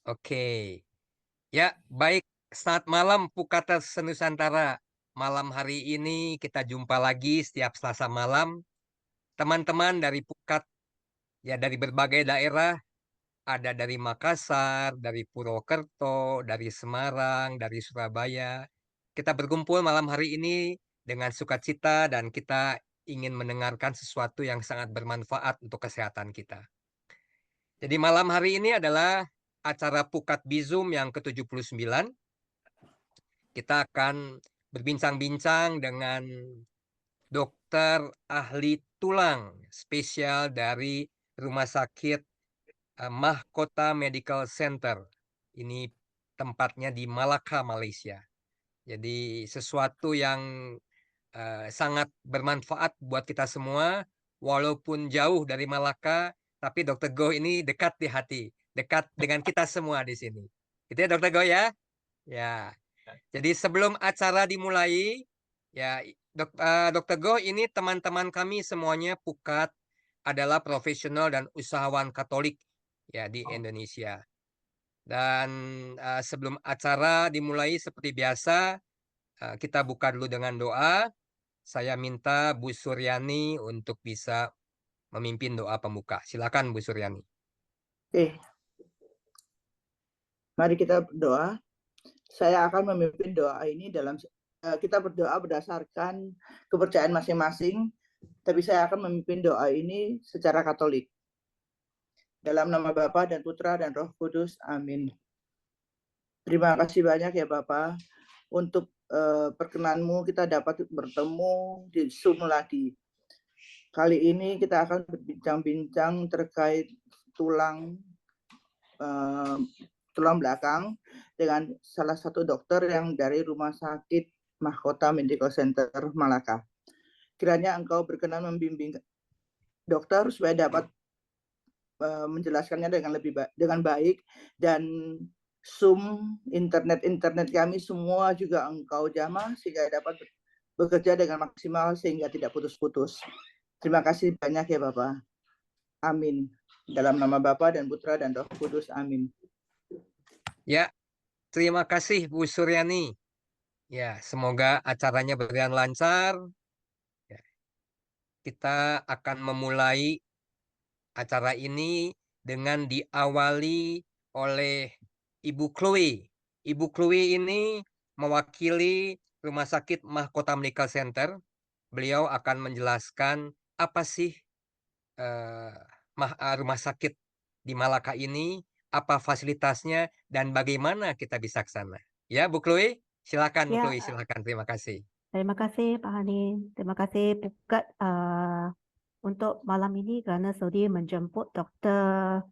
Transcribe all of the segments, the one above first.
Oke. Ya, baik. Selamat malam Pukata Senusantara. Malam hari ini kita jumpa lagi setiap Selasa malam. Teman-teman dari Pukat, ya dari berbagai daerah, ada dari Makassar, dari Purwokerto, dari Semarang, dari Surabaya. Kita berkumpul malam hari ini dengan sukacita dan kita ingin mendengarkan sesuatu yang sangat bermanfaat untuk kesehatan kita. Jadi malam hari ini adalah acara Pukat Bizum yang ke-79. Kita akan berbincang-bincang dengan dokter ahli tulang spesial dari Rumah Sakit Mahkota Medical Center. Ini tempatnya di Malacca, Malaysia. Jadi sesuatu yang sangat bermanfaat buat kita semua, walaupun jauh dari Malacca, tapi Dokter Go ini dekat di hati, dekat dengan kita semua di sini. Itu ya Dokter Go ya? Ya. Jadi sebelum acara dimulai, ya Dokter Go ini teman-teman kami semuanya Pukat adalah profesional dan usahawan Katolik ya di Indonesia. Dan sebelum acara dimulai seperti biasa, kita buka dulu dengan doa. Saya minta Bu Suryani untuk bisa memimpin doa pembuka. Silakan Bu Suryani. Oke, mari kita berdoa. Saya akan memimpin doa ini kita berdoa berdasarkan kepercayaan masing-masing, tapi saya akan memimpin doa ini secara Katolik. Dalam nama Bapa dan Putra dan Roh Kudus, amin. Terima kasih banyak ya Bapak untuk perkenanmu kita dapat bertemu di Zoom lagi. Kali ini kita akan berbincang-bincang terkait tulang belakang dengan salah satu dokter yang dari Rumah Sakit Mahkota Medical Center Malacca. Kiranya engkau berkenan membimbing dokter supaya dapat menjelaskannya dengan baik, dan Zoom, internet kami semua juga engkau jamah sehingga dapat bekerja dengan maksimal sehingga tidak putus-putus. Terima kasih banyak ya Bapak. Amin. Dalam nama Bapa dan Putra dan Roh Kudus. Amin. Ya, terima kasih Bu Suryani. Ya, semoga acaranya berjalan lancar. Ya, kita akan memulai acara ini dengan diawali oleh Ibu Chloe. Ibu Chloe ini mewakili Rumah Sakit Mahkota Medical Center. Beliau akan menjelaskan apa sih eh, rumah sakit di Malaka ini, apa fasilitasnya, dan bagaimana kita bisa ke sana. Ya, Bu Chloe, silakan Bu Ya, Chloe, silakan. Terima kasih. terima kasih Pak Hanin. Terima kasih Pukat untuk malam ini kerana sudi menjemput doktor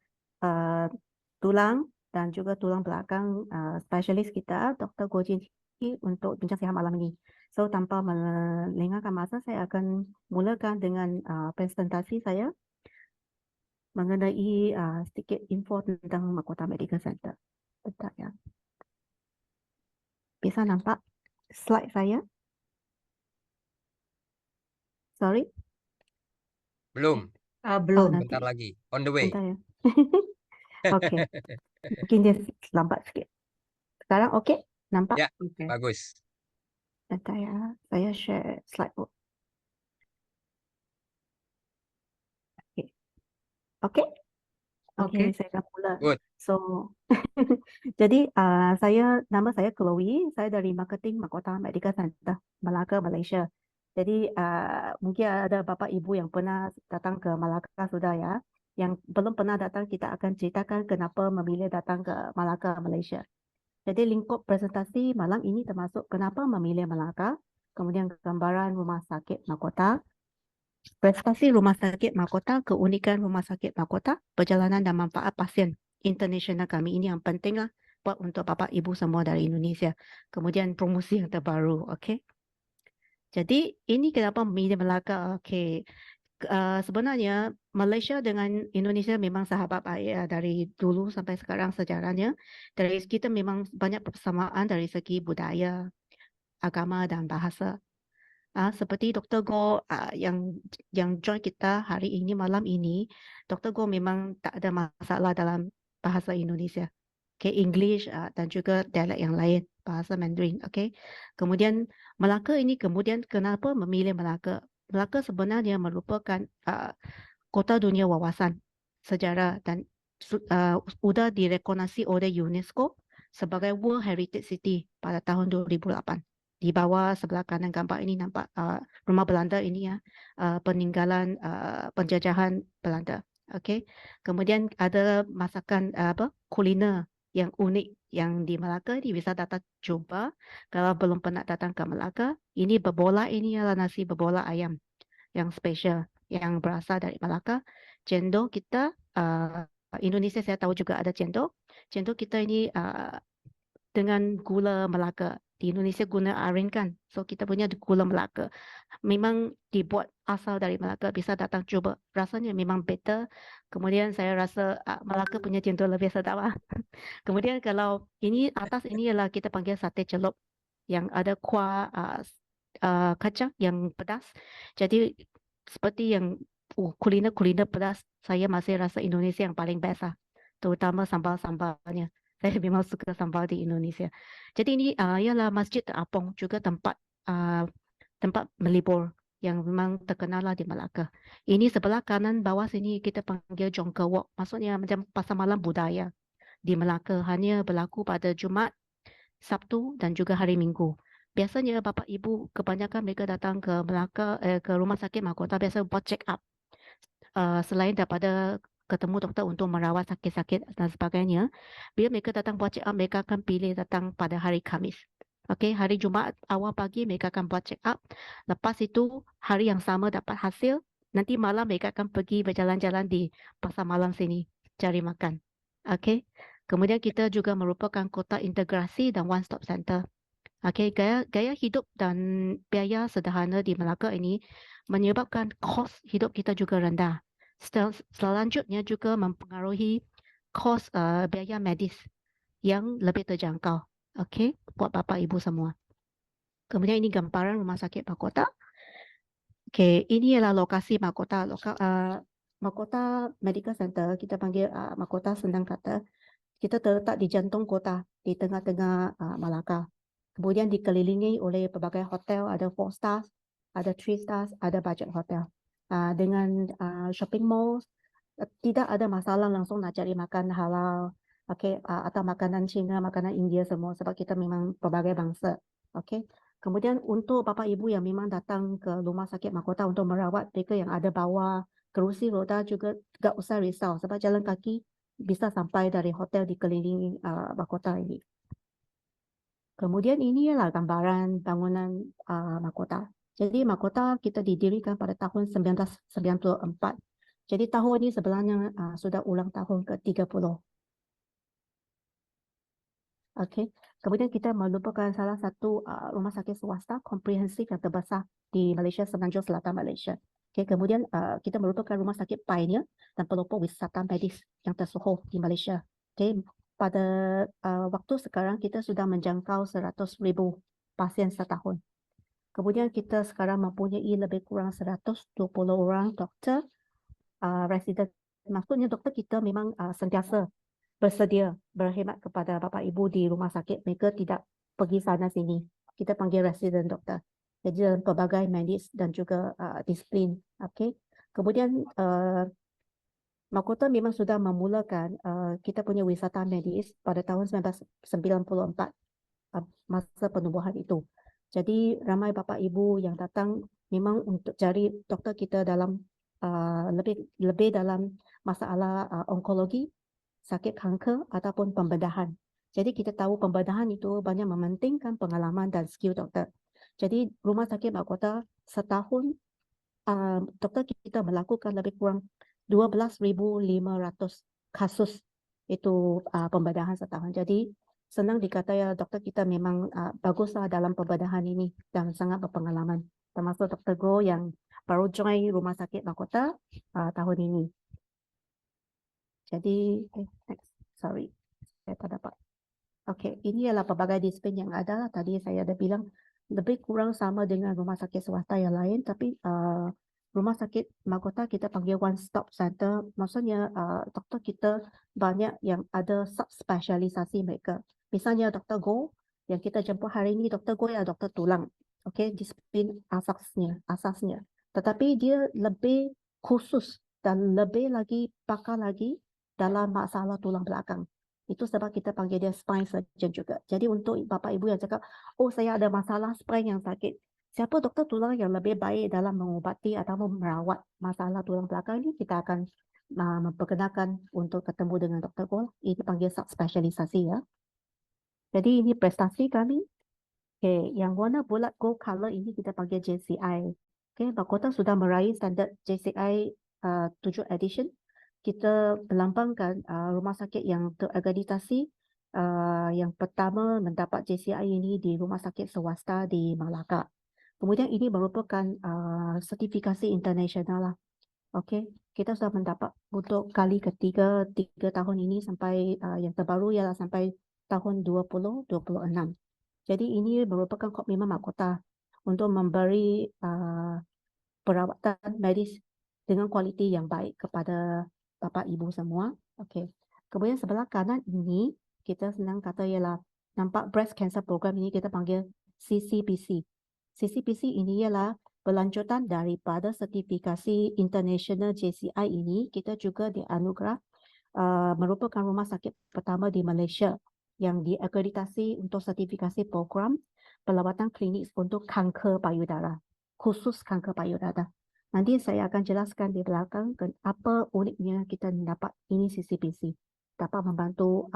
tulang dan juga tulang belakang spesialis kita, Dr. Goh Jin Hee, untuk bincang sihat malam ini. So, tanpa melengahkan masa, saya akan mulakan dengan presentasi saya mengenai sedikit info tentang Mahkota Medical Center. Bentar ya. Bisa nampak slide saya? Sorry? Belum, Oh, Belum. nanti. bentar lagi. On the way. Bentar ya. Oke. Mungkin dia lambat sikit. Sekarang oke? Nampak? Ya, Oke. bagus. Bentar ya. Saya share slide. Oke. Oke? Oke, Oke. saya akan mula. Good. So, jadi nama saya Chloe. Saya dari Marketing Mahkota Medical Center, Malacca, Malaysia. Jadi mungkin ada Bapak Ibu yang pernah datang ke Malacca sudah ya. Yang belum pernah datang, kita akan ceritakan kenapa memilih datang ke Malacca, Malaysia. Jadi lingkup presentasi malam ini termasuk kenapa memilih Malacca, kemudian gambaran rumah sakit Mahkota, prestasi Rumah Sakit Mahkota, keunikan Rumah Sakit Mahkota, perjalanan dan manfaat pasien internasional kami. Ini yang penting lah buat untuk Bapak Ibu semua dari Indonesia. Kemudian promosi yang terbaru, okey. Jadi ini kenapa memilih Melaka. Okey. Sebenarnya Malaysia dengan Indonesia memang sahabat baik ya, dari dulu sampai sekarang sejarahnya. Dari kita memang banyak persamaan dari segi budaya, agama dan bahasa. Seperti Dr. Goh yang join kita hari ini malam ini, Dr. Goh memang tak ada masalah dalam bahasa Indonesia. Okay, English dan juga dialek yang lain, bahasa Mandarin. Okay. Kemudian Melaka ini kemudian kenapa memilih Melaka? Melaka sebenarnya merupakan kota dunia wawasan sejarah dan sudah direkognosisi oleh UNESCO sebagai World Heritage City pada tahun 2008. Di bawah sebelah kanan gambar ini nampak rumah Belanda ini ya, peninggalan penjajahan Belanda. Okay. Kemudian ada masakan kuliner yang unik yang di Melaka ini bisa datang jumpa. Kalau belum pernah datang ke Melaka, ini berbola ini adalah nasi berbola ayam yang spesial yang berasal dari Melaka. Cendol kita Indonesia saya tahu juga ada cendol. Cendol kita ini dengan gula Melaka. Di Indonesia guna aren kan. So kita punya gula Melaka. Memang dibuat asal dari Melaka, bisa datang coba. Rasanya memang better. Kemudian saya rasa Melaka punya cendol lebih sedap lah. Kemudian kalau ini atas ini ialah kita panggil sate celup yang ada kuah kacang yang pedas. Jadi seperti yang kuliner-kuliner pedas, saya masih rasa Indonesia yang paling best lah. Terutama sambal-sambalnya. Saya memang suka sambal di Indonesia. Jadi ini ialah Masjid Apong, juga tempat melibur yang memang terkenal lah di Melaka. Ini sebelah kanan bawah sini kita panggil Jonker Walk. Maksudnya macam pasar malam budaya di Melaka, hanya berlaku pada Jumaat, Sabtu dan juga hari Minggu. Biasanya bapa ibu kebanyakan mereka datang ke Melaka, ke rumah sakit mahkota biasa buat check up. Selain daripada ketemu doktor untuk merawat sakit-sakit dan sebagainya, bila mereka datang buat check up, mereka akan pilih datang pada hari Khamis. Okey, hari Jumaat awal pagi mereka akan buat check up. Lepas itu hari yang sama dapat hasil, nanti malam mereka akan pergi berjalan-jalan di pasar malam sini cari makan. Okey. Kemudian kita juga merupakan kota integrasi dan one stop center. Okey, gaya hidup dan biaya sederhana di Melaka ini menyebabkan kos hidup kita juga rendah. Selanjutnya juga mempengaruhi kos biaya medis yang lebih terjangkau. Okey, buat bapa ibu semua. Kemudian ini gambaran rumah sakit mahkota. Okey, ini adalah lokasi mahkota. Mahkota Medical Center, kita panggil mahkota senang kata. Kita terletak di jantung kota, di tengah-tengah Melaka. Kemudian dikelilingi oleh pelbagai hotel, ada 4 stars, ada 3 stars, ada budget hotel. Dengan shopping mall, tidak ada masalah langsung nak cari makan halal, okay, atau makanan Cina, makanan India semua sebab kita memang pelbagai bangsa. Okay. Kemudian untuk bapa ibu yang memang datang ke rumah sakit mahkota untuk merawat mereka yang ada bawa kerusi roda juga tidak usah risau sebab jalan kaki bisa sampai dari hotel dikelilingi mahkota ini. Kemudian ini ialah gambaran bangunan mahkota. Jadi mahkota kita didirikan pada tahun 1994. Jadi tahun ini sebenarnya sudah ulang tahun ke-30. Okey. Kemudian kita merupakan salah satu rumah sakit swasta komprehensif yang terbesar di Malaysia, Semenanjung Selatan Malaysia. Okay, kemudian kita merupakan rumah sakit pioneer dan pelopor wisata medis yang tersohor di Malaysia. Okay, pada waktu sekarang kita sudah menjangkau 100,000 pasien setahun. Kemudian kita sekarang mempunyai lebih kurang 120 orang doktor resident. Maksudnya doktor kita memang sentiasa bersedia berkhidmat kepada bapa ibu di rumah sakit. Mereka tidak pergi sana sini. Kita panggil resident doktor. Jadi dalam pelbagai medis dan juga disiplin. Okay. Kemudian mahkota memang sudah memulakan kita punya wisata medis pada tahun 1994 masa penubuhan itu. Jadi ramai bapa ibu yang datang memang untuk cari doktor kita dalam lebih dalam masalah onkologi, sakit kanker ataupun pembedahan. Jadi kita tahu pembedahan itu banyak mementingkan pengalaman dan skill doktor. Jadi rumah sakit mahkota setahun doktor kita melakukan lebih kurang 12,500 kasus itu pembedahan setahun. Jadi senang dikata ya doktor kita memang baguslah dalam pembedahan ini dan sangat berpengalaman. Termasuk Dr. Go yang baru join rumah sakit mahkota tahun ini. Jadi, next, sorry, saya tak dapat. Okey, ini adalah pelbagai disiplin yang ada. Tadi saya ada bilang lebih kurang sama dengan rumah sakit swasta yang lain, tapi rumah sakit mahkota kita panggil one stop center. Maksudnya doktor kita banyak yang ada subspesialisasi mereka. Misalnya Dr. Go yang kita jemput hari ini, Dr. Go adalah doktor tulang. Okey, disiplin asasnya. Tetapi dia lebih khusus dan lebih lagi pakar lagi dalam masalah tulang belakang. Itu sebab kita panggil dia spine surgeon juga. Jadi untuk bapa ibu yang cakap, oh saya ada masalah spine yang sakit, siapa doktor tulang yang lebih baik dalam mengubati atau merawat masalah tulang belakang ini, kita akan memperkenalkan untuk ketemu dengan Dr. Go. Ini panggil subspesialisasi ya. Jadi ini prestasi kami. Okay, yang warna bulat gold color ini kita panggil JCI. Okay, mahkota sudah meraih standard JCI 7 edition. Kita melambangkan rumah sakit yang terakreditasi yang pertama mendapat JCI ini di rumah sakit swasta di Malacca. Kemudian ini merupakan sertifikasi internasional lah. Okay, kita sudah mendapat untuk kali ketiga 3 tahun ini sampai yang terbaru ialah sampai tahun 2026. Jadi ini merupakan komitmen mahkota untuk memberi perawatan medis dengan kualiti yang baik kepada bapa ibu semua. Okey. Kemudian sebelah kanan ini kita senang kata ialah nampak breast cancer program ini kita panggil CCPC. CCPC ini ialah berlanjutan daripada sertifikasi international JCI ini. Kita juga dianugerah merupakan rumah sakit pertama di Malaysia yang diakreditasi untuk sertifikasi program perawatan klinik untuk kanker payudara, khusus kanker payudara. Nanti saya akan jelaskan di belakang apa uniknya kita dapat ini CCPC, dapat membantu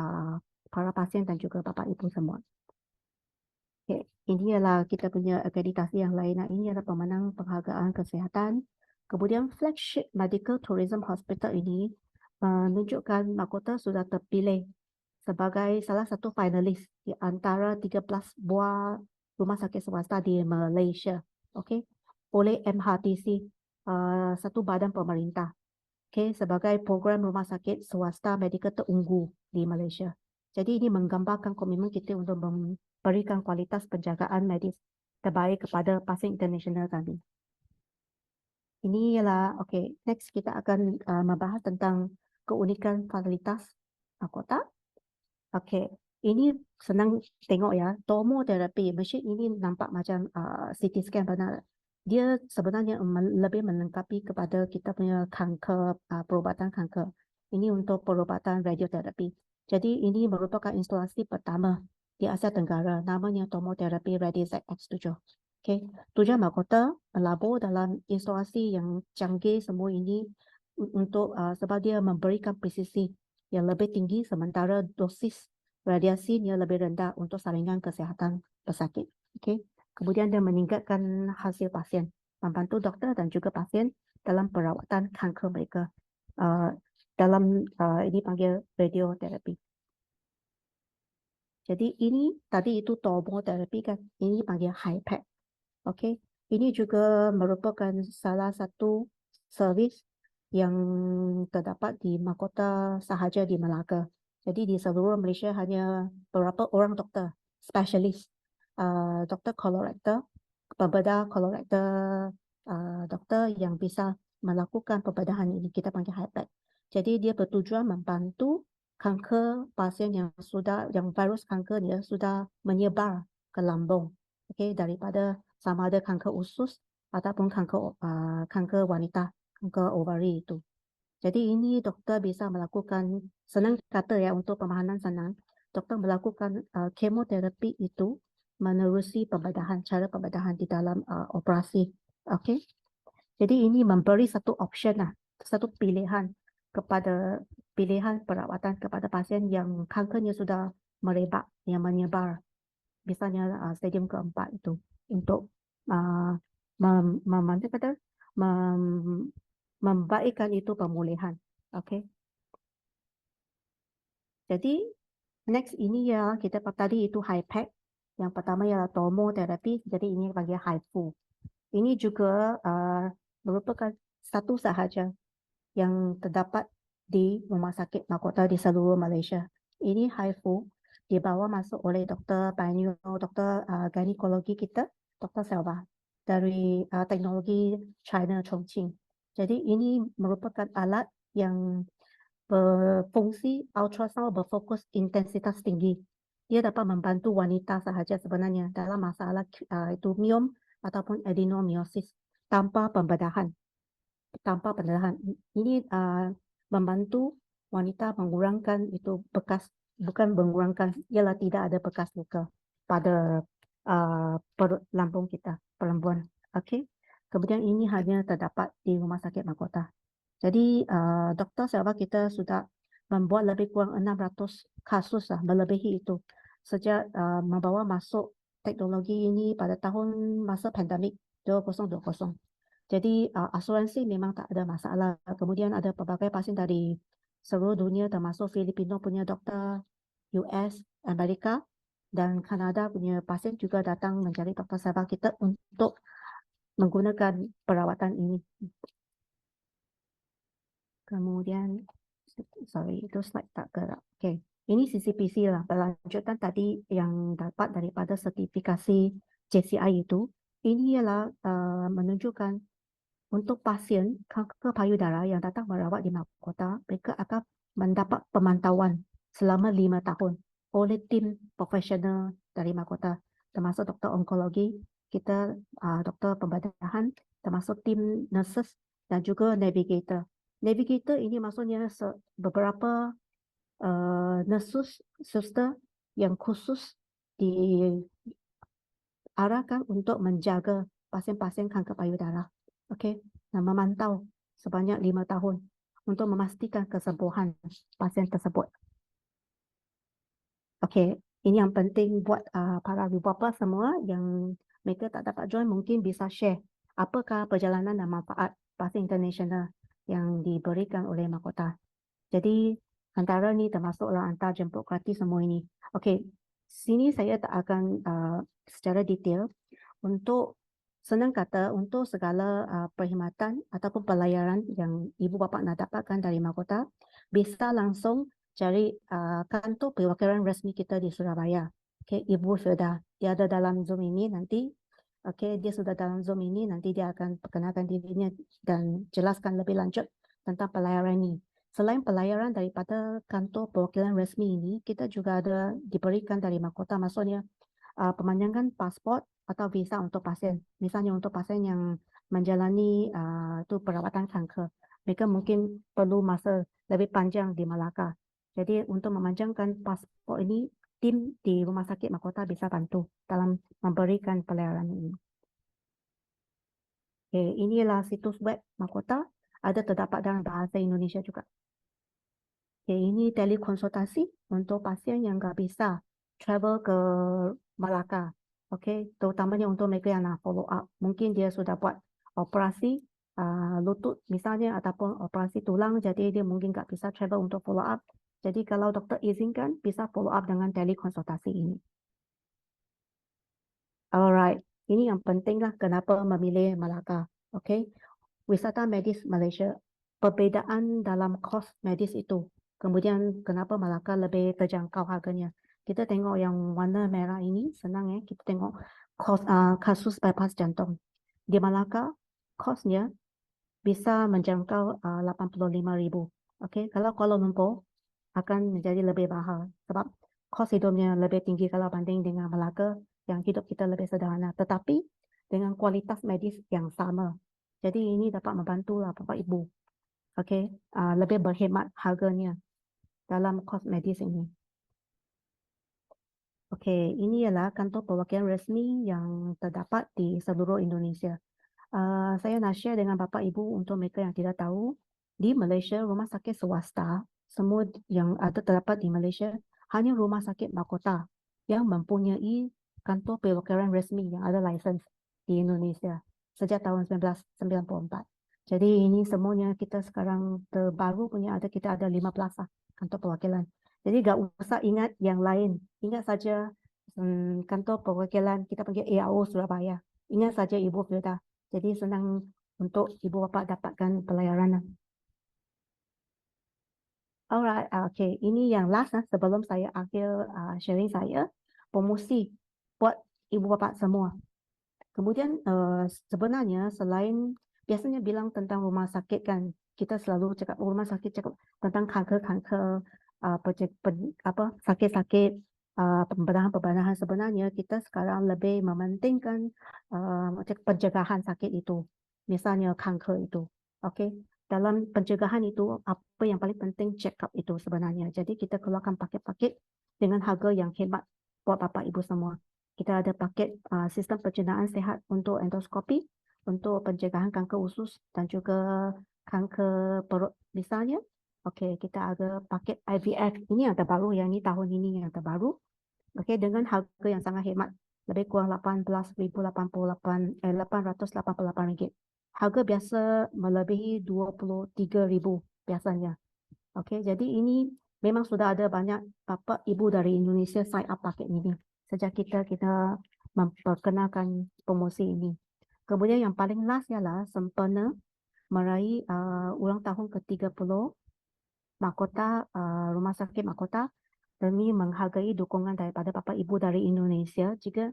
para pasien dan juga bapa ibu semua. Okay. Ini adalah kita punya akreditasi yang lain. Ini adalah pemenang penghargaan kesihatan. Kemudian flagship medical tourism hospital ini menunjukkan mahkota sudah terpilih sebagai salah satu finalis di antara 13 buah rumah sakit swasta di Malaysia, okey, oleh MHTC, satu badan pemerintah, okey, sebagai program rumah sakit swasta medikal terunggu di Malaysia. Jadi ini menggambarkan komitmen kita untuk memberikan kualitas penjagaan medis terbaik kepada pasien internasional kami. Ini ialah, okey, next kita akan membahas tentang keunikan fasilitas mahkota. Okey, ini senang tengok ya, tomoterapi. Mesin ini nampak macam CT scan benar. Dia sebenarnya lebih melengkapi kepada kita punya kanker, perubatan kanker. Ini untuk perubatan radioterapi. Jadi ini merupakan instalasi pertama di Asia Tenggara, namanya tomoterapi Radixact X7. Okey, tujuan mahkota melabur dalam instalasi yang canggih semua ini untuk sebab dia memberikan presisi yang lebih tinggi sementara dosis radiasinya lebih rendah untuk saringan kesihatan pesakit. Okay. Kemudian dia meningkatkan hasil pasien, membantu doktor dan juga pasien dalam perawatan kanker mereka. Dalam ini panggil radioterapi. Jadi ini tadi itu tomoterapi kan, ini panggil HIPAD. Okay. Ini juga merupakan salah satu servis yang terdapat di mahkota sahaja di Melaka. Jadi di seluruh Malaysia hanya beberapa orang doktor spesialis, doktor kolorektal, pembedah kolorektal, doktor yang bisa melakukan pembedahan ini, kita panggil HIPAD. Jadi dia bertujuan membantu kanker pasien yang virus kankernya sudah menyebar ke lambung, okay, daripada sama ada kanker usus ataupun kanker wanita, kanker ovary itu. Jadi ini doktor bisa melakukan, senang kata ya untuk pemahaman senang, doktor melakukan kemoterapi itu menerusi pembedahan, cara pembedahan di dalam operasi. Okay. Jadi ini memberi satu option lah, satu pilihan kepada pilihan perawatan kepada pasien yang kankernya sudah merebak, yang menyebar. Misalnya stadium keempat itu untuk membaikkan itu pemulihan. Okay. Jadi next ini ya kita tadi itu HIPAD. Yang pertama ialah tomoterapi. Jadi ini panggil HIFU. Ini juga merupakan satu sahaja yang terdapat di rumah sakit mahkota di seluruh Malaysia. Ini HIFU dibawa masuk oleh Dr. Panyo, Dr. Ginekologi kita, Dr. Selva. dari teknologi China Chongqing. Jadi ini merupakan alat yang berfungsi ultrasound berfokus intensitas tinggi. Dia dapat membantu wanita sahaja sebenarnya dalam masalah itu miom ataupun adenomyosis tanpa pembedahan. Ini membantu wanita mengurangkan itu bekas, bukan mengurangkan, ialah tidak ada bekas luka pada perut lambung kita, perempuan. Okey. Kemudian ini hanya terdapat di Rumah Sakit Mahkota. Jadi doktor sahabat kita sudah membuat lebih kurang 600 kasus lah, melebihi itu sejak membawa masuk teknologi ini pada tahun masa pandemik 2020. Jadi asuransi memang tak ada masalah. Kemudian ada pelbagai pasien dari seluruh dunia termasuk Filipino punya doktor, US, Amerika dan Kanada punya pasien juga datang mencari doktor sahabat kita untuk menggunakan perawatan ini. Kemudian, sorry, itu slide tak gerak. Okey, ini CCPC lah. Berlanjutan tadi yang dapat daripada sertifikasi JCI itu, ini ialah menunjukkan untuk pasien kanker payudara yang datang merawat di mahkota, mereka akan mendapat pemantauan selama 5 tahun oleh tim profesional dari mahkota, termasuk doktor onkologi, kita doktor pembedahan, termasuk tim nurses dan juga navigator. Navigator ini maksudnya beberapa nurses, suster yang khusus diarahkan untuk menjaga pasien-pasien kanker payudara. Okey, dan memantau sebanyak 5 tahun untuk memastikan kesembuhan pasien tersebut. Okey, ini yang penting buat para ibu-bapa semua yang mereka tak dapat join, mungkin bisa share apakah perjalanan dan manfaat pasien international yang diberikan oleh mahkota. Jadi antara ni termasuklah antar jemput gratis semua ini. Okey, sini saya tak akan secara detail. Untuk senang kata, untuk segala perkhidmatan ataupun pelayanan yang ibu bapa nak dapatkan dari mahkota, bisa langsung cari kantor perwakilan rasmi kita di Surabaya. Okey, Ibu Firda, dia ada dalam Zoom ini nanti. Okey, dia sudah dalam Zoom ini, nanti dia akan perkenalkan dirinya dan jelaskan lebih lanjut tentang pelayaran ini. Selain pelayaran daripada kantor perwakilan rasmi ini, kita juga ada diberikan dari mahkota, maksudnya pemanjangan pasport atau visa untuk pasien. Misalnya untuk pasien yang menjalani tu perawatan kanker, mereka mungkin perlu masa lebih panjang di Melaka. Jadi untuk memanjangkan pasport ini, tim di Rumah Sakit Mahkota bisa bantu dalam memberikan pelayaran ini. Okay, inilah situs web mahkota, ada terdapat dalam bahasa Indonesia juga. Okay, ini telekonsultasi untuk pasien yang tak bisa travel ke Melaka. Okay, terutamanya untuk mereka yang nak follow up. Mungkin dia sudah buat operasi lutut misalnya ataupun operasi tulang, jadi dia mungkin tak bisa travel untuk follow up. Jadi kalau doktor izinkan, bisa follow up dengan telekonsultasi ini. Alright, ini yang penting lah kenapa memilih Melaka. Okay, wisata medis Malaysia, perbezaan dalam kos medis itu. Kemudian kenapa Melaka lebih terjangkau harganya. Kita tengok yang warna merah ini, senang kita tengok kasus bypass jantung. Di Melaka, kosnya bisa menjangkau 85,000. Okay, kalau Kuala Lumpur akan menjadi lebih mahal sebab kos hidupnya lebih tinggi kalau banding dengan Melaka yang hidup kita lebih sederhana. Tetapi dengan kualitas medis yang sama. Jadi ini dapat membantu lah Bapak Ibu. Okay, lebih berhemat harganya dalam kos medis ini. Okey, ini ialah kantor perwakilan rasmi yang terdapat di seluruh Indonesia. Saya nak share dengan Bapak Ibu untuk mereka yang tidak tahu, di Malaysia rumah sakit swasta semua yang ada terdapat di Malaysia hanya rumah sakit mahkota yang mempunyai kantor perwakilan rasmi yang ada lisens di Indonesia sejak tahun 1994. Jadi ini semuanya kita sekarang terbaru punya kita ada 15 kantor perwakilan. Jadi tak usah ingat yang lain. Ingat saja kantor perwakilan kita panggil ARO Surabaya. Ingat saja Ibu Firda. Jadi senang untuk ibu bapa dapatkan pelayanan. Alright, okay. Ini yang last sebelum saya akhir sharing saya. Promosi buat ibu bapa semua. Kemudian sebenarnya selain biasanya bilang tentang rumah sakit kan, kita selalu cakap rumah sakit cakap tentang kanker-kanker, sakit-sakit, pembedahan-pembedahan. Sebenarnya kita sekarang lebih mementingkan macam pencegahan sakit itu. Misalnya kanker itu. Okey. Dalam pencegahan itu apa yang paling penting check up itu sebenarnya. Jadi kita keluarkan paket-paket dengan harga yang hemat buat bapa ibu semua. Kita ada paket sistem pencernaan sihat untuk endoskopi, untuk pencegahan kanker usus dan juga kanker perut misalnya. Okey, kita ada paket IVF. Ini yang terbaru, yang ini tahun ini yang terbaru. Okey, dengan harga yang sangat hemat. Lebih kurang RM888 harga biasa melebihi RM23,000 biasanya. Okey, jadi ini memang sudah ada banyak bapa ibu dari Indonesia sign up paket ini sejak kita memperkenalkan promosi ini. Kemudian yang paling last ialah sempena meraih ulang tahun ke-30 Mahkota Rumah Sakit Mahkota demi menghargai dukungan daripada bapa ibu dari Indonesia jika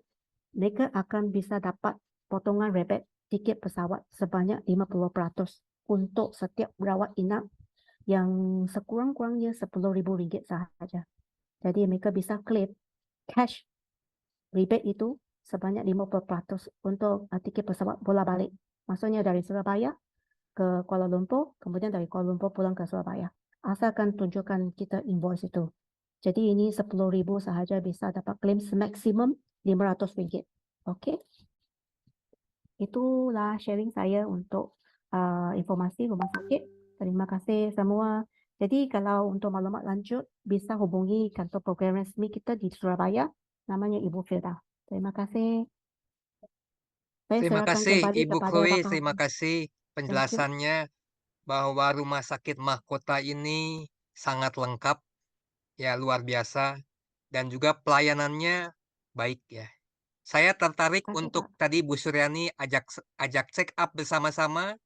mereka akan bisa dapat potongan rebate tiket pesawat sebanyak 50% untuk setiap rawat inap yang sekurang-kurangnya RM10,000 sahaja. Jadi mereka bisa claim cash rebate itu sebanyak 50% untuk tiket pesawat bola balik. Maksudnya dari Surabaya ke Kuala Lumpur, kemudian dari Kuala Lumpur pulang ke Surabaya. Asalkan tunjukkan kita invoice itu. Jadi ini RM10,000 sahaja bisa dapat claim semaksimum RM500. Okey. Itulah sharing saya untuk informasi rumah sakit. Terima kasih semua. Jadi kalau untuk maklumat lanjut bisa hubungi kantor program resmi kita di Surabaya, namanya Ibu Firda. Terima kasih. Saya Terima serahkan kasih kembali Ibu kepada Chloe, Bapak. terima kasih Thank you. penjelasannya bahwa rumah sakit mahkota ini sangat lengkap, ya luar biasa, dan juga pelayanannya baik ya. Saya tertarik Terima kasih, untuk Pak. tadi Bu Suryani ajak check up bersama-sama.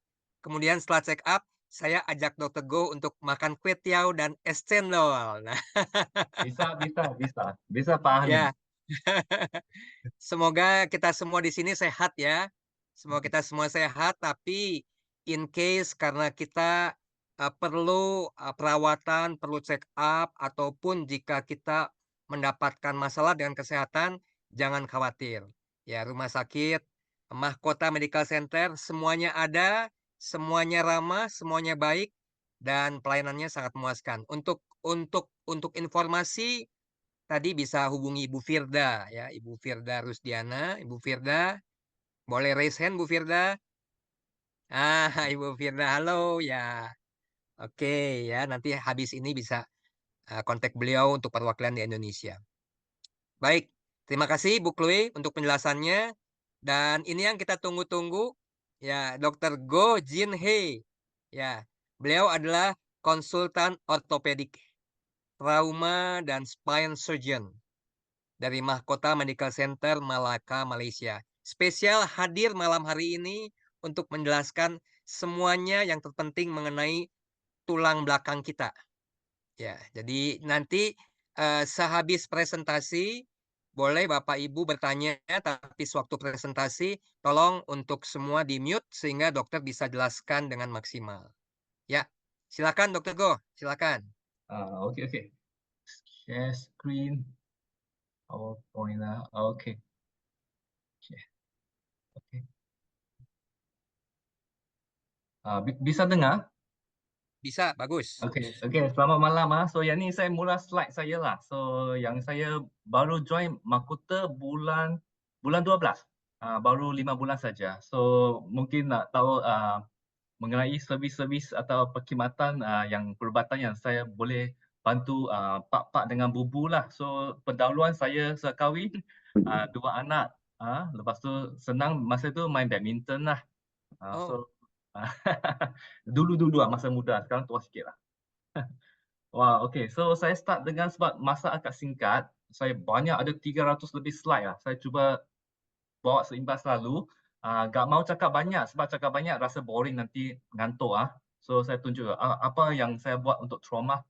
Kemudian setelah check up, saya ajak Dokter Go untuk makan kue tiaw dan es cendol. Nah, Bisa Pak Ahli. ya. Semoga kita semua di sini sehat ya. Semoga kita semua sehat, tapi in case karena kita perlu perawatan, perlu check up, ataupun jika kita mendapatkan masalah dengan kesehatan, jangan khawatir. Ya, rumah sakit, Mahkota Medical Center, semuanya ada, semuanya ramah, semuanya baik, dan pelayanannya sangat memuaskan. Untuk informasi, tadi bisa hubungi Ibu Firda ya, Ibu Firda Rusdiana. Ibu Firda, boleh raise hand Bu Firda? Ibu Firda, halo ya. Oke ya, nanti habis ini bisa kontak beliau untuk perwakilan di Indonesia. Baik, terima kasih Bu Chloe untuk penjelasannya. Dan ini yang kita tunggu-tunggu ya, Dr. Go Jin Hee. Ya, beliau adalah konsultan ortopedik, trauma dan spine surgeon dari Mahkota Medical Center Malaka, Malaysia. Spesial hadir malam hari ini untuk menjelaskan semuanya yang terpenting mengenai tulang belakang kita. Ya, jadi nanti sehabis presentasi boleh Bapak Ibu bertanya, tapi sewaktu presentasi tolong untuk semua di mute sehingga dokter bisa jelaskan dengan maksimal. Ya, silakan Dokter Go, silakan. Okay. Share screen. PowerPoint lah. Okay. Okay. Bisa dengar? Bisa, bagus. Okay. Selamat malam. So yang ni saya mula slide saya lah. So yang saya baru join Mahkota bulan 12. Baru 5 bulan saja. So mungkin nak tahu mengenai servis-servis atau perkhidmatan yang perubatan yang saya boleh bantu pak-pak dengan bubu lah. So pendahuluan saya sekahwin, 2 anak. Lepas tu senang masa tu main badminton lah. Oh, So dulu-dulu masa muda, sekarang tua sikit lah. Wah, okay. So saya start dengan sebab masa agak singkat, saya banyak ada 300 lebih slide lah. Saya cuba bawa seimbas selalu. Gak mau cakap banyak sebab cakap banyak rasa boring nanti ngantuk. So saya tunjuk apa yang saya buat untuk trauma.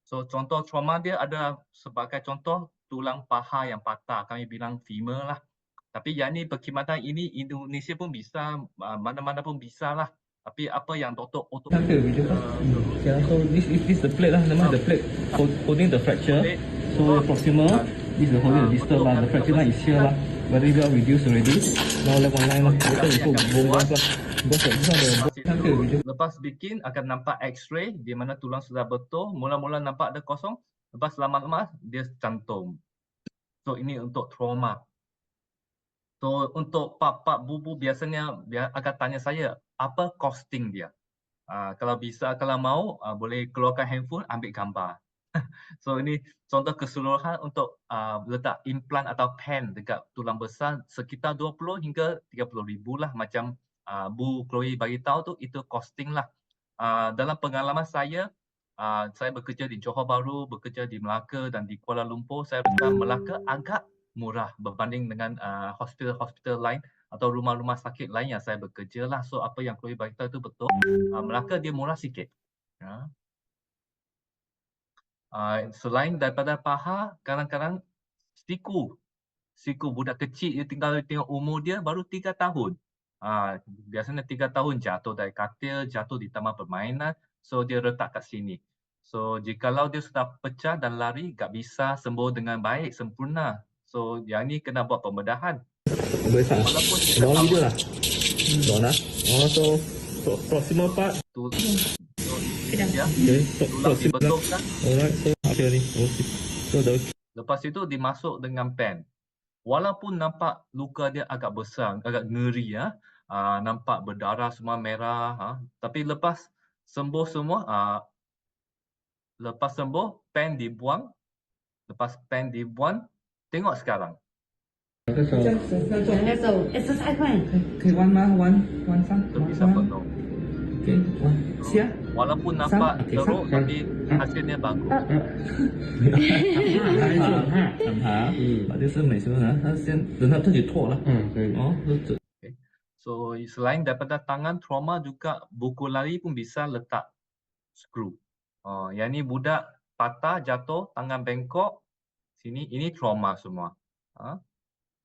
So contoh trauma dia ada sebagai contoh tulang paha yang patah. Kami bilang femur lah. Tapi yang ni perkhidmatan ini Indonesia pun bisa, mana-mana pun bisa lah. Tapi apa yang doktor Okay, we just yeah, so this is the plate lah, nama the plate holding the fracture. So proximal, this is holding the distal lah. The fracture line is here lah. Very well reduced already. Now left one line lah. Later we put bone lah. Because this one the okay, we just Lepas bikin akan nampak X-ray di mana tulang sudah betul. Mula-mula nampak ada kosong. Lepas lama-lama dia cantum. So ini untuk trauma. So untuk part-part bubu biasanya dia akan tanya saya apa costing dia. Kalau bisa, kalau mau boleh keluarkan handphone ambil gambar. So ini contoh keseluruhan untuk letak implan atau pen dekat tulang besar sekitar 20 hingga 30 ribu lah macam Bu Chloe bagi tahu tu itu costing lah. Dalam pengalaman saya bekerja di Johor Bahru, bekerja di Melaka dan di Kuala Lumpur. Saya rasa Melaka agak murah berbanding dengan hospital-hospital lain atau rumah-rumah sakit lain yang saya bekerja lah. So apa yang Chloe bagi tahu itu betul. Melaka dia murah sikit. Ya. Selain daripada paha, kadang-kadang siku budak kecil dia tinggal tengok umur dia baru 3 tahun. Biasanya 3 tahun jatuh dari katil, jatuh di taman permainan, so dia retak kat sini. So jikalau dia sudah pecah dan lari, tak bisa sembuh dengan baik, sempurna. So yang ni kena buat pembedahan. boleh tak? Walaupun kita Bawa tahu video lah. Bawa lah. Oh, so proximal part. Ya, Okay, so tulang proximal. dibetulkan. Alright, so okay ni. Okay. So the Lepas itu dimasuk dengan pen. Walaupun nampak luka dia agak besar, agak ngeri ya, nampak berdarah semua merah, tapi lepas sembuh semua, lepas sembuh pen dibuang, tengok sekarang. 可以弯吗？弯上， Itu bisa penuh. OK， 弯下。 Walaupun nampak Okey, teruk sah. tapi hasilnya bagus. 很爬，就是每次呢，他先等他自己脱了，可以，哦，就 So selain daripada tangan trauma juga buku lari pun bisa letak skru. Yang ni budak patah jatuh tangan bengkok sini ini trauma semua.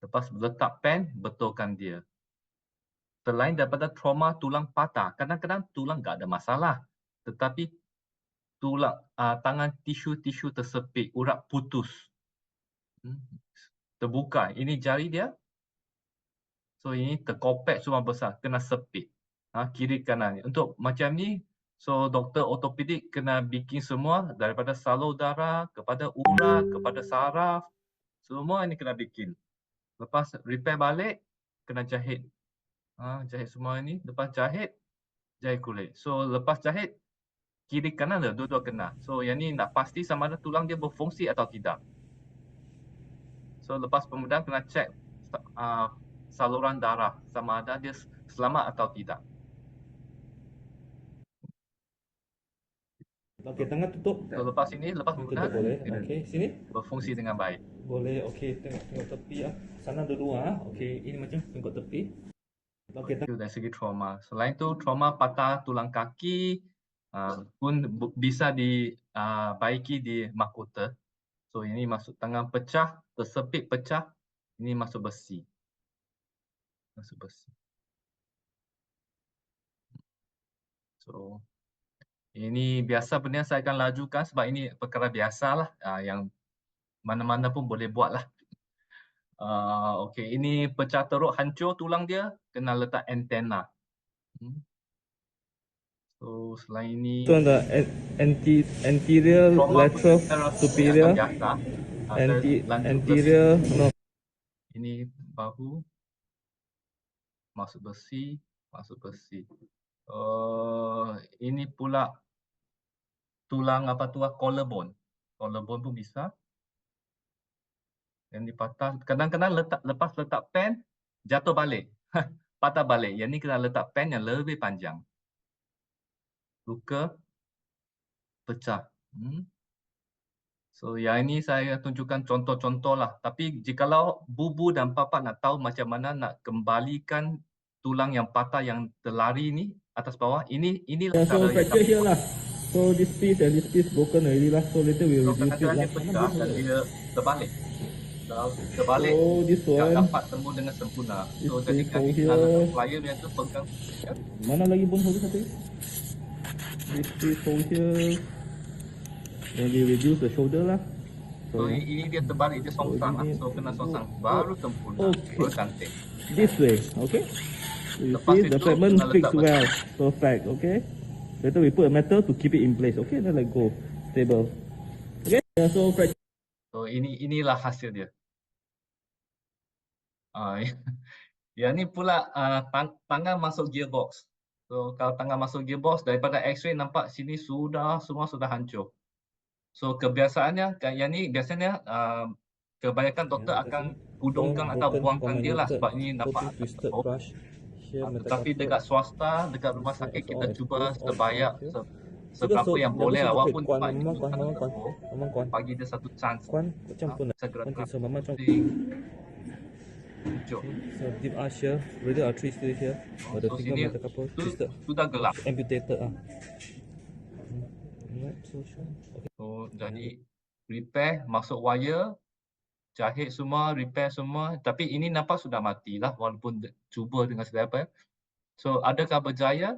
Lepas letak pen betulkan dia. Selain daripada trauma tulang patah, kadang-kadang tulang tak ada masalah. Tetapi tulang tangan tisu-tisu tersepit, urat putus. Terbuka, ini jari dia. So ini terkopek semua besar, kena sepit. Kiri kanan. Untuk macam ni, so doktor ortopedik kena bikin semua daripada salur darah kepada urat, kepada saraf. Semua ini kena bikin. Lepas repair balik, kena jahit. Jahit semua ini. Lepas jahit kulit. So lepas jahit, kiri kanan dah dua-dua kena. So yang ni nak pasti sama ada tulang dia berfungsi atau tidak. So lepas pembedahan kena cek saluran darah sama ada dia selamat atau tidak. Okey, tangan tutup. So lepas ini, lepas Tutup pembedahan boleh. dia Okey, sini. berfungsi dengan baik. Boleh. Okey, tengok tepi ah. Sana dulu ah. Okey, ini macam tengok tepi. Okey, Itu dari segi trauma. Selain itu trauma patah tulang kaki pun bisa dibaiki di mahkota. So ini masuk tangan pecah, tersepit pecah, ini masuk besi. So ini biasa benda saya akan lajukan sebab ini perkara biasalah yang mana-mana pun boleh buat lah. Okey, ini pecah teruk, hancur tulang dia, kena letak antena. So selain ini itu ada anterior, trauma lateral, secara superior, biasa. anterior, no. Ini bahu, masuk besi. Ini pula tulang collarbone. Collarbone pun bisa. Yang dipatah, kadang-kadang lepas letak pen, jatuh balik. Patah balik. Yang ni kena letak pen yang lebih panjang. Luka, pecah. So yang ini saya tunjukkan contoh-contoh lah. Tapi jikalau bubu dan papa nak tahu macam mana nak kembalikan tulang yang patah yang terlari ni atas bawah, inilah So cara yang fracture here lah. So this piece and this piece broken already lah. So later we will reduce it kadang-kadang lah. dia pecah dan dia terbalik. Kalau terbalik, So this tak one dapat temu dengan sempurna. is So jadi safe kaki over kena letak here. plier yang tu pegang. Ya. Mana lagi pun hold satu. This is over here. Then we reduce the shoulder lah. So Sorry, ini dia terbalik, dia songsang lah. ini- So kena songsang, baru sempurna, Okay. baru cantik. this way, okay? So you Lepas see the itu, fragment kena fixed letak well, perfect, okay? Later we put a metal to keep it in place, okay? Then let go, stable. Okay, yeah, so fracture. So inilah hasil dia. Yang ni pula tangan masuk gearbox. So kalau tangan masuk gearbox, daripada X-ray nampak sini semua sudah hancur. So kebiasaannya yang ni biasanya kebanyakan doktor akan hudungkan atau buangkan dia lah sebab ini nampak twisted teruk. brush. Here, Tetapi dekat swasta, dekat rumah sakit kita cuba sebanyak Because seberapa yang boleh lah walaupun kuan, tempat itu memang kuan, sangat memang kuan, teruk, memang kuan. bagi dia satu chance. Kuan, macam pun nak. Segera Kuan so mama macam. tunjuk. So deep arch here, radial artery still here, but the So finger sini metacarpal tu twisted, sudah gelap. amputated ah. Right, so sure. Okay. So jadi repair, masuk wire, jahit semua, repair semua. Tapi ini nampak sudah mati lah walaupun cuba dengan segala apa. So adakah berjaya?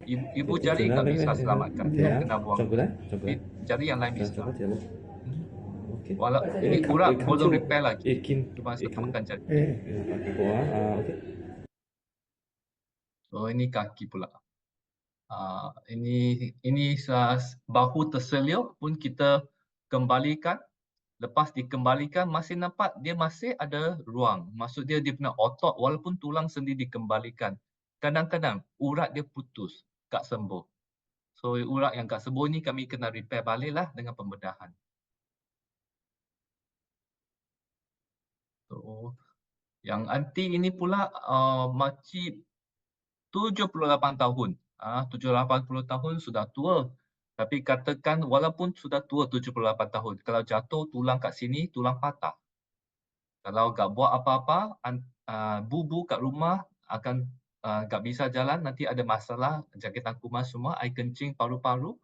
Ibu jari tak bisa selamatkan. Ya, Kena buang. Jari yang lain bisa. Okay. Walau ini urat belum repair lagi. Ekin. Cuma selamatkan jari. Okay. So ini kaki pula. Ini bahu terseliuk pun kita kembalikan. Lepas dikembalikan masih nampak dia masih ada ruang. Maksud dia punya otot walaupun tulang sendi dikembalikan. Kadang-kadang urat dia putus, tak sembuh. So urat yang tak sembuh ni kami kena repair balik lah dengan pembedahan. So yang anti ini pula makcik 78 tahun. 80 tahun sudah tua. Tapi katakan walaupun sudah tua 78 tahun, kalau jatuh tulang kat sini, tulang patah. Kalau tak buat apa-apa, bubu kat rumah akan tak bisa jalan, nanti ada masalah, jangkitan kuman semua, air kencing, paru-paru,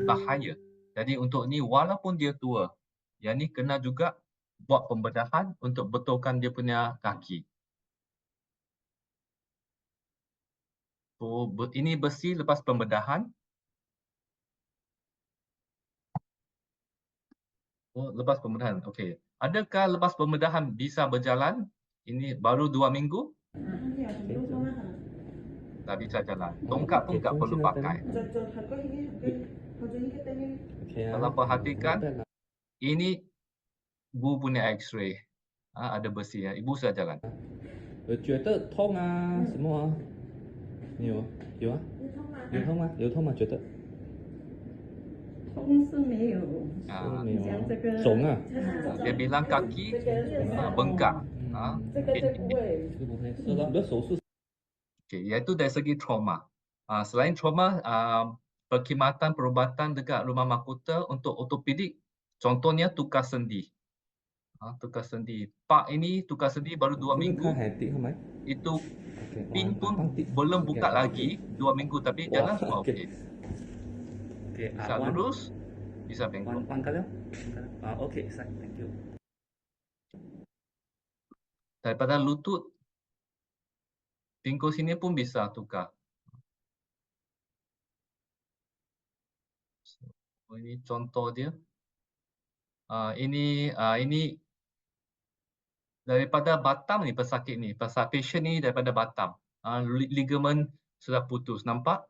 bahaya. Jadi untuk ni walaupun dia tua, yang ni kena juga buat pembedahan untuk betulkan dia punya kaki. So, ini besi lepas pembedahan. Oh, lepas pembedahan, okey. Adakah lepas pembedahan bisa berjalan? Ini baru 2 minggu? Tak bisa jalan. Tongkat pun tak perlu pakai. Kalau perhatikan, ini Bu punya X-ray. Ada besi ya. Ibu sudah jalan. 觉得痛啊，什么啊？你有啊？有痛吗？有痛吗？觉得？痛是没有，没有像这个肿啊？ Dia bilang kaki bengkak. 这个就不会。这个不会，是的，比如手术。 Okay, iaitu dari segi trauma. Selain trauma, perkhidmatan perubatan dekat rumah mahkota untuk ortopedik, contohnya tukar sendi. Tukar sendi. Pak ini tukar sendi baru 2 minggu. Itu pin pun belum buka lagi 2 minggu tapi jalan semua okey. Bisa lurus, bisa bengkok. Okay, thank you. Daripada lutut, pinggul sini pun bisa tukar. So, ini contoh dia. Ini daripada Batam ni pesakit ni, patient ni daripada Batam. Ligament sudah putus, nampak?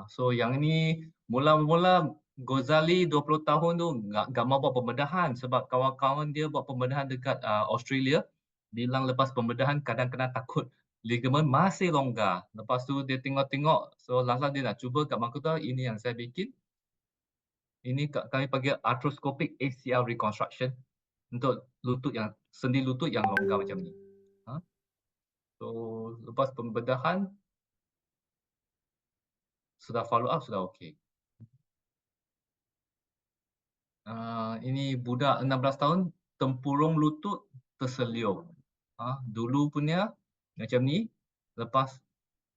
So yang ni mula-mula Ghazali 20 tahun tu enggak mau buat pembedahan sebab kawan-kawan dia buat pembedahan dekat Australia, bilang lepas pembedahan kadang-kadang takut ligament masih longgar. Lepas tu dia tengok-tengok, so last dia nak cuba kat mahkota, ini yang saya bikin. Ini kami panggil arthroscopic ACL reconstruction untuk sendi lutut yang longgar macam ni. So lepas pembedahan sudah follow up, sudah okey. Ini budak 16 tahun, tempurung lutut terseliuk. Dulu punya macam ni, lepas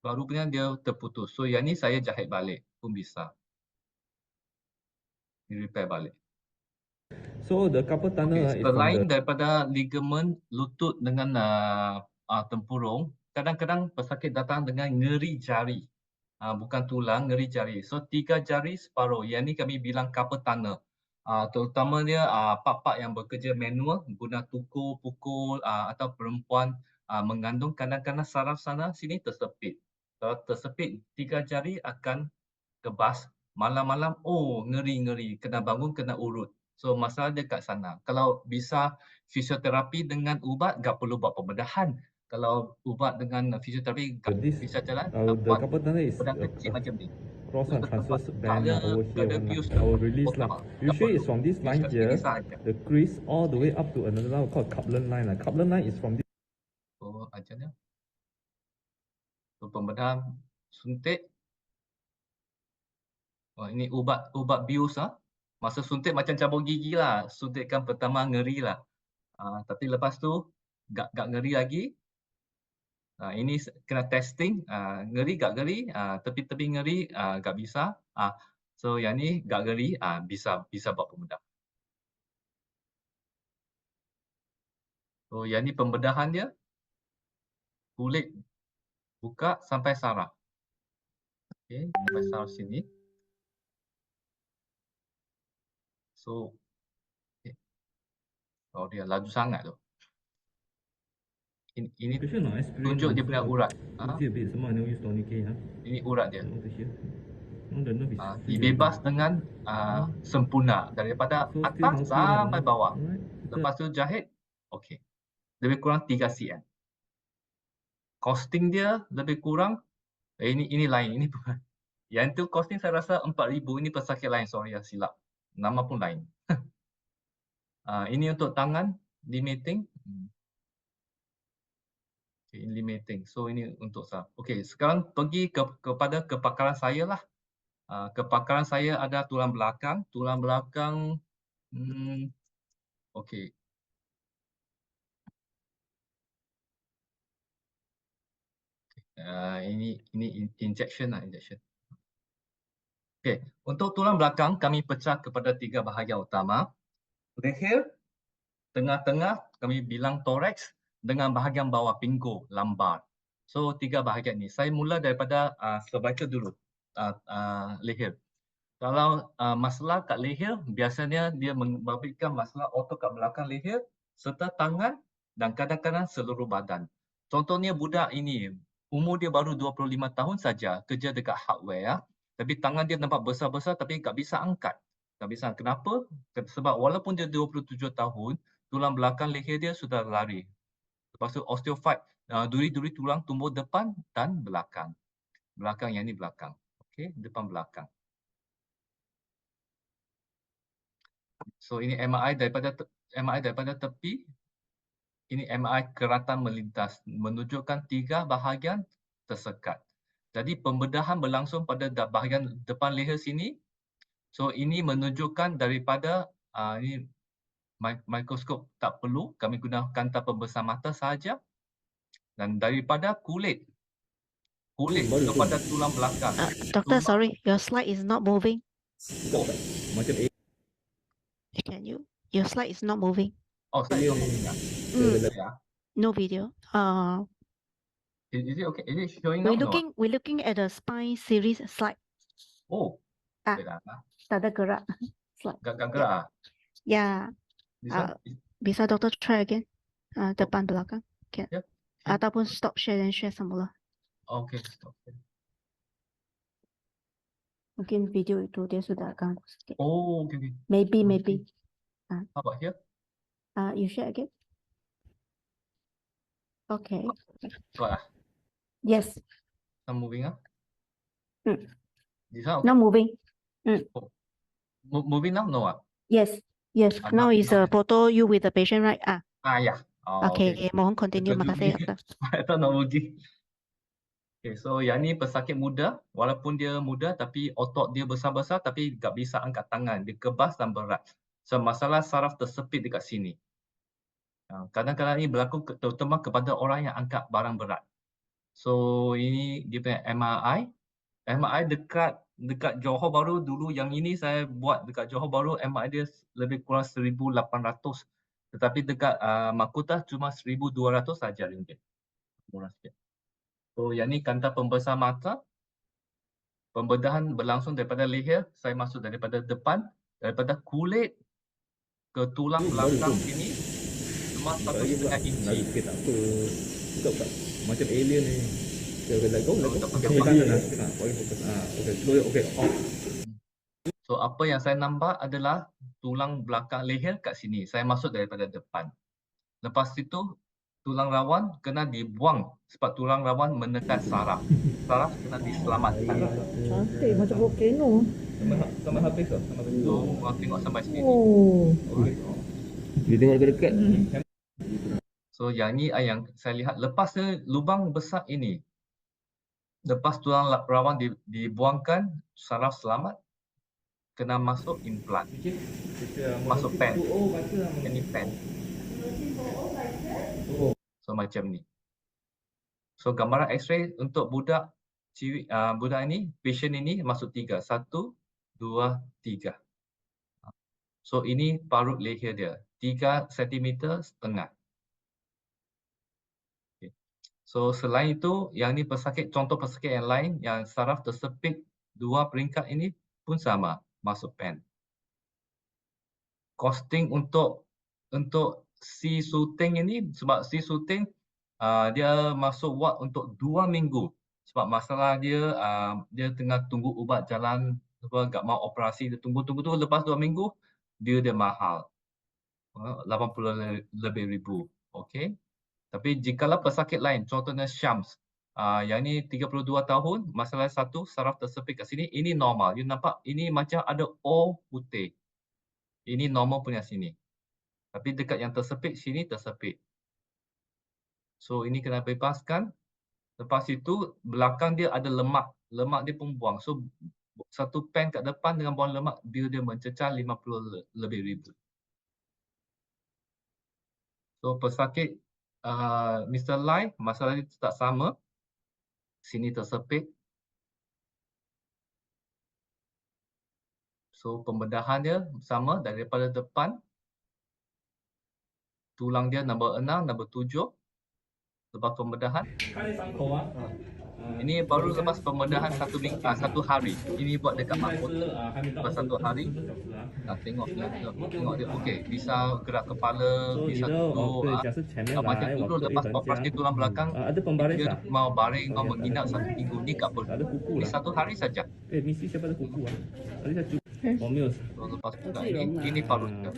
baru punya dia terputus. So yang ni saya jahit balik pun bisa. Di repair balik. So the carpal tunnel Okay, is from the selain daripada ligamen lutut dengan tempurung, kadang-kadang pesakit datang dengan nyeri jari. Bukan tulang, nyeri jari. So 3 jari separuh. Yang ni kami bilang carpal tunnel. Terutamanya pak-pak yang bekerja manual guna tukur, pukul atau perempuan mengandung, kadang-kadang saraf sana sini tersepit. Kalau tersepit 3 jari akan kebas. Malam-malam, oh ngeri-ngeri, kena bangun, kena urut. So masalah dia kat sana. Kalau bisa fisioterapi dengan ubat, tak perlu buat pembedahan. Kalau ubat dengan fisioterapi, tak this bisa jalan, the buat carpal tunnel is pedang kecil macam ni. cross and Terus transverse tempat band tak over here ada one bius I will release potong. lah. Tak Usually perlu. it's from this Bius line kat sini here, sahaja. the crease all the way up to another line called Kaplan line. Kaplan line is from this. So ajarnya. So pembedahan suntik. Oh, ini ubat bius Masa suntik macam cabut gigi lah. Suntikkan pertama ngeri lah. Tapi lepas tu gak ngeri lagi. Ini kena testing, ngeri gak ngeri, tepi-tepi ngeri gak bisa. So yang ni gak ngeri, bisa buat pembedahan. So yang ni pembedahan dia, kulit buka sampai saraf. Okay, sampai saraf sini. So, oh dia laju sangat tu. Ini Patient not aspirate tunjuk dia also. punya urat. See a bit, some I never use tourniquet. Ini urat dia. Over here. No, the nerve is free Dibebas already. dengan sempurna daripada So still atas healthy lah, sampai bawah. alright. Lepas tu jahit, okey. Lebih kurang 3 cm. Costing dia lebih kurang, ini lain, ini bukan. Yang tu costing saya rasa 4,000, ini pesakit lain, sorry silap. Nama pun lain. Ini untuk tangan, limiting. Okay, limiting. So ini untuk saya. Okey, sekarang pergi kepada kepakaran saya lah. Kepakaran saya ada tulang belakang. Tulang belakang, okey. Ini injection lah, injection. Okey, untuk tulang belakang kami pecah kepada 3 bahagian utama. Leher, tengah-tengah kami bilang thorax dengan bahagian bawah pinggul, lumbar. So 3 bahagian ni. Saya mula daripada cervical dulu. Leher. Kalau masalah kat leher, biasanya dia membabitkan masalah otot kat belakang leher serta tangan dan kadang-kadang seluruh badan. Contohnya budak ini, umur dia baru 25 tahun saja, kerja dekat hardware. Tapi tangan dia nampak besar-besar tapi tak bisa angkat. Tak bisa. Kenapa? Sebab walaupun dia 27 tahun, tulang belakang leher dia sudah lari. Lepas tu osteophyte, duri-duri tulang tumbuh depan dan belakang. Belakang yang ni belakang. Okey, depan belakang. So ini MRI daripada tepi. Ini MRI keratan melintas, menunjukkan 3 bahagian tersekat. Jadi pembedahan berlangsung pada bahagian depan leher sini. So ini menunjukkan daripada ini mikroskop tak perlu, kami gunakan tanpa pembesar mata sahaja. Dan daripada kulit kepada tulang belakang. Doctor, sorry, your slide is not moving. Macam Your slide is not moving. Oh, saya moving. Yeah. No video. Is it okay? Is it showing now? We're looking at the spine series slide. Oh. Ah. Tak ada gerak. Slide. Gak gerak. Ya. This one? Bisa doktor try again. Depan belakang. Okay. Yep. Ataupun stop share dan share semula. Okay, stop. Mungkin video itu dia sudah ganggu sikit. Oh, okay. Maybe. How about here? You share again. Okay. What? Yes. I'm moving up. This one? Not moving. Moving now? No. Yes. Now is a photo you with the patient, right? Yeah. Oh, okay. Mohon continue. Makasih. I thought not moving. Okay, so yang ni pesakit muda, walaupun dia muda tapi otot dia besar-besar tapi tak bisa angkat tangan, dia kebas dan berat. So masalah saraf tersepit dekat sini. Kadang-kadang ini berlaku terutama kepada orang yang angkat barang berat. So ini dia punya MRI. MRI dekat dekat Johor Bahru dulu yang ini saya buat dekat Johor Bahru MI dia lebih kurang 1,800. Tetapi dekat Makutah cuma 1,200 saja ringgit. Murah sikit. So yang ni kanta pembesar mata. Pembedahan berlangsung daripada leher, saya masuk daripada depan, daripada kulit ke tulang belakang sini, cuma 1,5 inci. Sikit tak apa. Buka. Macam alien ni. Let go. Okay, Okay. Off. So apa yang saya nampak adalah tulang belakang leher kat sini. Saya masuk daripada depan. Lepas itu tulang rawan kena dibuang sebab tulang rawan menekan saraf. Saraf kena diselamatkan. Cantik macam volcano. Sama habis tak? Sama habis. So orang tengok sampai sini. Oh. Dia tengok dekat. So yang ni yang saya lihat lepas lubang besar ini. Lepas tulang rawan dibuangkan, saraf selamat, kena masuk implant. Masuk pen. Ini pen. So macam ni. So gambaran X-ray untuk budak ini, patient ini masuk 3. 1, 2, 3. So ini parut leher dia. 3,5 cm. Okay. So selain itu, yang ni contoh pesakit yang lain yang saraf tersepit 2 peringkat ini pun sama, masuk pen. Costing untuk si shooting ini, sebab si shooting dia masuk ward untuk 2 minggu. Sebab masalah dia tengah tunggu ubat jalan, tak mau operasi, dia tunggu tu lepas 2 minggu dia mahal. 80 lebih ribu. Okey. Tapi jikalau pesakit lain, contohnya Syams, yang ni 32 tahun, masalah satu, saraf tersepit kat sini, ini normal. You nampak ini macam ada O putih. Ini normal punya sini. Tapi dekat yang tersepit, sini tersepit. So ini kena bebaskan. Lepas itu, belakang dia ada lemak. Lemak dia pun buang. So satu pen kat depan dengan buang lemak, dia mencecah 50 lebih ribu. So pesakit Mr. Lai, masalah dia tak sama. Sini tersepit. So pembedahan dia sama daripada depan. Tulang dia nombor 6, nombor 7. Lepas pembedahan. Ini baru lepas pembedahan 1 hari. Ini buat dekat Makutah. Lepas 1 hari. Tengok dia. Okey, bisa gerak kepala, bisa duduk. Macam dulu lepas operasi tulang belakang, dia mau baring, mau menginap 1 minggu. Ni tak perlu. Ini 1 hari saja. Misi siapa ada kuku Ada satu. So, lepas buka ini parutnya.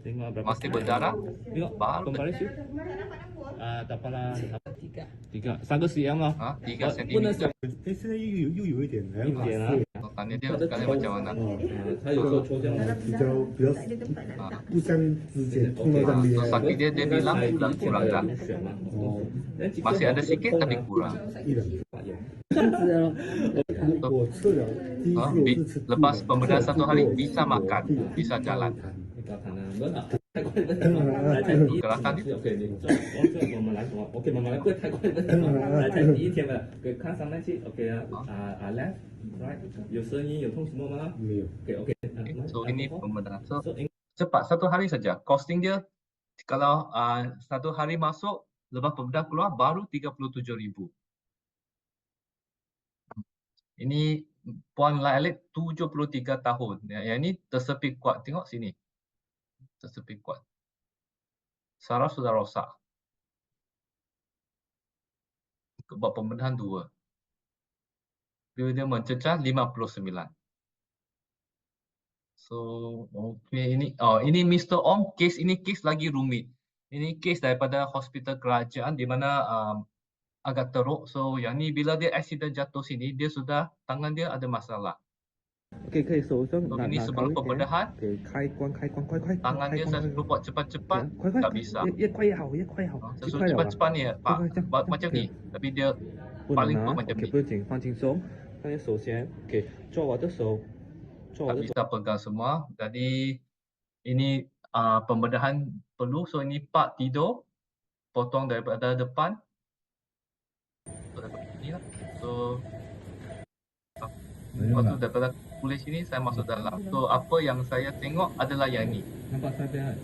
Tengok berapa. Masih berdarah. Tengok baru kembali siu. Tak apalah. 3 3 cm 了。 3 cm. 现在又有一点来法一点啊。 Tanya dia sekarang macam mana? 他有时候抽象比较不相之间碰到这里 So, sakit dia bilang dah kurang dah. Masih ada sikit tapi kurang. 一两我测了第一次我是吃 Lepas pembedahan 1 hari bisa makan, bisa jalan. Gerakan dia. 我们来什么 ？OK， 妈妈来，不会太快的。来，才第一天的，给看上那些 OK 啊，left right， 有声音有痛什么吗？没有。 OK。 So ini pembedahan. So cepat 1 hari saja. Costing dia kalau 1 hari masuk, lepas pembedahan keluar baru 37,000. Ini Puan Lailid 73 tahun. Yang ini tersepit kuat. Tengok sini. Tersepit kuat. Saraf sudah rosak. Buat pembedahan 2. Dia mencecah 59. So, okay, ini Mr. Ong, kes ini kes lagi rumit. Ini kes daripada hospital kerajaan di mana agak teruk. So, yang ni bila dia accident jatuh sini, dia sudah tangan dia ada masalah. OK， 可以手上 So, ini sebelum pembedahan, 给开关，快！ tangan dia saya suruh buat cepat-cepat, 快！ tak bisa. 越快越好，越快好， Saya 最 suruh 快了。 cepat-cepat ni, Pak. Buat macam ni. Tapi dia 不能 paling 拿 pun macam ，OK， ni. 不紧，放轻松。大家首先，OK， 做我的手，做我 Tak 的手。 bisa pegang semua. Jadi, ini pembedahan perlu. So, ini part tidur. Potong daripada depan. So, dapat ini lah. So, Lepas tu daripada kulit sini saya masuk dalam. So apa yang saya tengok adalah yang ni. Nampak saya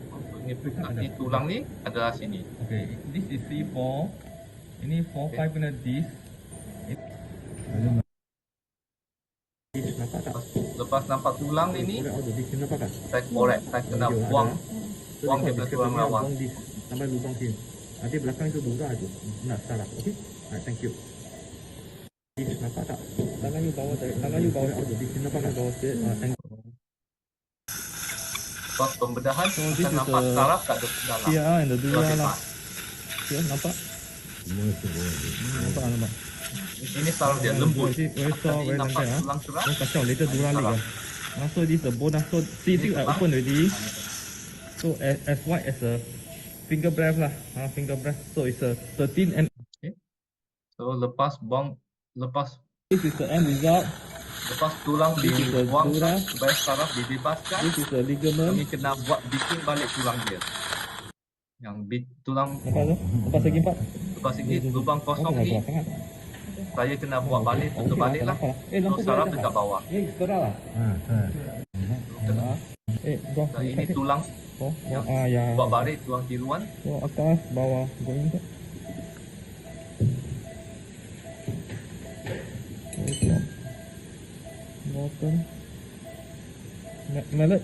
Ini ni tulang ni adalah sini. okay, this is C4. Ini 4-5 punya disc. Nampak tak? Lepas nampak tulang ini, Korek out the disc, nampak tak? saya korek, saya kena buang buang dia punya tulang lawan. Buang disc sampai lubang sini. Nanti belakang itu dura aja. Nak salah. Okay? Alright, thank you. Disc, nampak tak? Tangan you bawa out the disc. Nampak tak bawah sikit? Thank you. Lepas pembedahan, So, this kita is nampak the saraf kat dalam. Here and the dura Lebih lah. pas. Here, nampak? Nampak, nampak. Ini saraf dia lembut. Very soft, Tadi very nampak lembut. tulang cerah. Don't kacau, later dura leak lah. So this is the bone. So see, I open already. So as wide as a finger breadth lah. Finger breadth. So it's a 13 and So lepas this is the end result. lepas tulang This is the dibuang dura. supaya saraf dibebaskan, This is the ligament. kami kena buat bikin balik tulang dia. Yang tulang Nampak tu? Nampak segi empat? lepas ini lubang kosong Nampak ni berat sangat. saya kena buat balik, tutup Okey balik lah. nampak. So Lampu saraf berat dekat tak? bawah. Sekarang lah. Go. Dan ini tulang Oh, ya. buat balik tulang tiruan. So atas, bawah, going ke? Okay. Bottom. Mallet.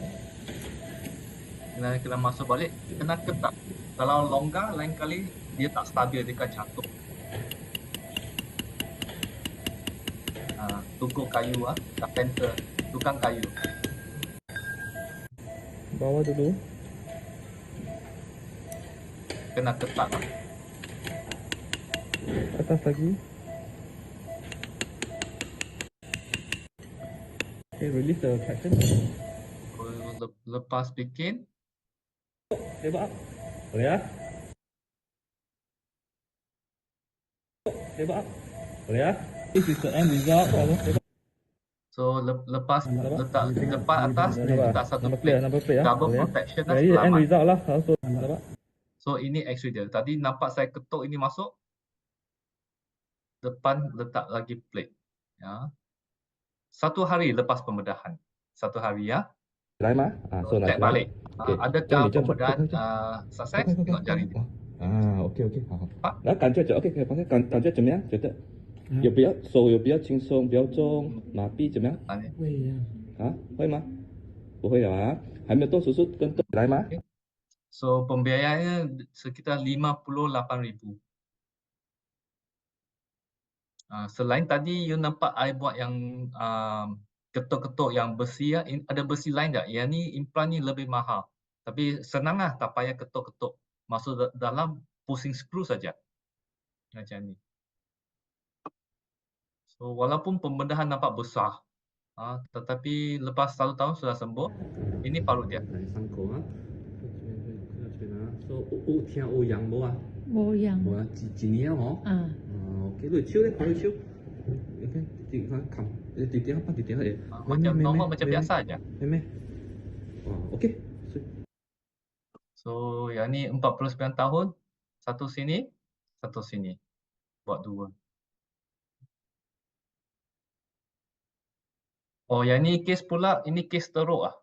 Kena masuk balik, kena ketat. Kalau longgar lain kali dia tak stabil, dia akan jatuh. Tukuk kayu carpenter, tukang kayu. Bawah dulu. Kena ketat lah. Atas lagi. Okay, release the traction. Lepas bikin, Tembak. Boleh ya? Tembak. Boleh ya? This is the end result. so lepas letak depan atas, letak satu Number plate, plate. number plate ya. Double Boleh ya? protection lah, Jadi end selamat. result lah. So, nampak? So ini X-ray dia. Tadi nampak saya ketuk ini masuk. Depan letak lagi plate. Ya. 1 hari lepas pembedahan. 1 hari ya. Lain mah? So Check balik. Okay. Adakah Jom, pembedahan jom. sukses? Tengok jari dia. OK OK，好好。好来，感觉OK，可以，感觉怎么样？觉得有比较手有比较轻松，比较重，麻痹怎么样？ Tanya. 会吗？不会了啊，还没有动手术跟来吗？ So pembiayaannya sekitar 58,000. Selain tadi you nampak I buat yang ketuk-ketuk yang besi ya, ada besi lain tak? Yang ni implan ni lebih mahal. Tapi senang lah, tak payah ketuk-ketuk. Masuk dalam pusing skru saja. Macam ni. So walaupun pembedahan nampak besar, tetapi lepas 1 tahun sudah sembuh. Ini paru dia. 伤口啊，说有听有痒无啊？冇样无啊，一年哦。啊， OK，你手咧，拍你手，你看，你看看，弟弟拍弟弟诶， Macam normal macam biasa aja. 妹妹，OK， So yang ni 49 tahun, satu sini, satu sini. Buat 2. Oh, yang ni kes pula, ini kes teruk lah.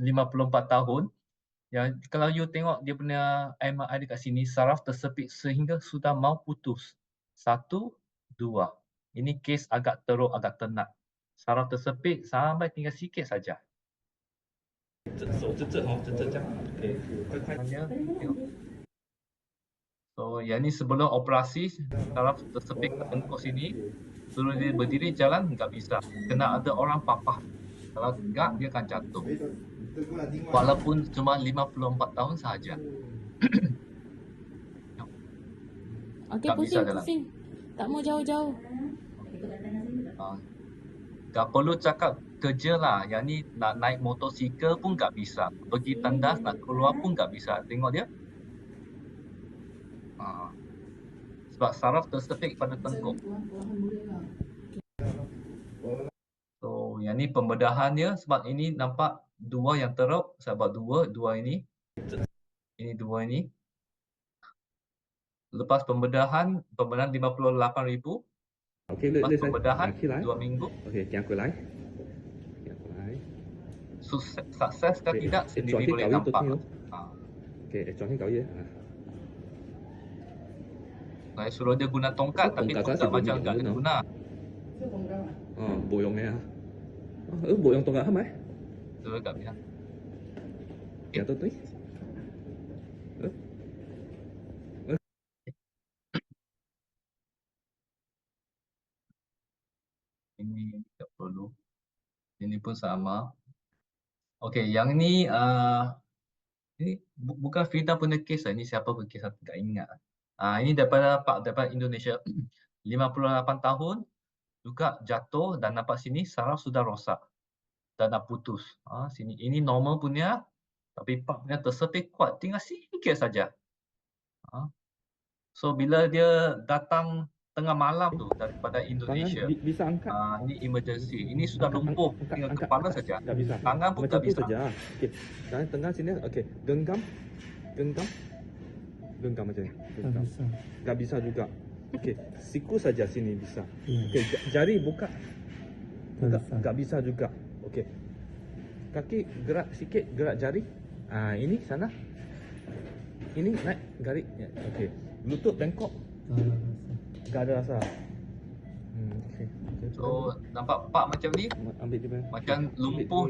54 tahun. Yang kalau you tengok dia punya MRI dekat sini, saraf tersepit sehingga sudah mau putus. 1, 2. Ini kes agak teruk, agak tenat. Saraf tersepit sampai tinggal sikit saja. 手这这样，OK，快快。 Tengok. So, yang ni sebelum operasi, saraf tersepit kat tengkuk sini. Suruh dia berdiri jalan, nggak bisa. Kena ada orang papah. Kalau enggak, dia akan jatuh. Walaupun cuma 54 tahun sahaja. Okey, Tak bisa pusing, jalan. pusing. Tak mau jauh-jauh. Tak perlu cakap kerja lah. Yang ni nak naik motosikal pun nggak bisa. Pergi tandas nak keluar pun nggak bisa. Tengok dia. Sebab saraf tersepit pada tengkuk. So, yang ni pembedahan dia. Sebab ini nampak 2 yang teruk. Saya buat 2 ini. Ini 2 ini. Lepas pembedahan 58,000. OK，Lepas 你使 pembedahan 起来。 2 minggu. OK，行过来，行过来。 Sukses ke tidak 转 sendiri 去 boleh 搞嘢都 nampak. 聽咯。 Ah, OK，轉去搞嘢啊。 Saya suruh dia guna tongkat tapi tongkat tongkat kasi macam bunyi tak yang ada mana? guna. 冇用嘅啊。冇用動嘅係咪？ Suruh kat bilang. 有得對。 Ini tak perlu. Ini pun sama. Okey, yang ni ini bukan Frida punya kes lah. Ini siapa pun kes aku tak ingat. Ini daripada Indonesia. 58 tahun juga jatuh dan nampak sini saraf sudah rosak dan dah putus. Sini ini normal punya tapi pak punya tersepit kuat tinggal sikit saja. So bila dia datang tengah malam tu daripada Indonesia, Tangan bisa angkat. Ini emergency. Ini sudah lumpuh, tinggal kepala saja. Tak bisa. Tangan pun Macam tak tu bisa. saja. Okey. Tengah sini. Okey. Genggam. Genggam. Genggam macam ni. Genggam. Tak bisa juga. Okey. Siku saja sini bisa. Okey. Jari buka. Buka. Tak bisa juga. Okey. Kaki gerak sikit, gerak jari. Ini sana. Ini naik garik. Okey. Lutut bengkok. Tak ada rasa. Okey. So nampak pak macam ni, Ambil dia. macam lumpuh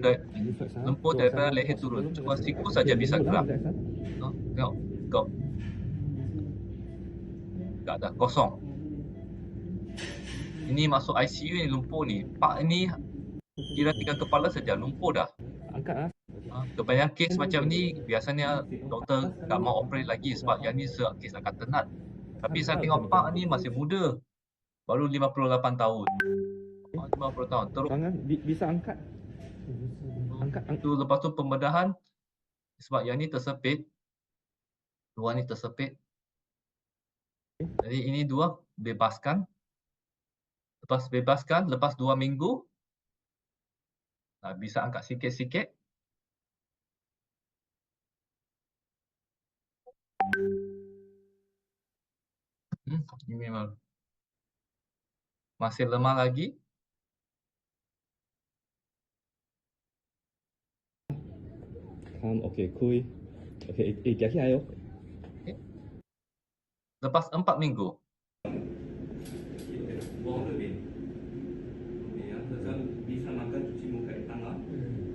daripada leher turun. Cuma siku saja bisa gerak. Tengok. Tengok. Tak ada, kosong. Ini masuk ICU ni lumpuh ni. Pak ni kira tinggal kepala saja, lumpuh dah. Angkat Kebanyakan kes macam ni biasanya doktor tak mau operate lagi sebab yang ni kes akan tenat. Tapi saya tengok pak ni masih muda. Baru 58 tahun. 50 tahun. Terus tangan bisa angkat. Angkat. tu lepas tu pembedahan sebab yang ni tersepit. Dua ni tersepit. Jadi ini dua bebaskan. Lepas bebaskan, lepas 2 minggu bisa angkat sikit-sikit. Ini memang masih lemah lagi. Okey, khui. Okey, kéo起来哟。 Lepas 4 minggu. Bisa makan cuci muka di tangan.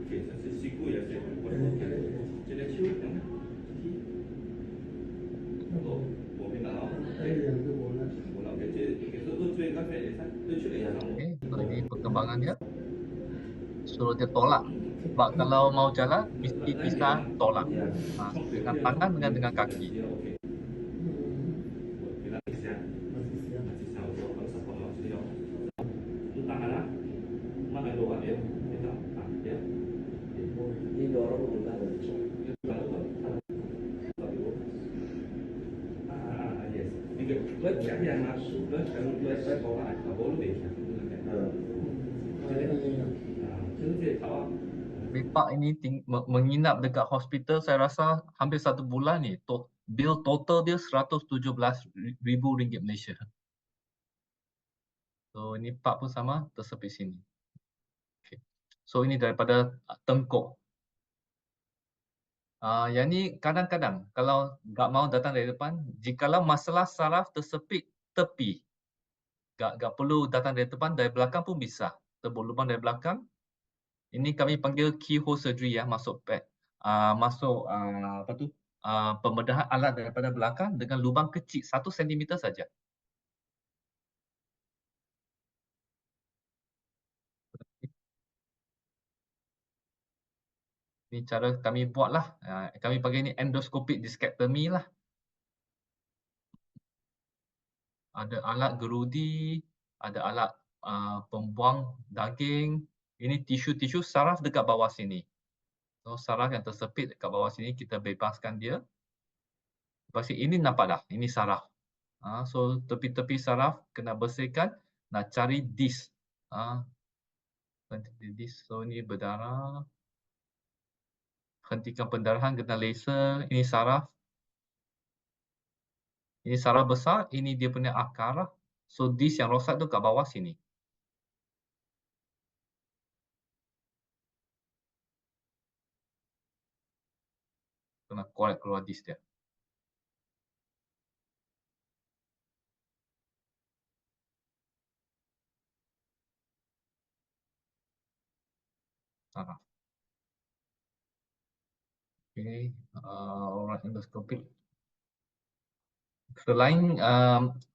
Okey, saya siku ya saya. Jadi cium kan. Kalau boleh nak. Bola kecil. Itu cuci kafe ya. Itu cuci ya. Okey, ini perkembangan dia. Suruh dia tolak. Sebab kalau mau jalan mesti bisa tolak. Dengan tangan dengan kaki. Pak ini menginap dekat hospital saya rasa hampir 1 bulan ni. Bil total dia RM117,000 Malaysia. So ini pak pun sama tersepit sini. Okay. So ini daripada tengkuk. Yang ni kadang-kadang kalau tak mau datang dari depan, jikalau masalah saraf tersepit tepi, tak perlu datang dari depan, dari belakang pun bisa. Tebuk lubang dari belakang. Ini kami panggil keyhole surgery ya, masuk pad, masuk pembedahan alat daripada belakang dengan lubang kecil 1 cm saja. Ini cara kami buatlah. Kami panggil ni endoscopic discectomy lah. Ada alat gerudi, ada alat pembuang daging. Ini tisu-tisu saraf dekat bawah sini. So saraf yang tersepit dekat bawah sini kita bebaskan dia. Lepas ini nampak dah, ini saraf. So tepi-tepi saraf kena bersihkan, nak cari disk. So ini berdarah. Hentikan pendarahan kena laser. Ini saraf. Ini saraf besar, ini dia punya akar. So disk yang rosak tu kat bawah sini. Kena korek keluar disk dia. Okay, alright, endoscopic. Selain,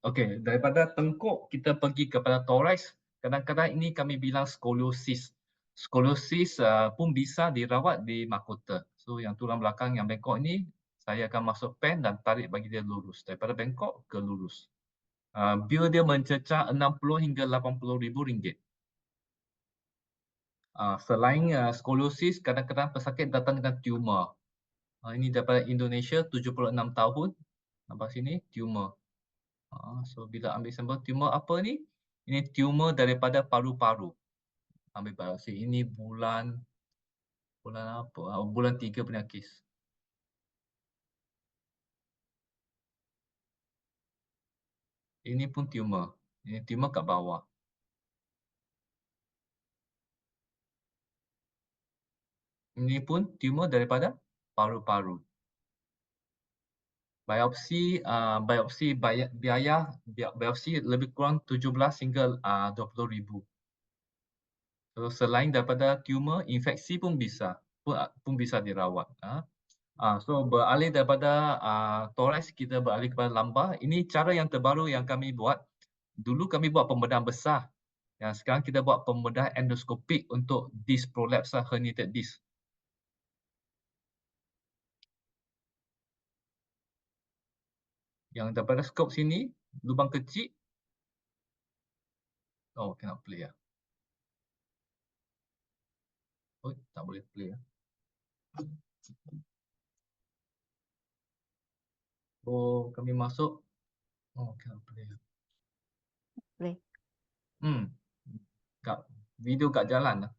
okay, daripada tengkuk kita pergi kepada thorax, kadang-kadang ini kami bilang skoliosis. Skoliosis pun bisa dirawat di mahkota. So yang tulang belakang yang bengkok ini, saya akan masuk pen dan tarik bagi dia lurus. Daripada bengkok ke lurus. Bil dia mencecah 60 hingga 80 ribu ringgit. Selain skoliosis, kadang-kadang pesakit datang dengan tumor. Ini daripada Indonesia, 76 tahun. Nampak sini, tumor. So bila ambil sampel tumor apa ni? Ini tumor daripada paru-paru. Ambil biopsi. Ini bulan apa? Bulan 3 punya kes. Ini pun tumor. Ini tumor kat bawah. Ini pun tumor daripada paru-paru. Biopsi biopsi lebih kurang 17 hingga 20 ribu. So, selain daripada tumor, infeksi pun bisa dirawat. So beralih daripada thorax kita beralih kepada lumbar. Ini cara yang terbaru yang kami buat. Dulu kami buat pembedahan besar. Yang sekarang kita buat pembedahan endoskopik untuk disc prolapse herniated disc. Yang daripada skop sini, lubang kecil. Oh, cannot play ya. Oh, tak boleh play ya. Oh, kami masuk. Oh, cannot play ya. Play. Video kat jalan lah.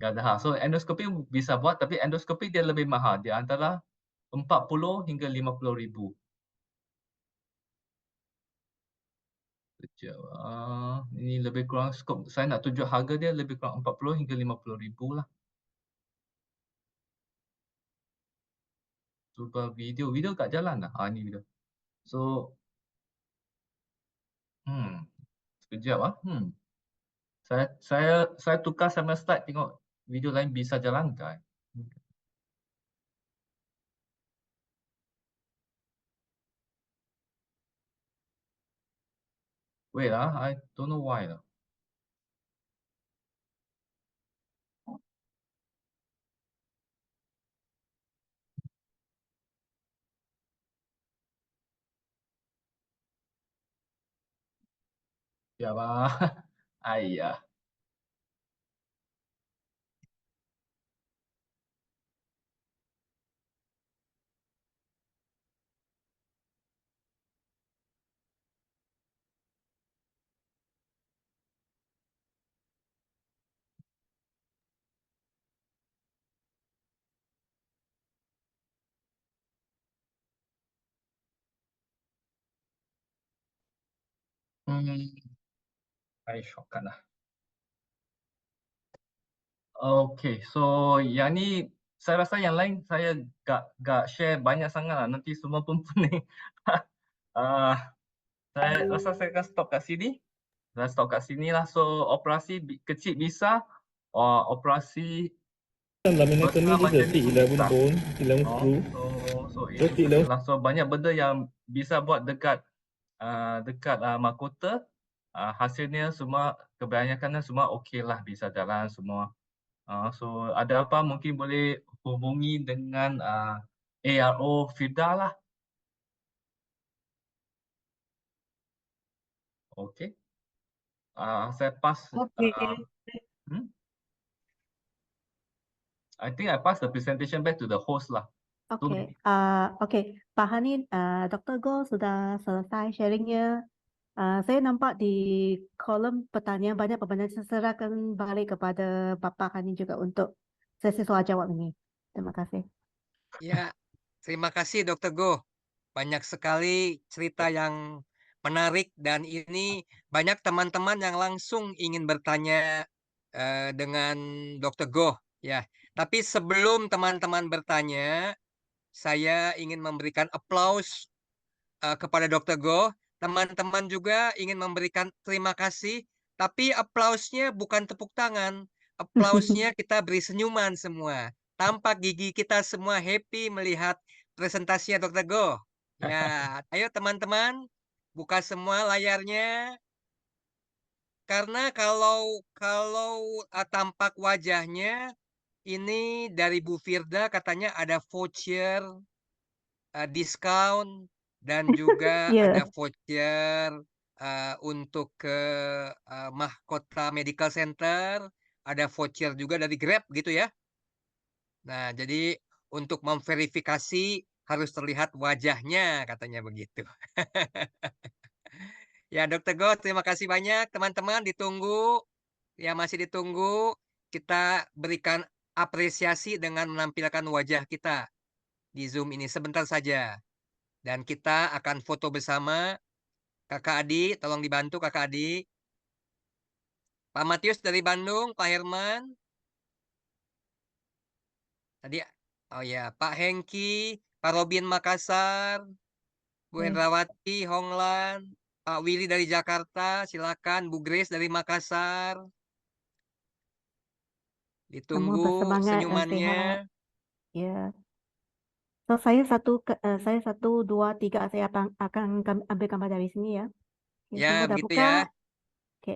Tak ada. So endoskopi bisa buat, tapi endoskopi dia lebih mahal. Dia antara 40 hingga 50 ribu. Sekejap. Ini lebih kurang skop. Saya nak tunjuk harga dia lebih kurang 40 hingga 50 ribu lah. Cuba video. Video kat jalan lah. Ini video. So, sekejap ah. Saya tukar sama start tengok video lain bisa jalan ke? Wait I don't know why lah. Ya bah. Ayah. Saya shortcut lah. Okay, so yang ni saya rasa yang lain saya gak share banyak sangat lah. Nanti semua pun pening. Saya rasa saya akan stop kat sini. Saya stop kat sini lah. So operasi kecil bisa. Operasi Laminectomy is a T11 bone, T11 screw. So ini lah. So banyak benda yang bisa buat dekat mahkota. Hasilnya semua, kebanyakannya semua okey lah, bisa jalan semua. So ada apa mungkin boleh hubungi dengan ARO Firda lah. Okey. Saya pass. I think I pass the presentation back to the host lah. Okay. Okay. Pak Hani, Dr. Goh sudah selesai sharingnya. Saya nampak di kolom pertanyaan banyak pertanyaan. Saya serahkan balik kepada Bapak Hani juga untuk sesi soal jawab ini. Terima kasih. Ya, terima kasih Dr. Goh. banyak sekali cerita yang menarik dan ini banyak teman-teman yang langsung ingin bertanya dengan Dr. Goh ya. Tapi sebelum teman-teman bertanya, saya ingin memberikan aplaus kepada Dr. Goh. Teman-teman juga ingin memberikan terima kasih, tapi aplausnya bukan tepuk tangan. Aplausnya kita beri senyuman semua. Tampak gigi kita semua happy melihat presentasinya Dr. Goh. Ya, ayo teman-teman, buka semua layarnya. Karena kalau kalau tampak wajahnya ini dari Bu Firda katanya ada voucher diskon dan juga ada Ya, voucher untuk ke Mahkota Medical Center, ada voucher juga dari Grab gitu ya. Nah, jadi untuk memverifikasi harus terlihat wajahnya katanya begitu. Ya, Dokter Go, terima kasih banyak teman-teman ditunggu. Ya, masih ditunggu. Kita berikan apresiasi dengan menampilkan wajah kita di Zoom ini sebentar saja. Dan kita akan foto bersama. Kakak Adi, tolong dibantu Kakak Adi. Pak Matius dari Bandung, Pak Herman. Tadi, oh ya, Pak Hengki, Pak Robin Makassar, Bu oke. Hendrawati, Honglan, Pak Willy dari Jakarta, silakan. Bu Grace dari Makassar. Semua Ditunggu bersemangat dan sehat. senyumannya. Ya. So, saya 1, 2, 3 saya akan ambil gambar dari sini ya. Oke, Ya, semua dah begitu buka. ya. Oke,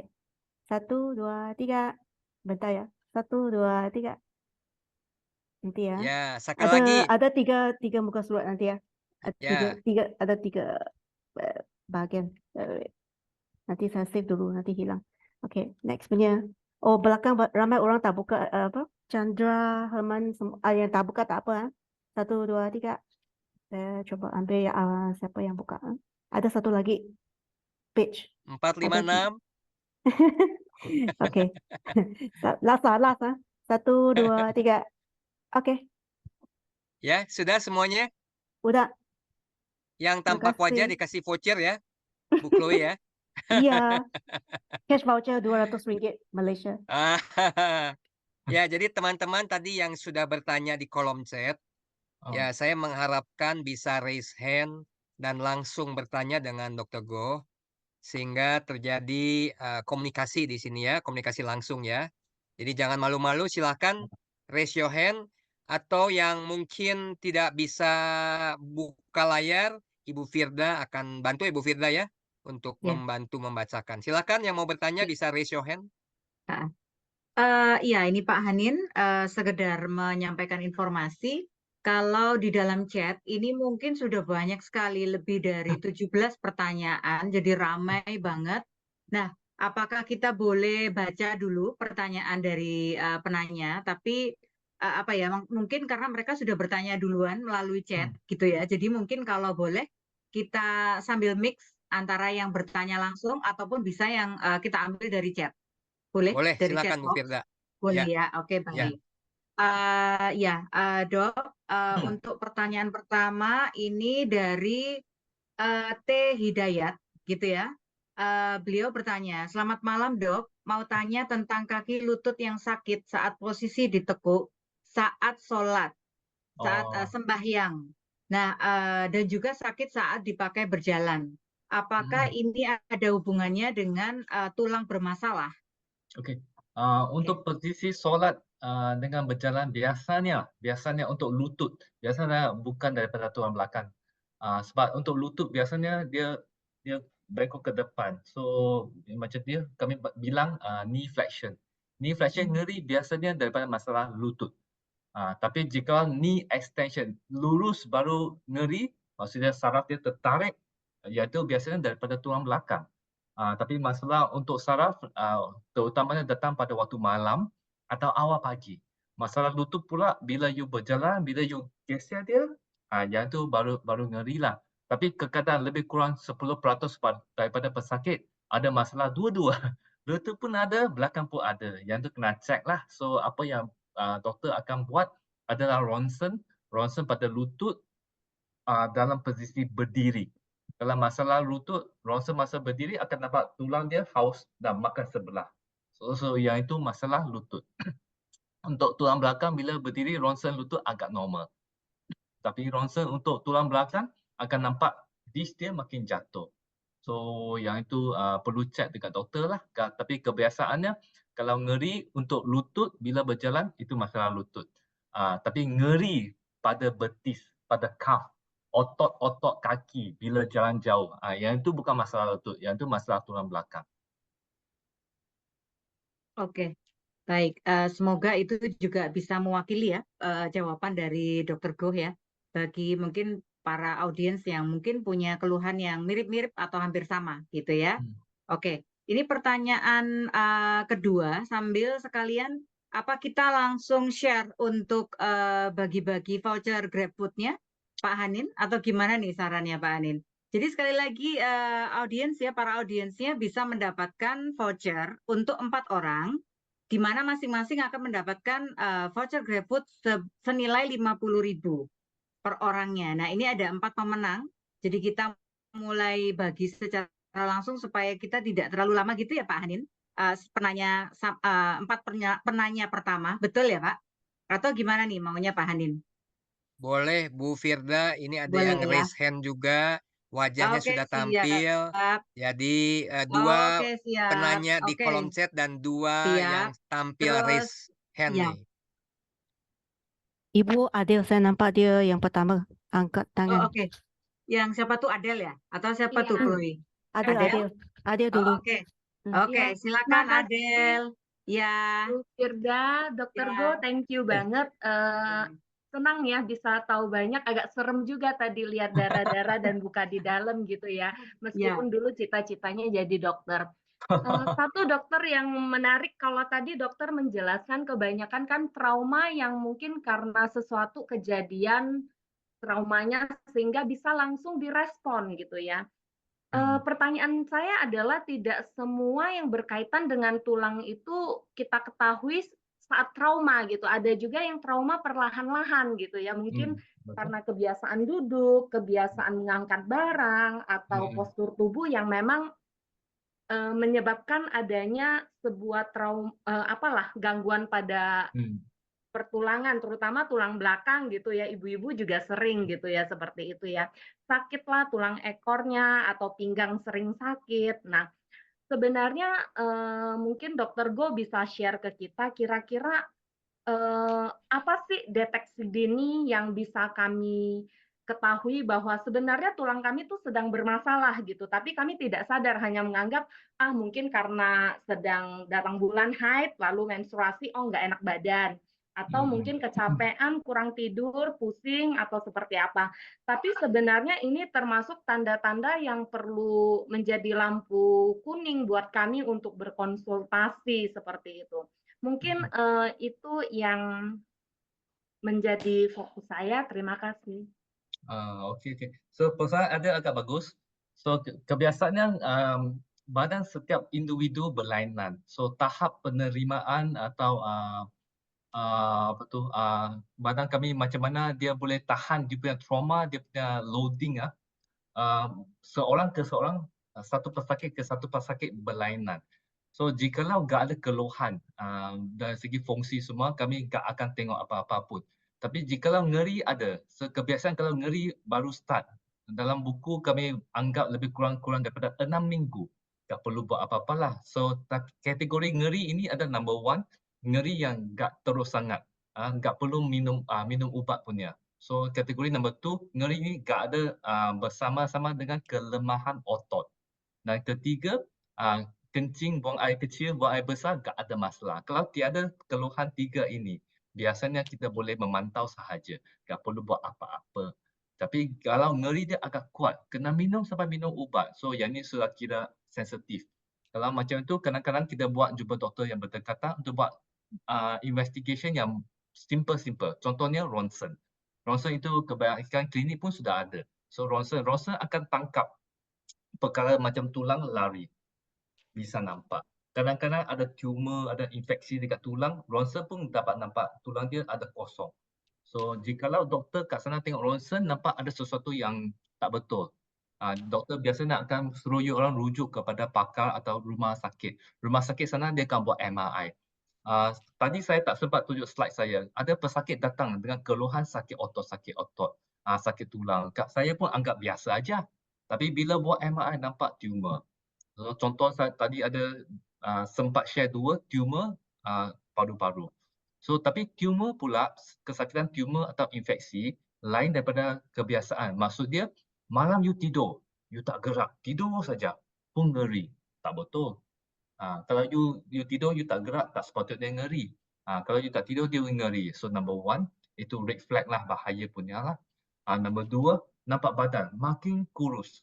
1, 2, 3. Bentar ya. 1, 2, 3. Nanti ya. Ya, sekali lagi. Ada tiga muka surat nanti ya. Ya, Ada tiga bahagian. Nanti saya save dulu, nanti hilang. Oke, next punya. Oh, belakang ramai orang tak buka apa? Chandra, Herman, yang tak buka tak apa. 1, 2, 3. Saya coba ambil ya, siapa yang buka. Ada satu lagi page. 4, 5, Ada 6. Oke. Last lah. 1, 2, 3. Oke, Ya, sudah semuanya. udah. Yang Terima tampak wajah kasih. dikasih voucher ya, Bu Chloe ya. Iya, cash voucher RM200 Malaysia. Ya, jadi teman-teman tadi yang sudah bertanya di kolom chat, ya saya mengharapkan bisa raise hand dan langsung bertanya dengan Dr. Go sehingga terjadi komunikasi di sini ya, komunikasi langsung ya. Jadi jangan malu-malu, silahkan raise your hand atau yang mungkin tidak bisa buka layar, Ibu Firda akan bantu Ibu Firda ya untuk Ya. membantu membacakan. Silakan yang mau bertanya Ya. bisa raise your hand. Iya, ini Pak Hanin, sekedar menyampaikan informasi, kalau di dalam chat ini mungkin sudah banyak sekali, lebih dari 17 pertanyaan, jadi ramai banget. Nah, apakah kita boleh baca dulu pertanyaan dari penanya, tapi apa ya, mungkin karena mereka sudah bertanya duluan melalui chat, gitu ya, jadi mungkin kalau boleh kita sambil mix antara yang bertanya langsung ataupun bisa yang kita ambil dari chat. Boleh Boleh, dari chat silakan Bu box? Firda. Boleh Ya, ya, oke ya. baik. Dok, untuk pertanyaan pertama ini dari T Hidayat, gitu ya. Beliau bertanya, selamat malam dok, mau tanya tentang kaki lutut yang sakit saat posisi ditekuk, saat sholat, saat sembahyang. Nah, dan juga sakit saat dipakai berjalan. Apakah ini ada hubungannya dengan tulang bermasalah? Okey. Untuk posisi solat dengan berjalan biasanya untuk lutut, biasanya bukan daripada tulang belakang. Sebab untuk lutut biasanya dia bengkok ke depan. So macam dia kami bilang knee flexion. Knee flexion ngeri biasanya daripada masalah lutut. Tapi jika knee extension lurus baru ngeri, maksudnya saraf dia tertarik, iaitu biasanya daripada tulang belakang. Tapi masalah untuk saraf terutamanya datang pada waktu malam atau awal pagi. Masalah lutut pula bila you berjalan, bila you geser dia, yang tu baru ngerilah. Tapi kadang-kadang lebih kurang 10% daripada pesakit ada masalah dua-dua. Lutut pun ada, belakang pun ada. Yang tu kena check lah. So apa yang doktor akan buat adalah ronsen pada lutut dalam posisi berdiri. Kalau masalah lutut, ronsen masa berdiri akan nampak tulang dia haus dan makan sebelah. So yang itu masalah lutut. Untuk tulang belakang bila berdiri, ronsen lutut agak normal. Tapi ronsen untuk tulang belakang akan nampak disc dia makin jatuh. So yang itu perlu cek dekat doktor lah. Tapi kebiasaannya kalau ngeri untuk lutut bila berjalan itu masalah lutut. Tapi ngeri pada betis, pada calf, otot-otot kaki bila jalan jauh. Yang itu bukan masalah lutut, yang itu masalah tulang belakang. Oke, baik. Semoga itu juga bisa mewakili ya jawaban dari Dr. Goh ya. Bagi mungkin para audiens yang mungkin punya keluhan yang mirip-mirip atau hampir sama gitu ya. Oke, ini pertanyaan kedua sambil sekalian apa kita langsung share untuk bagi-bagi voucher GrabFood-nya Pak Hanin atau gimana nih sarannya Pak Hanin? Jadi sekali lagi audiens ya, para audiensnya bisa mendapatkan voucher untuk 4 orang, di mana masing-masing akan mendapatkan voucher GrabFood senilai 50.000 per orangnya. Nah ini ada 4 pemenang, jadi kita mulai bagi secara langsung supaya kita tidak terlalu lama gitu ya Pak Hanin. Penanya 4 penanya pertama, betul ya Pak? Atau gimana nih maunya Pak Hanin? Boleh Bu Firda, ini ada Boleh yang ya. raise hand juga, wajahnya Oke, sudah siap. tampil. Jadi 2 Oke, siap. penanya di Oke, kolom chat dan 2 yang siap. tampil Terus, raise hand ya. nih. Ibu Adel, saya nampak dia yang pertama angkat Oh, tangan. oke. Yang siapa tuh Adel ya? Atau siapa tuh Iya. Chloe? Adel dulu. Oh, oke. Hmm. Oke, Iya, silakan makasih. Adel. Ya. Bu Firda, Dr. Ya. Go, thank you banget. Senang ya bisa tahu banyak, agak serem juga tadi lihat darah-darah dan buka di dalam gitu ya. Meskipun dulu cita-citanya jadi dokter. Satu dokter yang menarik kalau tadi dokter menjelaskan kebanyakan kan trauma yang mungkin karena sesuatu kejadian traumanya sehingga bisa langsung direspon gitu ya. Pertanyaan saya adalah tidak semua yang berkaitan dengan tulang itu kita ketahui saat trauma gitu. Ada juga yang trauma perlahan-lahan gitu ya. Mungkin karena kebiasaan duduk, kebiasaan mengangkat barang, atau postur tubuh yang memang menyebabkan adanya sebuah trauma, gangguan pada pertulangan, terutama tulang belakang gitu ya. Ibu-ibu juga sering gitu ya seperti itu ya. Sakitlah tulang ekornya atau pinggang sering sakit. Nah, sebenarnya mungkin Dokter Go bisa share ke kita kira-kira apa sih deteksi dini yang bisa kami ketahui bahwa sebenarnya tulang kami tuh sedang bermasalah gitu, tapi kami tidak sadar, hanya menganggap mungkin karena sedang datang bulan haid lalu menstruasi, nggak enak badan, atau mungkin kecapean, kurang tidur, pusing, atau seperti apa. Tapi sebenarnya ini termasuk tanda-tanda yang perlu menjadi lampu kuning buat kami untuk berkonsultasi seperti itu. Mungkin itu yang menjadi fokus saya. Terima kasih. Okey. So persoalan ada agak bagus. So kebiasaannya badan setiap individu berlainan. So tahap penerimaan atau badan kami macam mana dia boleh tahan dia punya trauma, dia punya loading seorang ke seorang, satu pesakit ke satu pesakit berlainan. So jikalau nggak ada keluhan dari segi fungsi semua, kami nggak akan tengok apa-apa pun. Tapi jikalau ngeri ada, kebiasaan kalau ngeri baru start. Dalam buku kami anggap lebih kurang daripada 6 minggu. Tak perlu buat apa-apalah. So kategori ngeri ini ada number 1, ngeri yang nggak terus sangat. Nggak perlu minum ubat punya. So kategori number 2, ngeri ini nggak ada bersama-sama dengan kelemahan otot. Dan ketiga, kencing, buang air kecil, buang air besar, tak ada masalah. Kalau tiada keluhan 3 ini, biasanya kita boleh memantau sahaja. Tak perlu buat apa-apa. Tapi kalau ngeri dia agak kuat, kena minum sampai minum ubat. So yang ini sudah kira sensitif. Kalau macam itu, kadang-kadang kita buat jumpa doktor yang berdekatan untuk buat investigation yang simple. Contohnya ronsen. Ronsen itu kebanyakan klinik pun sudah ada. So ronsen akan tangkap perkara macam tulang lari. Bisa nampak. Kadang-kadang ada tumor, ada infeksi dekat tulang, ronsen pun dapat nampak tulang dia ada kosong. So jikalau doktor kat sana tengok ronsen nampak ada sesuatu yang tak betul, doktor biasa nak akan suruh you orang rujuk kepada pakar atau rumah sakit. Rumah sakit sana dia akan buat MRI. Tadi saya tak sempat tunjuk slide saya. Ada pesakit datang dengan keluhan sakit otot, sakit tulang. Kat saya pun anggap biasa aja. Tapi bila buat MRI nampak tumor. So, contoh saya tadi ada sempat share 2 tumor paru-paru. So tapi tumor pula, kesakitan tumor atau infeksi lain daripada kebiasaan. Maksud dia malam you tidur, you tak gerak, tidur saja pun ngeri. Tak betul. Kalau you tidur, you tak gerak, tak sepatutnya ngeri. Kalau you tak tidur, dia ngeri. So number 1, itu red flag lah, bahaya punya lah. Number 2, nampak badan makin kurus.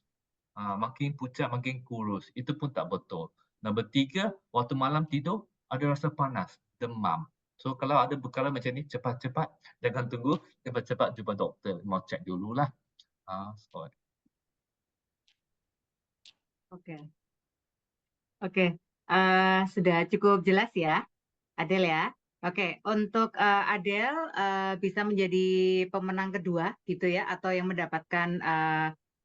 Makin pucat, makin kurus. Itu pun tak betul. Number 3, waktu malam tidur, ada rasa panas, demam. So kalau ada perkara macam ni, cepat-cepat, jangan tunggu, cepat-cepat jumpa doktor. Mau cek dululah. Oke. Oke, sudah cukup jelas ya, Adel ya. Oke, untuk Adel bisa menjadi pemenang kedua gitu ya, atau yang mendapatkan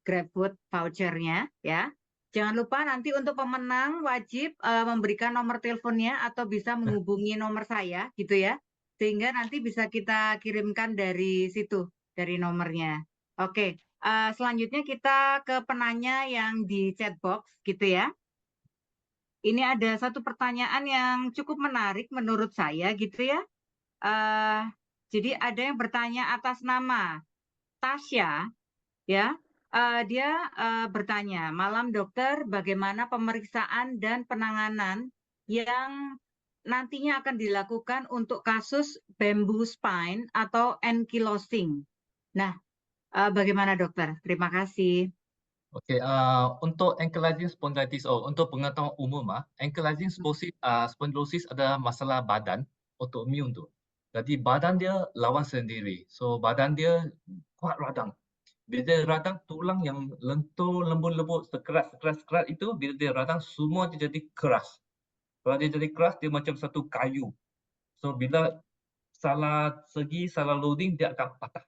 GrabFood vouchernya ya. Jangan lupa nanti untuk pemenang wajib memberikan nomor teleponnya atau bisa menghubungi nomor saya gitu ya, sehingga nanti bisa kita kirimkan dari situ, dari nomornya. Oke, selanjutnya kita ke penanya yang di chat box gitu ya. Ini ada satu pertanyaan yang cukup menarik menurut saya gitu ya. Jadi ada yang bertanya atas nama Tasya, ya. Dia bertanya, malam dokter, bagaimana pemeriksaan dan penanganan yang nantinya akan dilakukan untuk kasus bamboo spine atau ankylosing. Nah, bagaimana dokter? Terima kasih. Okey, untuk ankylosing spondylitis, untuk pengetahuan umum, ankylosing spondylosis adalah masalah badan, autoimmune tu. Jadi badan dia lawan sendiri. So badan dia kuat radang. Bila dia radang, tulang yang lentur, lembut-lembut, sekerat itu, bila dia radang, semua dia jadi keras. Kalau dia jadi keras, dia macam satu kayu. So bila salah segi, salah loading, dia akan patah.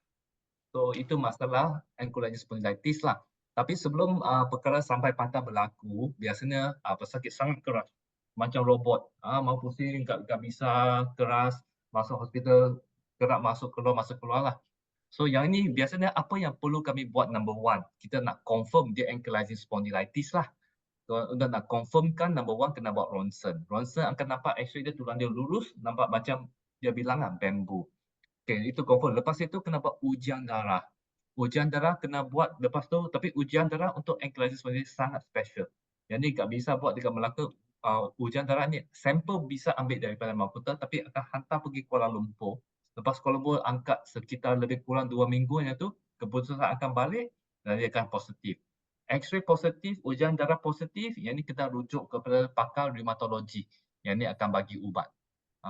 So itu masalah ankylosing spondylitis lah. Tapi sebelum perkara sampai patah berlaku, biasanya pesakit sangat keras. Macam robot, mau pusing, tak bisa keras, masuk hospital, gerak masuk keluar lah. So yang ini biasanya apa yang perlu kami buat number 1, kita nak confirm dia ankylosing spondylitis lah. So, untuk nak confirmkan number 1 kena buat ronsen. Ronsen akan nampak x-ray dia, tulang dia lurus, nampak macam dia bilang bambu. Okay, itu confirm. Lepas itu kena buat ujian darah. Ujian darah kena buat lepas tu, tapi ujian darah untuk ankylosing spondylitis sangat special. Yang ni tak bisa buat dekat Melaka. Ujian darah ni, sampel bisa ambil daripada Maputo, tapi akan hantar pergi Kuala Lumpur. Lepas Kuala Lumpur angkat sekitar lebih kurang 2 minggunya tu, keputusan akan balik dan dia akan positif. X-ray positif, ujian darah positif, yang ni kita rujuk kepada pakar rheumatologi. Yang ni akan bagi ubat.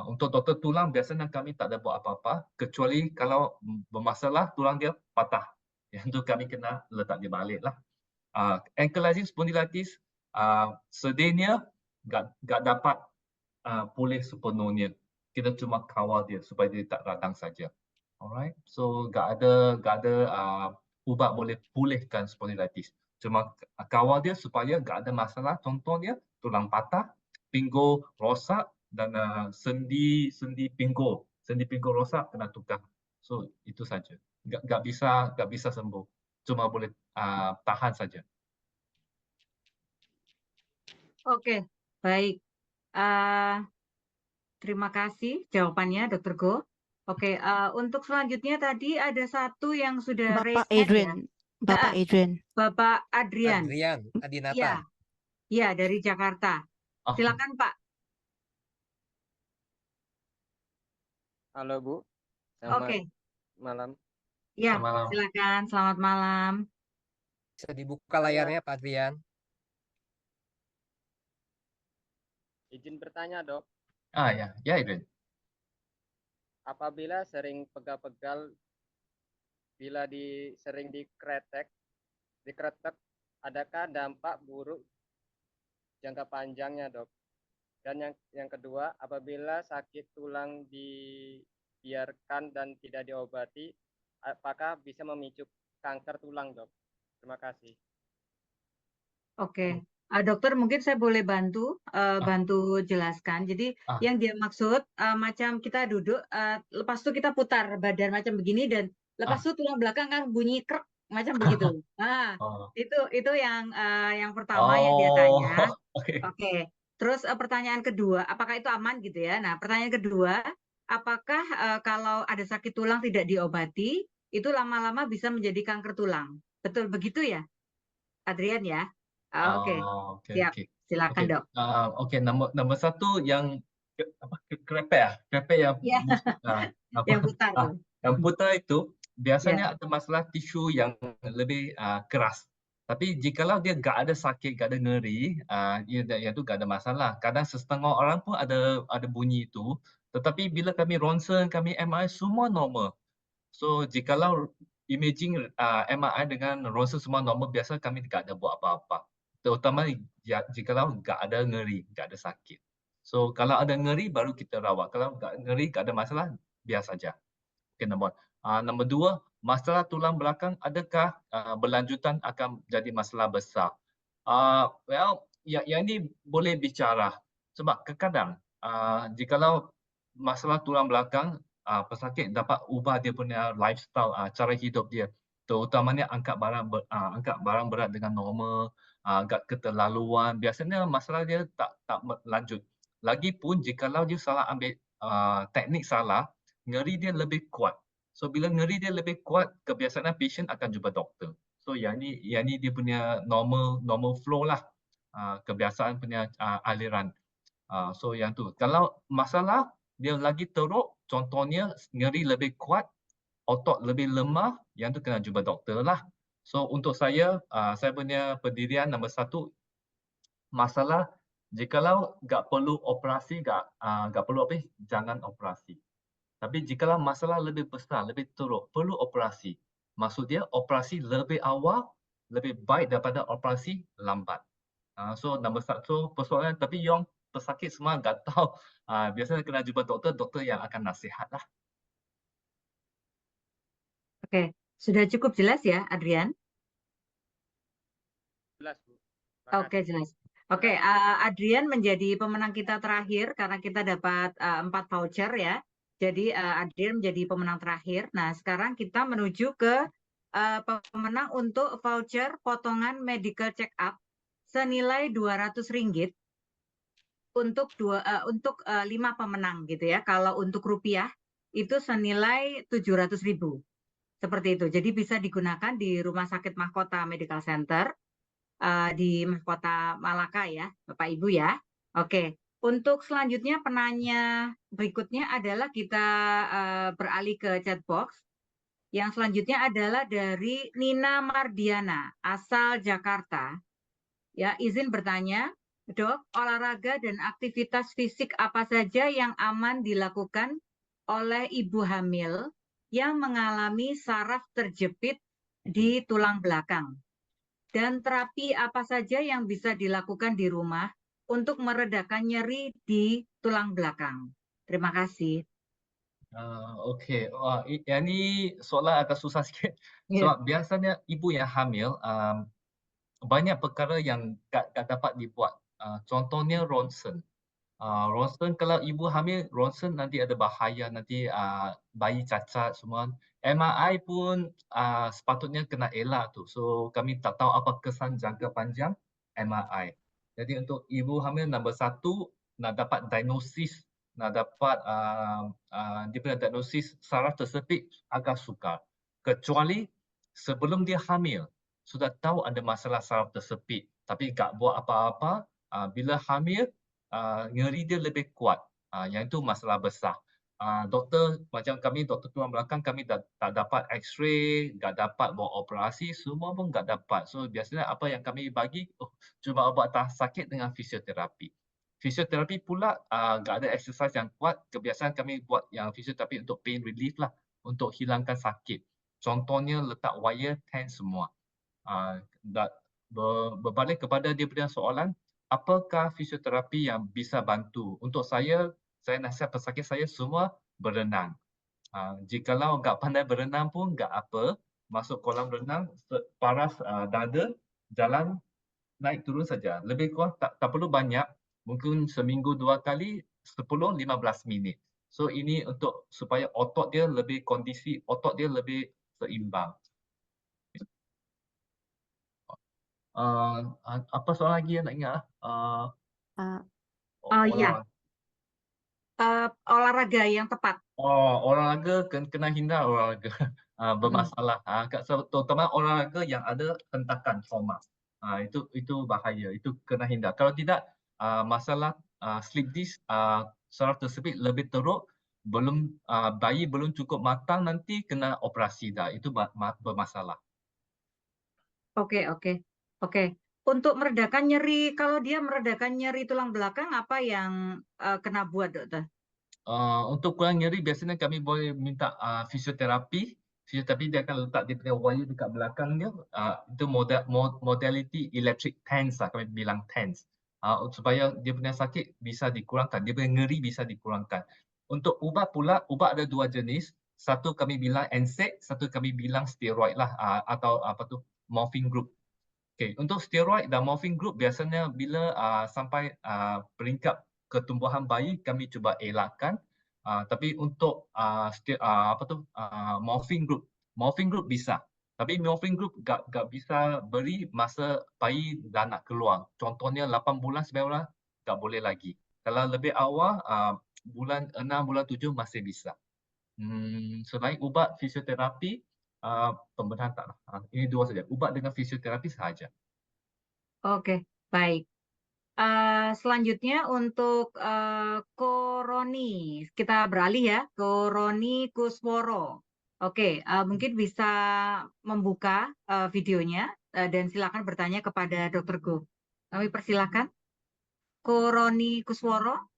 Untuk doktor tulang biasanya kami tak ada buat apa-apa, kecuali kalau bermasalah tulang dia patah. Yang tu kami kena letak dia balik lah. Ankylosing spondylitis sedihnya tak dapat pulih sepenuhnya. Kita cuma kawal dia supaya dia tak radang saja. Alright, so tak ada ubat boleh pulihkan spondylitis. Cuma kawal dia supaya tak ada masalah. Contohnya tulang patah, pinggul rosak dan sendi pinggul rosak kena tukar. So itu saja. Tak bisa sembuh. Cuma boleh tahan saja. Oke, baik. Terima kasih jawabannya, Dr. Go. Oke, untuk selanjutnya tadi ada satu yang sudah Bapak raise hand ya. Adrian. Bapak Adrian. Bapak Adrian. Adrian Adinata. Iya, iya dari Jakarta. Silakan Pak. Halo Bu, Oke. malam. Ya, Selamat malam. silakan. Selamat malam. Bisa dibuka layarnya Pak Adrian. Izin bertanya dok, Ya Adrian. apabila sering pegal-pegal, bila sering dikretek, adakah dampak buruk jangka panjangnya dok? Dan yang kedua, apabila sakit tulang di dibiarkan dan tidak diobati, apakah bisa memicu kanker tulang, Dok? Terima kasih. Oke, dokter mungkin saya boleh bantu jelaskan. Jadi yang dia maksud macam kita duduk, lepas itu kita putar badan macam begini dan lepas itu tulang belakang kan bunyi krek macam begitu. Nah, Oh. itu yang pertama yang dia tanya. Oke. Oke, terus pertanyaan kedua, apakah itu aman gitu ya? Nah, pertanyaan kedua, apakah kalau ada sakit tulang tidak diobati, itu lama-lama bisa menjadi kanker tulang? Betul begitu ya, Adrian ya? Oke, Oke, siap. oke. Silakan Oke, dok. oke, nombor satu yang krepek ya, krepek yang Ya, yang putar tuh. yang putar itu Ya, biasanya ada masalah tisu yang lebih keras. Tapi jikalau dia nggak ada sakit, nggak ada nyeri, yang itu nggak ada masalah. Kadang setengah orang pun ada bunyi itu. Tetapi bila kami ronsen, kami MRI semua normal. So jikalau imaging MRI dengan ronsen semua normal, biasa kami tidak ada buat apa-apa. Terutama jikalau nggak ada nyeri, nggak ada sakit. So kalau ada nyeri baru kita rawat. Kalau nggak nyeri, nggak ada masalah, biasa saja. Okay, nombor dua, masalah tulang belakang adakah berlanjutan akan jadi masalah besar? Well, yang ini boleh bicara sebab kadang-kadang jikalau masalah tulang belakang, pesakit dapat ubah dia punya lifestyle, cara hidup dia, terutamanya angkat barang berat dengan normal, agak keterlaluan, biasanya masalah dia tak lanjut. Lagipun jikalau dia salah ambil teknik salah, nyeri dia lebih kuat. So bila nyeri dia lebih kuat, kebiasaan patient akan jumpa doktor. So yang ni dia punya normal flow lah, kebiasaan punya aliran. So yang tu. Kalau masalah dia lagi teruk, contohnya nyeri lebih kuat, otot lebih lemah, yang tu kena jumpa doktor lah. So untuk saya punya pendirian nombor satu, masalah jikalau nggak perlu operasi, nggak perlu apa, jangan operasi. Tapi jikalau masalah lebih besar, lebih teruk, perlu operasi. Maksud dia operasi lebih awal, lebih baik daripada operasi lambat. So nombor satu persoalan, tapi yang pesakit semua nggak tahu. Biasanya kena jumpa doktor yang akan nasihat lah. Oke, sudah cukup jelas ya, Adrian? Jelas, Bu. Oke, jelas. Oke, Adrian menjadi pemenang kita terakhir karena kita dapat 4 voucher ya. Jadi Adrian menjadi pemenang terakhir. Nah, sekarang kita menuju ke pemenang untuk voucher potongan medical check up senilai Rp200 untuk 5 pemenang gitu ya. Kalau untuk rupiah itu senilai 700.000. Seperti itu. Jadi bisa digunakan di Rumah Sakit Mahkota Medical Center di Mahkota Malaka ya, Bapak Ibu ya. Oke, untuk selanjutnya penanya berikutnya adalah kita beralih ke chat box. Yang selanjutnya adalah dari Nina Mardiana, asal Jakarta. Ya, izin bertanya, Dok, olahraga dan aktivitas fisik apa saja yang aman dilakukan oleh ibu hamil yang mengalami saraf terjepit di tulang belakang? Dan terapi apa saja yang bisa dilakukan di rumah untuk meredakan nyeri di tulang belakang? Terima kasih. Okey, yang ni soalan agak susah sikit. Sebab biasanya ibu yang hamil, banyak perkara yang tak dapat dibuat. Contohnya ronsen. Ronsen kalau ibu hamil, ronsen nanti ada bahaya, nanti bayi cacat semua. MRI pun sepatutnya kena elak tu. So kami tak tahu apa kesan jangka panjang MRI. Jadi untuk ibu hamil nombor satu, nak dapat diagnosis, nak dapat dia punya diagnosis saraf tersepit agak sukar. Kecuali sebelum dia hamil, sudah tahu ada masalah saraf tersepit tapi tak buat apa-apa, bila hamil nyeri dia lebih kuat. Yang itu masalah besar. Doktor macam kami, doktor tulang belakang, kami tak dapat X-ray, tak dapat buat operasi, semua pun tak dapat. So biasanya apa yang kami bagi, cuba ubat tahan sakit dengan fisioterapi. Fisioterapi pula tak ada exercise yang kuat. Kebiasaan kami buat yang fisioterapi untuk pain relief lah, untuk hilangkan sakit. Contohnya letak wire, tense semua. Berbalik kepada dia punya soalan, apakah fisioterapi yang bisa bantu? Untuk saya nasihat pesakit saya semua berenang. Jikalau nggak pandai berenang pun nggak apa, masuk kolam renang, paras dada, jalan naik turun saja. Lebih kurang tak perlu banyak, mungkin seminggu 2 kali 10-15 minit. So ini untuk supaya otot dia lebih kondisi, otot dia lebih seimbang. Apa soalan lagi yang nak ingat? Ya, olahraga yang tepat. Olahraga kena hindar olahraga bermasalah. Terutama olahraga yang ada hentakan trauma. Itu bahaya. Itu kena hindar. Kalau tidak, masalah sleep disk saraf tersebut lebih teruk, bayi belum cukup matang nanti kena operasi dah. Itu bermasalah. Oke. Untuk meredakan nyeri, kalau dia meredakan nyeri tulang belakang, apa yang kena buat, dokter? Untuk kurang nyeri biasanya kami boleh minta fisioterapi. Fisioterapi dia akan letak dia punya wire dekat belakang dia. Itu modality electric TENS lah, kami bilang TENS. Supaya dia punya sakit bisa dikurangkan, dia punya nyeri bisa dikurangkan. Untuk ubat pula, ubat ada 2 jenis. Satu kami bilang NSAID, satu kami bilang steroid lah, atau apa tu, morphine group. Okay, untuk steroid dan morphine group biasanya bila sampai peringkat ketumbuhan bayi kami cuba elakkan. Tapi untuk morphine group bisa. Tapi morphine group gak bisa beri masa bayi dah nak keluar. Contohnya 8 bulan, 9 bulan tak boleh lagi. Kalau lebih awal bulan 6, bulan 7 masih bisa. Selain ubat fisioterapi, pembedahan tak lah. Ini 2 saja. Ubat dengan fisioterapi sahaja. Oke, baik. Selanjutnya untuk Koroni, kita beralih ya, Koroni Kusworo. Oke, mungkin bisa membuka videonya dan silakan bertanya kepada Dr. Go. Kami persilakan. Koroni Kusworo.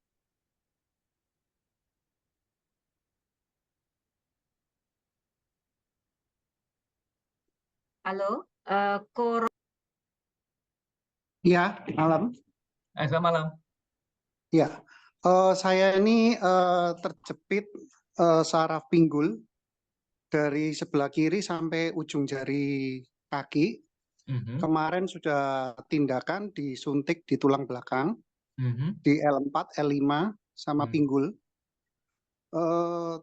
Halo, Ya, malam. Selamat malam. Ya, saya ini terjepit saraf pinggul dari sebelah kiri sampai ujung jari kaki. Kemarin sudah tindakan disuntik di tulang belakang, di L4, L5 sama pinggul.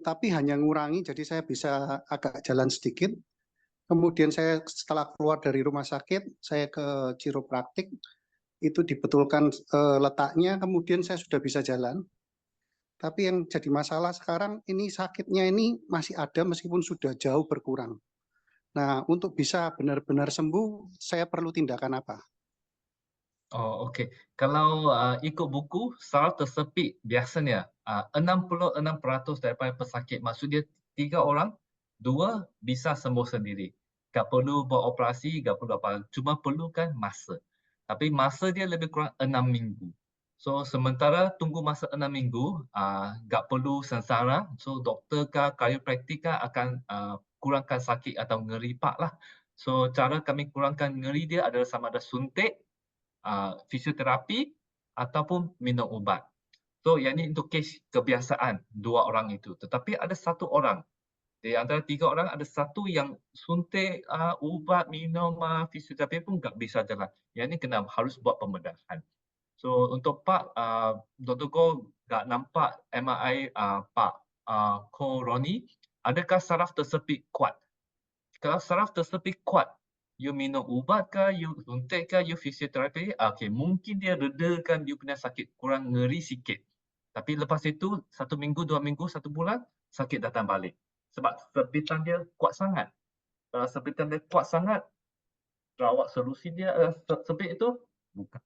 Tapi hanya ngurangi, jadi saya bisa agak jalan sedikit. Kemudian saya setelah keluar dari rumah sakit, saya ke chiropraktik. Itu dibetulkan letaknya, kemudian saya sudah bisa jalan. Tapi yang jadi masalah sekarang ini sakitnya ini masih ada meskipun sudah jauh berkurang. Nah, untuk bisa benar-benar sembuh, saya perlu tindakan apa? Okey. Kalau ikut buku, saraf tersepit biasanya 66% daripada pesakit, maksudnya 3 orang, 2 bisa sembuh sendiri. Tak perlu buat operasi, tak perlu apa, cuma perlukan masa. Tapi masa dia lebih kurang 6 minggu. So sementara tunggu masa 6 minggu, tak perlu sengsara. So doktor kah, chiropraktik kah akan kurangkan sakit atau nyeri pak lah. So cara kami kurangkan nyeri dia adalah sama ada suntik, fisioterapi ataupun minum ubat. So yang ini untuk kes kebiasaan 2 orang itu. Tetapi ada 1 orang di antara 3 orang, ada 1 yang suntik, ubat, minum fisioterapi pun tak bisa jalan. Yang ini harus buat pembedahan. So untuk Pak Dr. Go tak nampak MRI Pak Koroni, adakah saraf tersepit kuat? Kalau saraf tersepit kuat, you minum ubat kah, you suntik kah, you fisioterapi, okey, mungkin dia redakan you punya sakit, kurang ngeri sikit. Tapi lepas itu 1 minggu, 2 minggu, 1 bulan, sakit datang balik. Sebab sepitan dia kuat sangat. Kalau sepitan dia kuat sangat, rawat solusi dia sepit itu buka.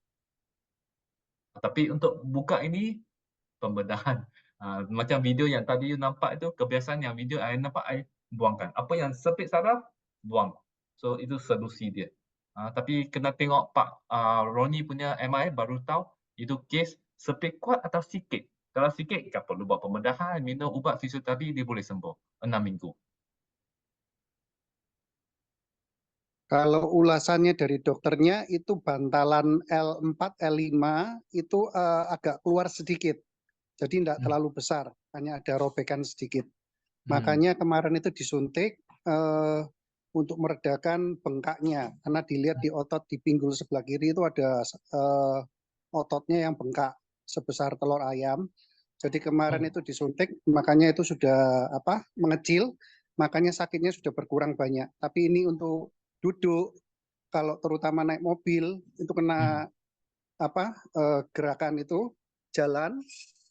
Tapi untuk buka ini pembedahan. Macam video yang tadi you nampak itu, kebiasaan yang video saya nampak, saya buangkan. Apa yang sepit saraf, buang. So itu solusi dia. Tapi kena tengok Pak Roni punya MRI baru tahu itu kes sepit kuat atau sikit. Kalau sikit, tak perlu buat pembedahan, minum ubat fisioterapi, dia boleh sembuh 6 minggu. Kalau ulasannya dari dokternya itu bantalan L4, L5 itu agak keluar sedikit. Jadi tidak terlalu besar, hanya ada robekan sedikit. Makanya kemarin itu disuntik untuk meredakan bengkaknya, karena dilihat di otot di pinggul sebelah kiri itu ada ototnya yang bengkak sebesar telur ayam. Jadi kemarin itu disuntik, makanya itu sudah mengecil, makanya sakitnya sudah berkurang banyak. Tapi ini untuk duduk, kalau terutama naik mobil itu kena gerakan itu jalan,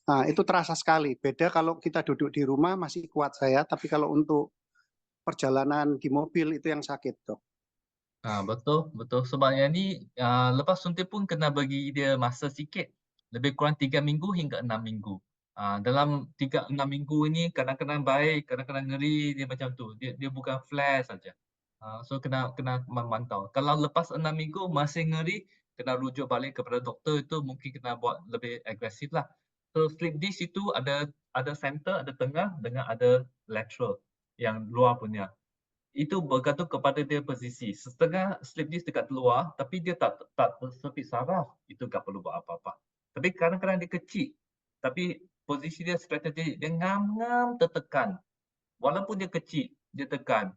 nah itu terasa sekali. Beda kalau kita duduk di rumah masih kuat saya, tapi kalau untuk perjalanan di mobil itu yang sakit, Dok. Betul, betul. Sebabnya ni lepas suntik pun kena bagi dia masa sikit. Lebih kurang 3 minggu hingga 6 minggu. Dalam 3-6 minggu ini kadang-kadang baik, kadang-kadang ngeri, dia macam tu. Dia bukan flash saja. So kena memantau. Kalau lepas 6 minggu masih ngeri, kena rujuk balik kepada doktor, itu mungkin kena buat lebih agresif lah. So slip disc itu ada center, ada tengah dengan ada lateral yang luar punya. Itu bergantung kepada dia posisi. Setengah slip disc dekat luar, tapi dia tak tersepit saraf, itu tak perlu buat apa-apa. Tapi kadang-kadang dia kecil, tapi posisi dia strategik, dia ngam-ngam tertekan. Walaupun dia kecil, dia tekan,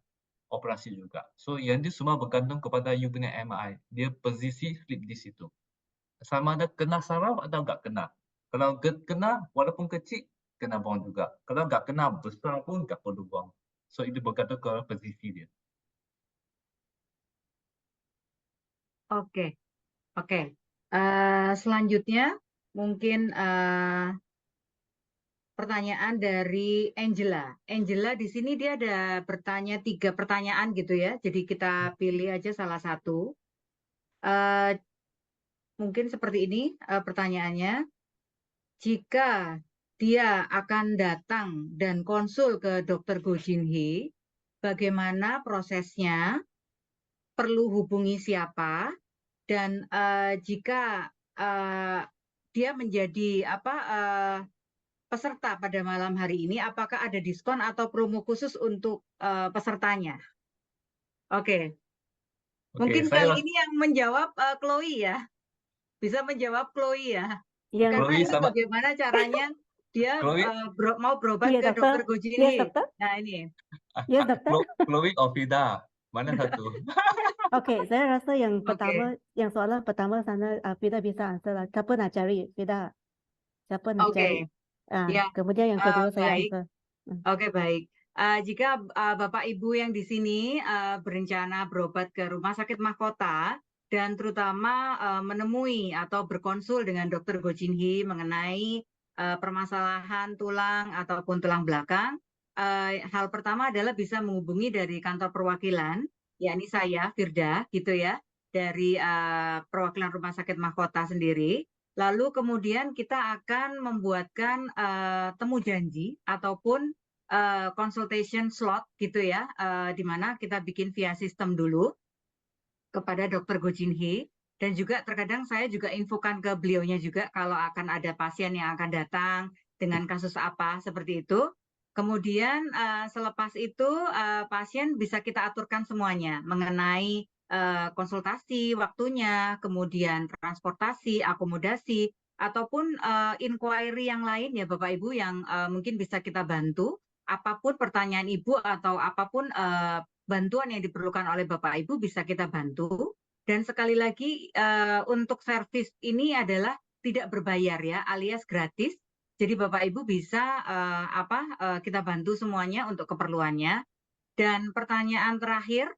operasi juga. So yang dia semua bergantung kepada you punya MRI, dia posisi slip disc itu. Sama ada kena saraf atau tak kena. Kalau kena, walaupun kecil, kena buang juga. Kalau tak kena besar pun tak perlu buang. So itu bergantung ke posisi dia. Oke, oke. Selanjutnya mungkin pertanyaan dari Angela. Angela di sini dia ada bertanya 3 pertanyaan gitu ya. Jadi kita pilih aja salah satu. Mungkin seperti ini pertanyaannya. Jika dia akan datang dan konsul ke Dr. Go Jin Hee, bagaimana prosesnya? Perlu hubungi siapa? Dan jika dia menjadi peserta pada malam hari ini, apakah ada diskon atau promo khusus untuk pesertanya? Oke. Mungkin kali ini yang menjawab Chloe ya. Bisa menjawab Chloe ya. Karena Chloe ini bagaimana caranya dia mau berobat ke Dr. Go Jin Hee. Nah ini. Yes, dokter. Chloe or Fida? Mana satu? Oke, saya rasa yang pertama, yang soalan pertama sana Fida bisa answer lah. Siapa nak cari? Fida. Siapa nak cari? Ya. Kemudian yang kedua saya Baik. answer. Oke, baik. Jika Bapak Ibu yang di sini berencana berobat ke Rumah Sakit Mahkota dan terutama menemui atau berkonsul dengan Dr. Go Jin Hee mengenai permasalahan tulang ataupun tulang belakang, hal pertama adalah bisa menghubungi dari kantor perwakilan, yakni saya, Firda, gitu ya, dari perwakilan Rumah Sakit Mahkota sendiri. Lalu kemudian kita akan membuatkan temu janji ataupun consultation slot gitu ya, di mana kita bikin via sistem dulu kepada Dr. Go Jin Hee. Dan juga terkadang saya juga infokan ke beliaunya juga kalau akan ada pasien yang akan datang dengan kasus apa seperti itu. Kemudian selepas itu pasien bisa kita aturkan semuanya mengenai konsultasi, waktunya, kemudian transportasi, akomodasi, ataupun inquiry yang lain ya Bapak Ibu yang mungkin bisa kita bantu. Apapun pertanyaan Ibu atau apapun bantuan yang diperlukan oleh Bapak Ibu bisa kita bantu. Dan sekali lagi untuk servis ini adalah tidak berbayar ya, alias gratis. Jadi Bapak Ibu bisa kita bantu semuanya untuk keperluannya. Dan pertanyaan terakhir,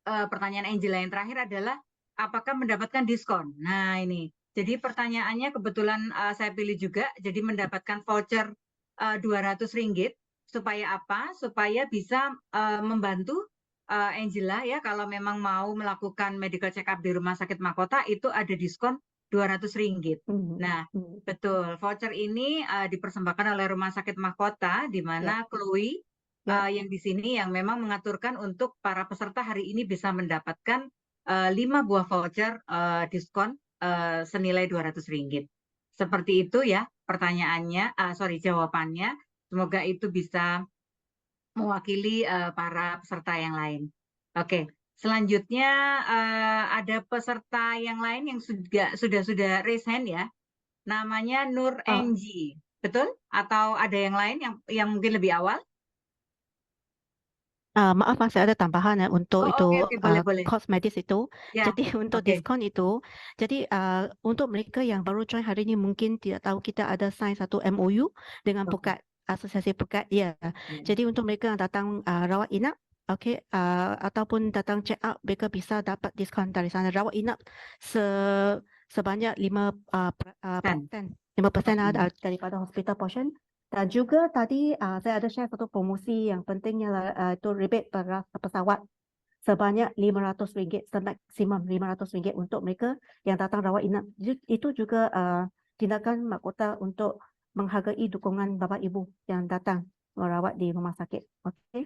pertanyaan Angela yang terakhir adalah apakah mendapatkan diskon? Nah ini, jadi pertanyaannya kebetulan saya pilih juga, jadi mendapatkan voucher Rp200. Supaya apa? Supaya bisa membantu Angela ya, kalau memang mau melakukan medical check up di Rumah Sakit Mahkota itu ada diskon Rp200. Nah, betul. Voucher ini dipersembahkan oleh Rumah Sakit Mahkota, di mana Chloe yang di sini yang memang mengaturkan untuk para peserta hari ini bisa mendapatkan 5 buah voucher diskon senilai Rp200. Seperti itu ya pertanyaannya, jawabannya. Semoga itu bisa mewakili para peserta yang lain. Oke, selanjutnya ada peserta yang lain yang sudah raise hand ya. Namanya Nur Enji, betul? Atau ada yang lain yang mungkin lebih awal? Maaf, saya ada tambahan untuk Oh, oke, boleh. kos medis itu. Ya, Jadi untuk oke. diskon itu, jadi untuk mereka yang baru join hari ini mungkin tidak tahu kita ada sign satu MOU dengan Oke. Pukat, Asosiasi Pukat. Ya, jadi untuk mereka yang datang rawat inap, okey, ataupun datang check up, mereka bisa dapat diskon dari sana. Rawat inap sebanyak 5% ada daripada hospital portion. Dan juga tadi saya ada share satu promosi yang pentingnya itu rebate pesawat sebanyak RM500, maksimum RM500 untuk mereka yang datang rawat inap. Itu juga tindakan mahkota untuk menghargai dukungan bapa ibu yang datang merawat di rumah sakit. Okey.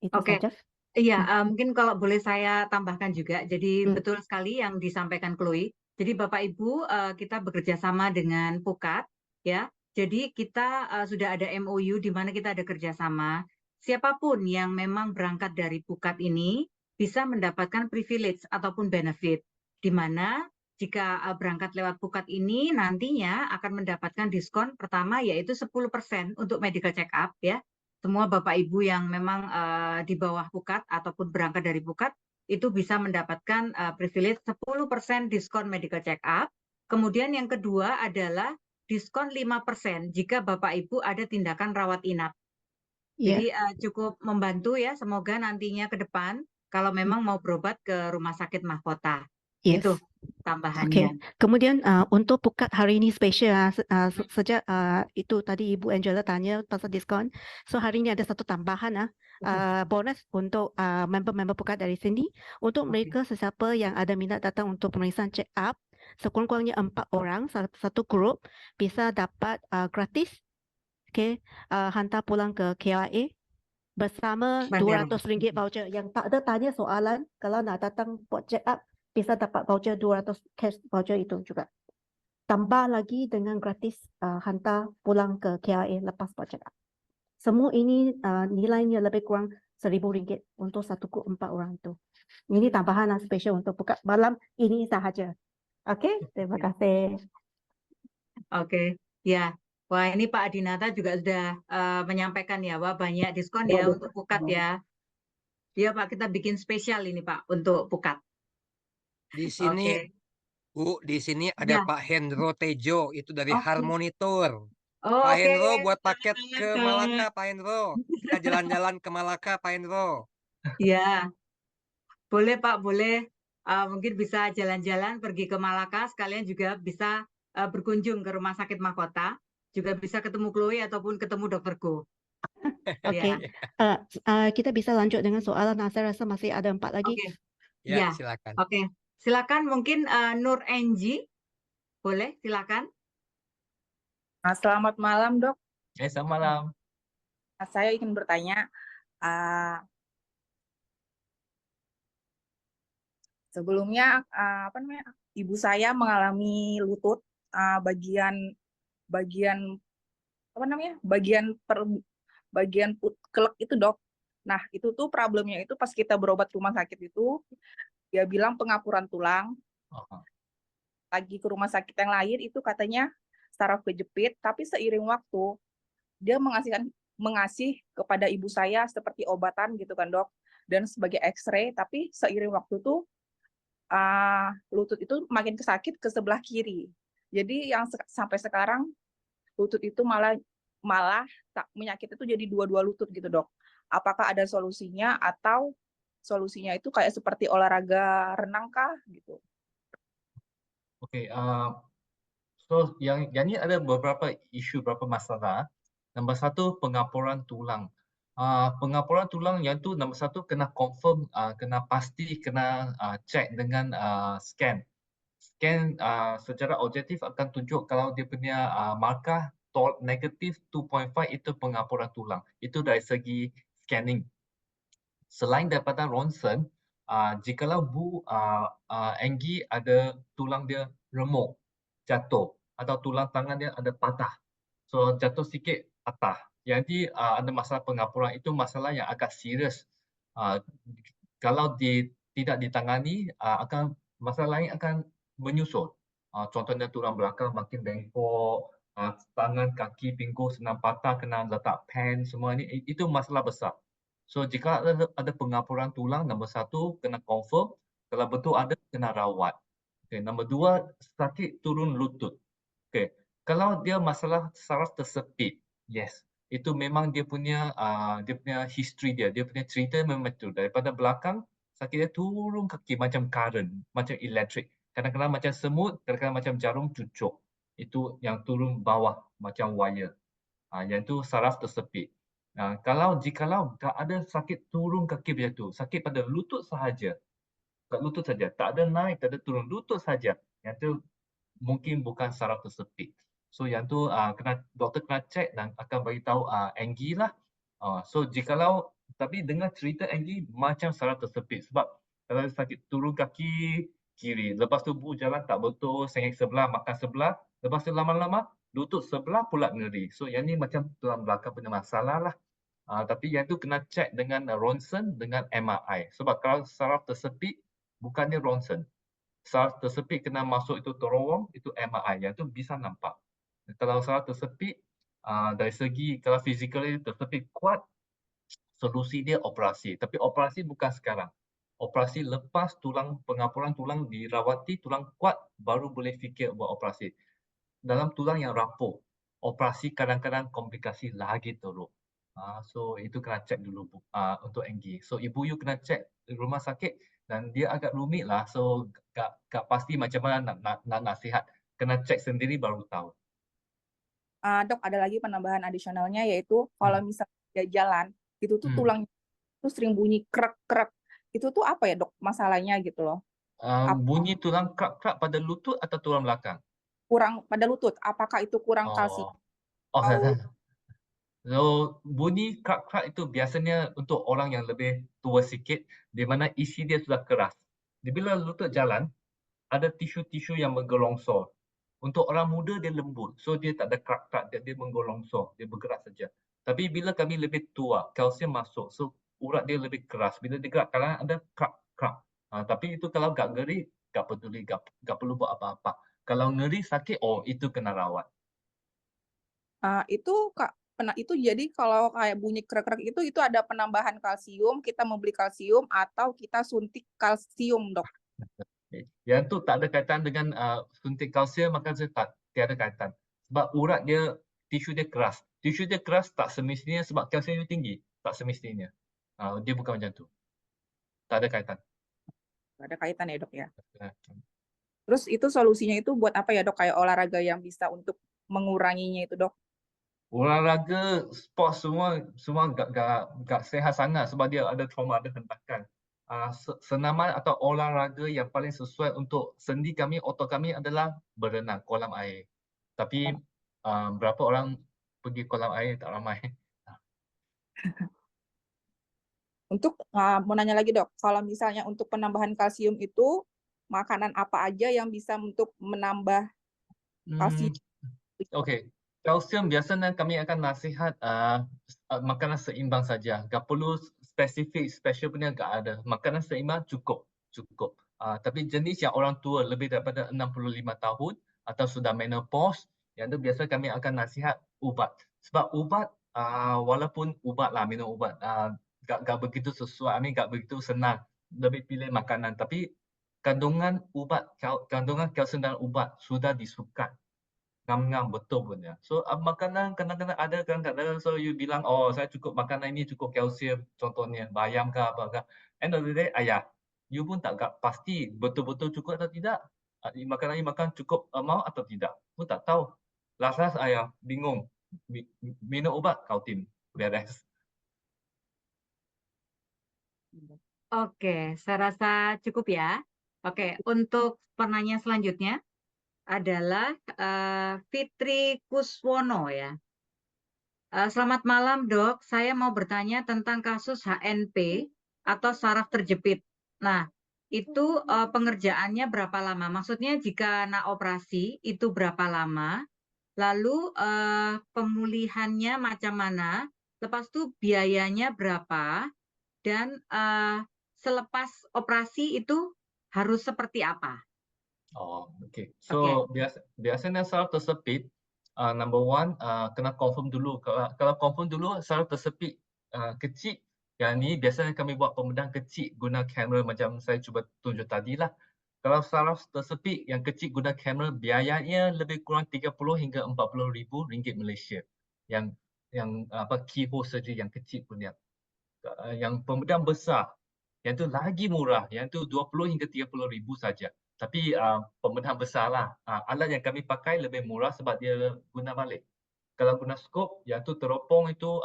Itu Oke. saja. Iya, mungkin kalau boleh saya tambahkan juga. Jadi Hmm. betul sekali yang disampaikan Chloe. Jadi Bapak Ibu, kita bekerja sama dengan Pukat, ya. Jadi kita sudah ada MOU di mana kita ada kerjasama. Siapapun yang memang berangkat dari Pukat ini bisa mendapatkan privilege ataupun benefit, di mana jika berangkat lewat Pukat ini nantinya akan mendapatkan diskon pertama yaitu 10% untuk medical check up, ya. Semua Bapak Ibu yang memang di bawah Pukat ataupun berangkat dari Pukat itu bisa mendapatkan privilege 10% diskon medical check up. Kemudian yang kedua adalah diskon 5% jika Bapak Ibu ada tindakan rawat inap. Ya. Jadi cukup membantu ya, semoga nantinya ke depan kalau memang mau berobat ke rumah sakit mahkota. Yes. Itu Okey. tambahannya. Kemudian untuk Pukat hari ini spesial sejak itu tadi Ibu Angela tanya pasal diskon. So hari ini ada satu tambahan bonus untuk member-member Pukat dari sini. Untuk mereka sesiapa yang ada minat datang untuk pemeriksaan check up, sekurang-kurangnya 4 orang satu grup bisa dapat gratis hantar pulang ke KLIA bersama Bandar. RM200 voucher. Yang tak ada tanya soalan, kalau nak datang buat check up bisa dapat voucher 200 cash voucher itu juga. Tambah lagi dengan gratis hantar pulang ke KLIA lepas buat check up. Semua ini nilainya lebih kurang RM1,000 untuk satu grup 4 orang itu. Ini tambahan spesial untuk buka malam ini sahaja. Okey, terima kasih. Oke, ya. Wah, ini Pak Adinata juga sudah menyampaikan ya, wah banyak diskon ya untuk Pukat ya. Iya Pak, kita bikin spesial ini Pak untuk Pukat. Di sini, Oke. Bu, di sini ada Ya. Pak Hendro Tejo, itu dari Oke. Harmonitor. Oh, Pak oke. Hendro buat paket Selamat ke Malaka, Pak Hendro. Kita jalan-jalan ke Malaka, Pak Hendro. Iya. Boleh Pak, boleh. Mungkin bisa jalan-jalan pergi ke Malaka, sekalian juga bisa berkunjung ke Rumah Sakit Mahkota. Juga bisa ketemu Chloe ataupun ketemu Dr. Go. Okey. Kita bisa lanjut dengan soalan. Saya rasa masih ada 4 lagi. Oke. Ya, Ya. silakan. Oke. Silakan mungkin Nur Enji. Boleh, silakan. Selamat malam, Dok. Selamat malam. Saya ingin bertanya, sebelumnya ibu saya mengalami lutut bagian kelek itu, Dok. Nah, itu tuh problemnya itu pas kita berobat ke rumah sakit itu dia bilang pengapuran tulang. Lagi ke rumah sakit yang lain itu katanya saraf kejepit, tapi seiring waktu dia mengasih kepada ibu saya seperti obatan gitu kan, Dok, dan sebagai X-ray, tapi seiring waktu tuh lutut itu makin sakit ke sebelah kiri. Jadi yang sampai sekarang lutut itu malah menyakit itu jadi dua-dua lutut gitu, Dok. Apakah ada solusinya atau solusinya itu kayak seperti olahraga renang kah gitu? Oke, so yang ini ada beberapa isu, beberapa masalah. Nombor satu, pengapuran tulang. Pengapuran tulang yang tu nombor satu kena confirm, kena pasti, kena check dengan scan. Scan secara objektif akan tunjuk kalau dia punya markah negatif 2.5 itu pengapuran tulang. Itu dari segi scanning. Selain daripada ronsen, jikalau Bu Anggi ada tulang dia remuk, jatuh, atau tulang tangan dia ada patah, so jatuh sikit patah, jadi ada masalah pengapuran, itu masalah yang agak serius. Kalau tidak ditangani, masalah lain akan menyusul. Contohnya tulang belakang makin bengkok, tangan, kaki, pinggul senang patah, kena letak pen, semua ini itu masalah besar. So jika ada pengapuran tulang, nombor 1 kena confirm. Kalau betul ada, kena rawat. Okay, nombor 2, sakit turun lutut. Okay. Kalau dia masalah saraf tersepit, yes, itu memang dia punya history dia punya cerita memang betul. Daripada belakang, sakit dia turun kaki macam current, macam elektrik. Kadang-kadang macam semut, kadang-kadang macam jarum cucuk. Itu yang turun bawah macam wire. Yang itu saraf tersepit. Jikalau tak ada sakit turun kaki macam tu, sakit pada lutut sahaja, kat lutut saja, tak ada naik, tak ada turun, lutut saja, yang tu mungkin bukan saraf tersepit. So yang tu doktor kena cek dan akan bagi tahu Anggi lah. So jikalau tapi dengar cerita Anggi macam saraf tersepit, sebab kalau sakit turun kaki kiri, lepas tu jalan tak betul, sengit sebelah, makan sebelah, lepas tu lama-lama lutut sebelah pula ngeri. So yang ni macam tulang belakang punya masalah lah. Tapi yang tu kena cek dengan ronsen dengan MRI. Sebab kalau saraf tersepit bukannya ronsen. Saraf tersepit kena masuk itu terowong, itu MRI. Yang tu bisa nampak. Kalau saraf tersepit, dari segi kalau physically tersepit kuat, solusi dia operasi. Tapi operasi bukan sekarang. Operasi lepas pengapuran tulang dirawati, tulang kuat, baru boleh fikir buat operasi. Dalam tulang yang rapuh, operasi kadang-kadang komplikasi lagi teruk. So itu kena cek dulu untuk Anggi. So ibu you kena cek di rumah sakit dan dia agak rumit lah. So gak pasti macam mana nak nasihat. Kena cek sendiri baru tahu. Dok, ada lagi penambahan adisionalnya, yaitu kalau misalnya dia jalan, itu tuh tulangnya itu sering bunyi krek-krek. Itu tuh apa ya, Dok, masalahnya gitu loh? Bunyi tulang krak-krak pada lutut atau tulang belakang? Kurang pada lutut, apakah itu kurang kalsium? So bunyi krak-krak itu biasanya untuk orang yang lebih tua sikit, di mana isi dia sudah keras. Bila lutut jalan, ada tisu-tisu yang menggelongsor. Untuk orang muda dia lembut, so dia tak ada krak-krak, dia menggelongsor, dia bergerak saja. Tapi bila kami lebih tua, kalsium masuk, so urat dia lebih keras. Bila dia gerak, kadang ada krak-krak. Tapi itu kalau gak ngeri, gak peduli, gak perlu buat apa-apa. Kalau ngeri sakit, itu kena rawat. Itu jadi kalau kayak bunyi krek-krek itu ada penambahan kalsium, kita membeli kalsium atau kita suntik kalsium, Dok? Yang tu tak ada kaitan dengan suntik kalsium, maka tiada kaitan. Sebab urat dia, tisu dia keras. Tisu dia keras tak semestinya sebab kalsium dia tinggi. Tak semestinya. Dia bukan macam tu. Tak ada kaitan. Tak ada kaitan ya, Dok ya. Terus itu solusinya itu buat apa ya, Dok? Kayak olahraga yang bisa untuk menguranginya itu, Dok? Olahraga, sport semua gak sehat sangat sebab dia ada trauma, ada hentakan. Senaman atau olahraga yang paling sesuai untuk sendi kami, otot kami adalah berenang, kolam air. Tapi berapa orang pergi kolam air, tak ramai. Untuk mau nanya lagi, Dok, kalau misalnya untuk penambahan kalsium itu makanan apa aja yang bisa untuk menambah kalsium? Okey, kalsium biasanya kami akan nasihat makanan seimbang saja. Tak perlu spesifik, special punya tak ada. Makanan seimbang cukup. Tapi jenis yang orang tua lebih daripada 65 tahun atau sudah menopause, yang tu biasa kami akan nasihat ubat. Sebab ubat, walaupun ubat lah, minum ubat, gak begitu sesuai, gak begitu senang. Lebih pilih makanan. Tapi kandungan kalsium dalam ubat sudah disukat. Ngam-ngam betul punya. So makanan kadang-kadang ada, kadang-kadang so you bilang, saya cukup makanan ini cukup kalsium, contohnya bayam ke apa ke. End of the day, you pun tak pasti betul-betul cukup atau tidak. Makanan ini makan cukup amount atau tidak. Pun tak tahu. Last bingung. Minum ubat, kau tim. Beres. Oke, saya rasa cukup ya. Oke, untuk penanya selanjutnya adalah Fitri Kuswono ya. Selamat malam, Dok. Saya mau bertanya tentang kasus HNP atau saraf terjepit. Nah, itu pengerjaannya berapa lama? Maksudnya jika nak operasi itu berapa lama? Lalu pemulihannya macam mana? Lepas itu biayanya berapa? Dan selepas operasi itu harus seperti apa? Okay. So biasanya saraf tersepit, number one, kena confirm dulu. Kalau confirm dulu saraf tersepit kecil, Yang ni biasanya kami buat pembedahan kecil guna kamera macam saya cuba tunjuk tadi lah. Kalau saraf tersepit yang kecil guna kamera, biayanya lebih kurang 30 hingga 40 ribu ringgit Malaysia. Yang apa keyhole surgery yang kecil punya. Yang pembedahan besar, yang tu lagi murah, yang tu 20 hingga 30 ribu saja. Tapi pembedahan besar lah. Alat yang kami pakai lebih murah sebab dia guna balik. Kalau guna skop, yang tu teropong itu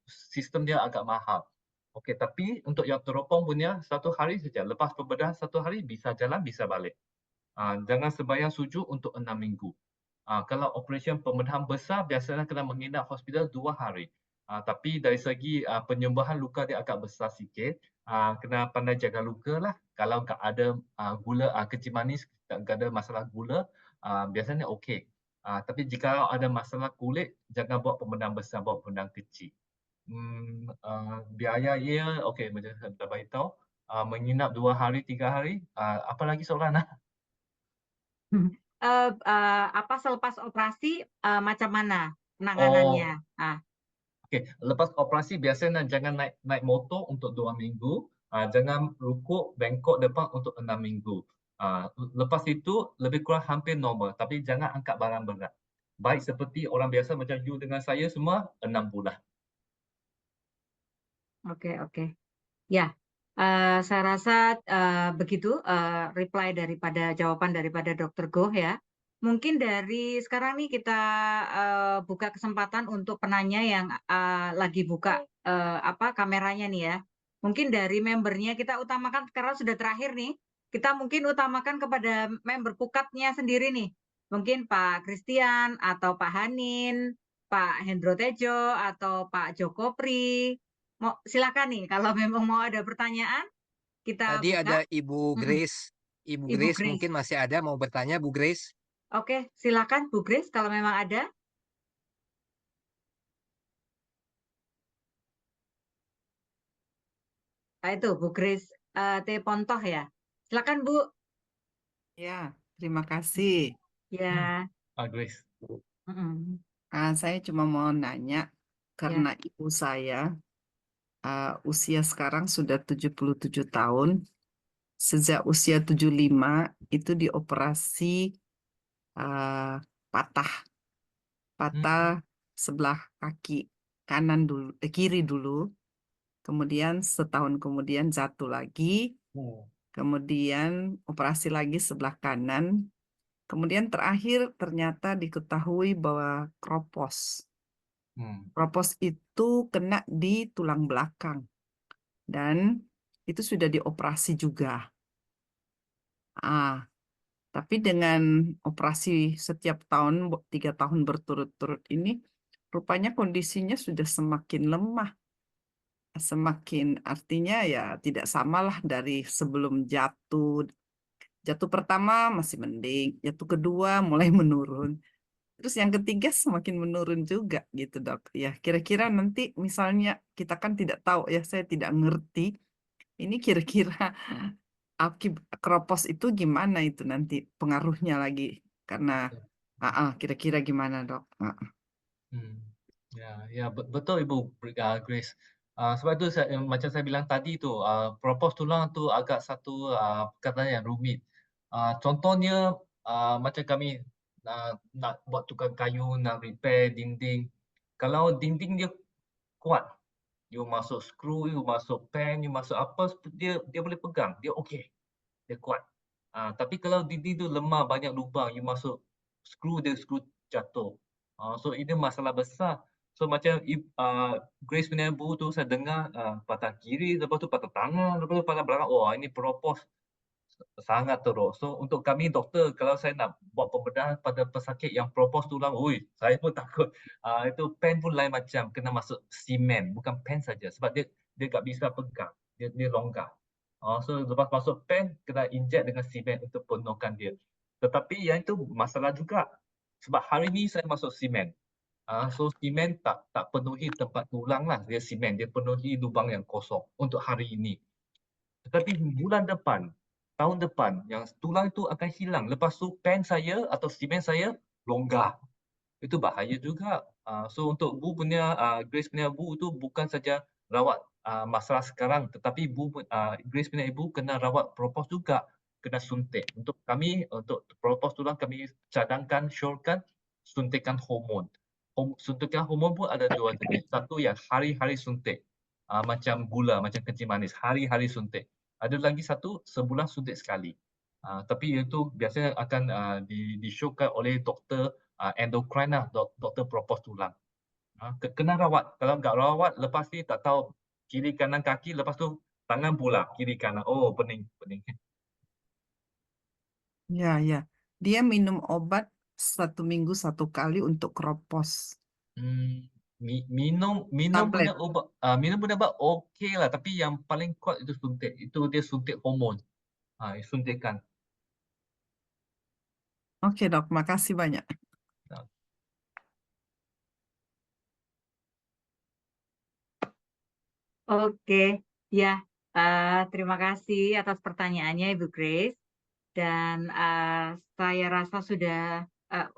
sistem dia agak mahal. Okey, tapi untuk yang teropong punya 1 hari saja. Lepas pembedahan 1 hari bisa jalan, bisa balik. Jangan sembahyang sujud untuk 6 minggu. Kalau operasi pembedahan besar biasanya kena menginap hospital 2 hari. Tapi dari segi penyembuhan luka dia agak besar sikit. Kena pandai jaga luka lah. Kalau tak ada gula kecil manis, tak ada masalah gula, biasanya okey. Tapi jika ada masalah kulit, jangan buat pembedahan besar, buat pembedahan kecil. Biaya ia okey, macam saya dah beritahu. Menginap 2 hari, 3 hari. Apa lagi soalan? Apa selepas operasi macam mana Oh, penanganannya? okey. Lepas operasi biasanya jangan naik motor untuk 2 minggu. Jangan rukuk, bengkok depan untuk 6 minggu. Lepas itu lebih kurang hampir normal. Tapi jangan angkat barang berat. Baik seperti orang biasa macam you dengan saya semua 6 bulan. Oke. Ya, saya rasa begitu reply daripada jawaban daripada Dr. Goh ya. Mungkin dari sekarang nih kita buka kesempatan untuk penanya yang lagi buka kameranya nih ya. Mungkin dari membernya kita utamakan karena sudah terakhir nih. Kita mungkin utamakan kepada member Pukatnya sendiri nih. Mungkin Pak Christian atau Pak Hanin, Pak Hendro Tejo atau Pak Joko Pri. Silakan nih kalau memang mau ada pertanyaan kita Tadi buka. ada Ibu Grace. Ibu Ibu Grace Grace. mungkin masih ada mau bertanya, Bu Grace. Oke, silakan Bu Grace kalau memang ada. Itu Bu Grace T. Pontoh ya. Silakan Bu. Ya, terima kasih. Ya. Grace. Saya cuma mau nanya karena ibu saya usia sekarang sudah 77 tahun. Sejak usia 75 itu dioperasi patah sebelah kaki kanan dulu, kiri dulu. Kemudian setahun kemudian jatuh lagi. Kemudian operasi lagi sebelah kanan. Kemudian terakhir ternyata diketahui bahwa kropos. Kropos itu kena di tulang belakang. Dan itu sudah dioperasi juga. Tapi dengan operasi setiap tahun, 3 tahun berturut-turut ini, rupanya kondisinya sudah semakin lemah. Semakin artinya ya tidak samalah dari sebelum jatuh. Jatuh pertama masih mending, jatuh kedua mulai menurun. Terus yang ketiga semakin menurun juga gitu dok. Ya kira-kira nanti misalnya kita kan tidak tahu ya, saya tidak ngerti. Ini kira-kira kropos itu gimana itu nanti pengaruhnya lagi karena kira-kira gimana dok? Ya, betul Ibu Grace. Sebab itu macam saya bilang tadi tu, propos tulang tu agak satu perkataan yang rumit. Contohnya macam kami nak buat tukang kayu, nak repair dinding. Kalau dinding dia kuat, you masuk skru, you masuk pen, you masuk apa, dia boleh pegang, dia okey, dia kuat. Tapi kalau dinding tu lemah, banyak lubang, you masuk skru, dia skru jatuh. So ini masalah besar. So macam Grace punya ibu tu saya dengar patah kiri, lepas tu patah tangan, lepas tu patah belakang. Wah ini propos sangat teruk. So untuk kami doktor, kalau saya nak buat pembedahan pada pesakit yang propos tulang, saya pun takut. Itu pen pun lain macam, kena masuk simen, bukan pen saja. Sebab dia tak bisa pegang, dia longgar. So lepas masuk pen, kena inject dengan simen untuk penuhkan dia. Tetapi yang itu masalah juga. Sebab hari ni saya masuk simen. So simen tak penuhi tempat tulang lah, dia simen, dia penuhi lubang yang kosong untuk hari ini. Tetapi bulan depan, tahun depan, yang tulang itu akan hilang. Lepas tu pen saya atau simen saya longgar. Itu bahaya juga. So untuk Bu punya, Grace punya Bu itu bukan saja rawat masalah sekarang, tetapi Grace punya ibu kena rawat propos juga, kena suntik. Untuk kami, untuk propos tulang kami cadangkan, syorkan suntikan hormon. Suntikan hormon pun ada dua jenis. Satu yang hari-hari suntik, macam gula, macam kencing manis, hari-hari suntik. Ada lagi satu sebulan suntik sekali. Tapi itu biasanya akan disyorkan oleh doktor endokrin lah, doktor propos tulang. Kena rawat. Kalau nggak rawat, lepas ni tak tahu kiri kanan kaki, lepas tu tangan pula kiri kanan. Oh, pening, pening. Ya, ya. Dia minum obat 1 minggu 1 kali untuk kropos. Minum Tablet. punya ubat, minum punya ubat okey lah. Tapi yang paling kuat itu suntik. Itu dia suntik hormon. Suntikan. Oke, Dok. Makasih banyak. Oke, ya. Terima kasih atas pertanyaannya Ibu Grace. Dan saya rasa sudah,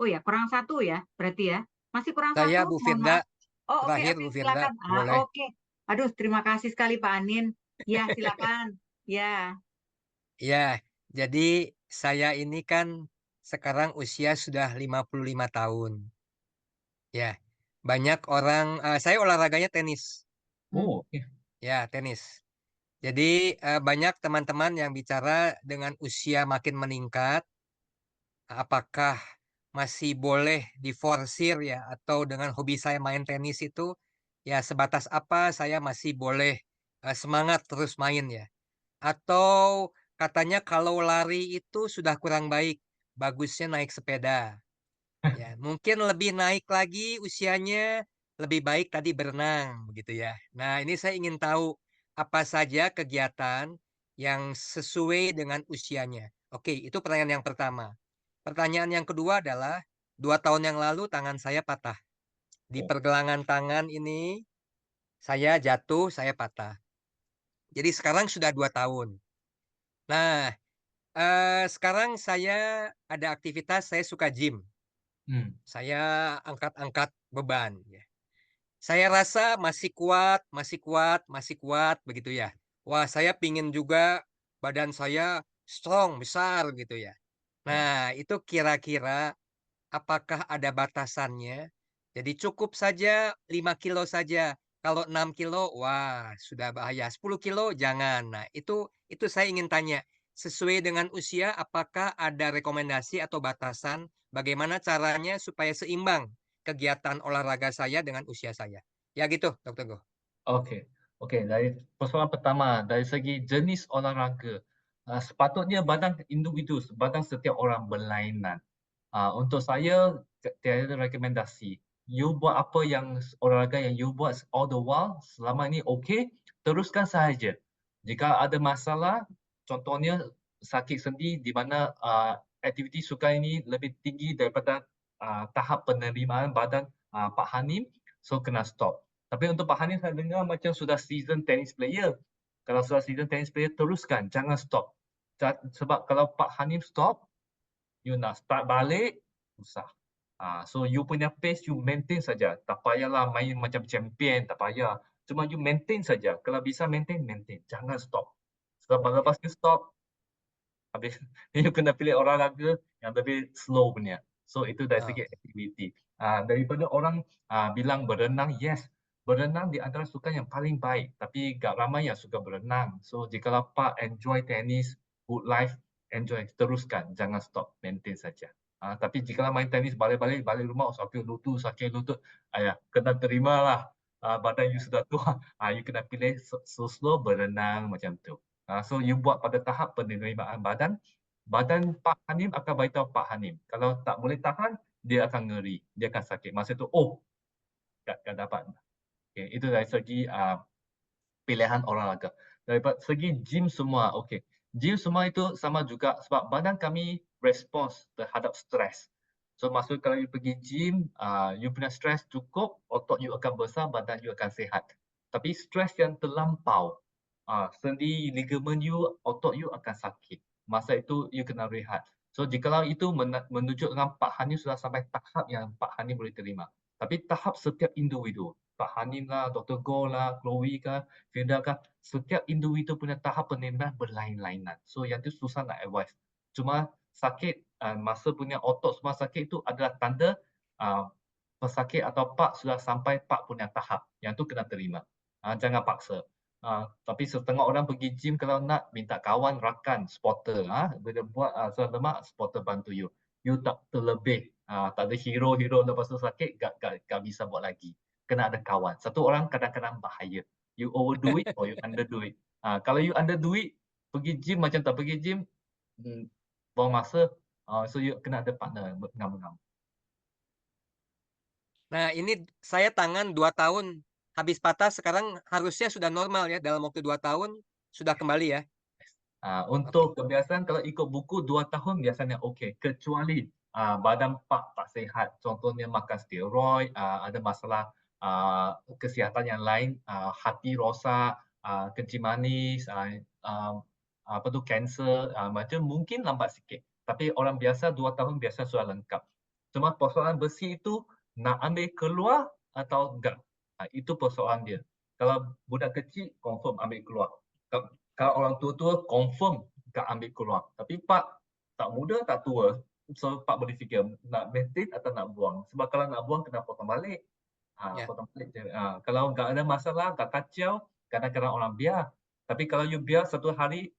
oh ya, kurang satu ya, berarti ya. Masih kurang Saya satu, Bu mohon Firda, maaf. Oh, oke, terakhir oke, Bu Firda, silakan. boleh. Oke. Aduh, terima kasih sekali Pak Anin. Ya, silakan. Ya. Ya, jadi saya ini kan sekarang usia sudah 55 tahun. Ya, banyak orang, saya olahraganya tenis. Oh, oke. Ya, tenis. Jadi banyak teman-teman yang bicara dengan usia makin meningkat, apakah masih boleh diforsir ya, atau dengan hobi saya main tenis itu, ya sebatas apa saya masih boleh semangat terus main ya. Atau katanya kalau lari itu sudah kurang baik, bagusnya naik sepeda. Ya, mungkin lebih naik lagi usianya, lebih baik tadi berenang begitu ya. Nah, ini saya ingin tahu apa saja kegiatan yang sesuai dengan usianya. Oke, itu pertanyaan yang pertama. Pertanyaan yang kedua adalah 2 tahun yang lalu tangan saya patah. Di pergelangan tangan ini saya jatuh, saya patah. Jadi sekarang sudah 2 tahun. Nah, sekarang saya ada aktivitas, saya suka gym. Saya angkat-angkat beban. Ya. Saya rasa masih kuat, masih kuat, masih kuat begitu ya. Wah, saya pingin juga badan saya strong, besar gitu ya. Nah, itu kira-kira apakah ada batasannya? Jadi cukup saja 5 kilo saja. Kalau 6 kilo, wah sudah bahaya. 10 kilo jangan. Nah, itu saya ingin tanya. Sesuai dengan usia, apakah ada rekomendasi atau batasan bagaimana caranya supaya seimbang kegiatan olahraga saya dengan usia saya? Ya gitu, Dr. Go. Okey. Okey, dari persoalan pertama, dari segi jenis olahraga, sepatutnya badan individu, badan setiap orang berlainan. Untuk saya, tiada rekomendasi. You buat apa yang olahraga yang you buat all the while, selama ini okey, teruskan sahaja. Jika ada masalah, contohnya sakit sendi di mana aktiviti sukan ini lebih tinggi daripada tahap penerimaan badan Pak Hanim, so kena stop. Tapi untuk Pak Hanim saya dengar macam sudah season tennis player. Kalau sudah season tennis player, teruskan, jangan stop. Sebab kalau Pak Hanim stop, you nak start balik, susah. So you punya pace, you maintain saja. Tak payahlah main macam champion, tak payah. Cuma you maintain saja. Kalau bisa maintain, maintain. Jangan stop. Sebab lepas you stop, habis you kena pilih olahraga yang lebih slow punya. So itu dari segi aktiviti. Daripada orang bilang berenang, yes. Berenang di antara sukan yang paling baik. Tapi tak ramai yang suka berenang. So jika Pak enjoy tenis, good life, enjoy. Teruskan. Jangan stop. Maintain saja. Tapi jika main tenis balik rumah, sakit lutut. Kena terimalah. Badan you sudah tua. You kena pilih slow berenang macam tu. So you buat pada tahap penerimaan badan. Badan Pak Hanim akan beritahu Pak Hanim. Kalau tak boleh tahan, dia akan ngeri. Dia akan sakit. Masa tu, tak dapat. Okay, itu dari segi pilihan olahraga. Dari segi gym semua, okey. Gym semua itu sama juga sebab badan kami respons terhadap stres. So maksud kalau you pergi gym, you punya stres cukup, otot you akan besar, badan you akan sihat. Tapi stres yang terlampau, sendi, ligamen you, otot you akan sakit. Masa itu you kena rehat. So jikalau itu menunjukkan Pak Hanim sudah sampai tahap yang Pak Hanim boleh terima. Tapi tahap setiap individu. Pak Hanin lah, Dr. Go lah, Chloe kah, Firda kah, setiap individu punya tahap penyembuhan berlain-lainan. So yang tu susah nak advise. Cuma sakit, masa punya otot semua sakit itu adalah tanda pesakit atau pak sudah sampai pak punya tahap. Yang tu kena terima. Jangan paksa. Tapi setengah orang pergi gym kalau nak minta kawan, rakan, spotter. Bila buat surat lemak, spotter bantu you. You tak terlebih. Tak ada hero-hero lepas tu sakit, gak bisa buat lagi. Kena ada kawan. Satu orang kadang-kadang bahaya. You overdo it or you underdo it. Kalau you underdo it, pergi gym macam tak pergi gym, buang masa. So you kena ada partner ngam-ngam. Nah, ini saya tangan 2 tahun habis patah, sekarang harusnya sudah normal ya, dalam waktu 2 tahun sudah kembali ya. Untuk kebiasaan kalau ikut buku 2 tahun biasanya okey, kecuali badan pak tak sihat, contohnya makan steroid, ada masalah kesihatan yang lain, hati rosak, kencing manis, apa tu kanser, macam mungkin lambat sikit. Tapi orang biasa 2 tahun biasa sudah lengkap. Cuma persoalan besi itu nak ambil keluar atau enggak. Itu persoalan dia. Kalau budak kecil confirm ambil keluar. Kalau orang tua-tua confirm tak ambil keluar. Tapi pak tak muda tak tua. So pak boleh fikir nak maintain atau nak buang. Sebab kalau nak buang kena potong balik. Potong balik je. Kalau enggak ada masalah, enggak kacau, kadang-kadang orang biar. Tapi kalau you biar satu hari,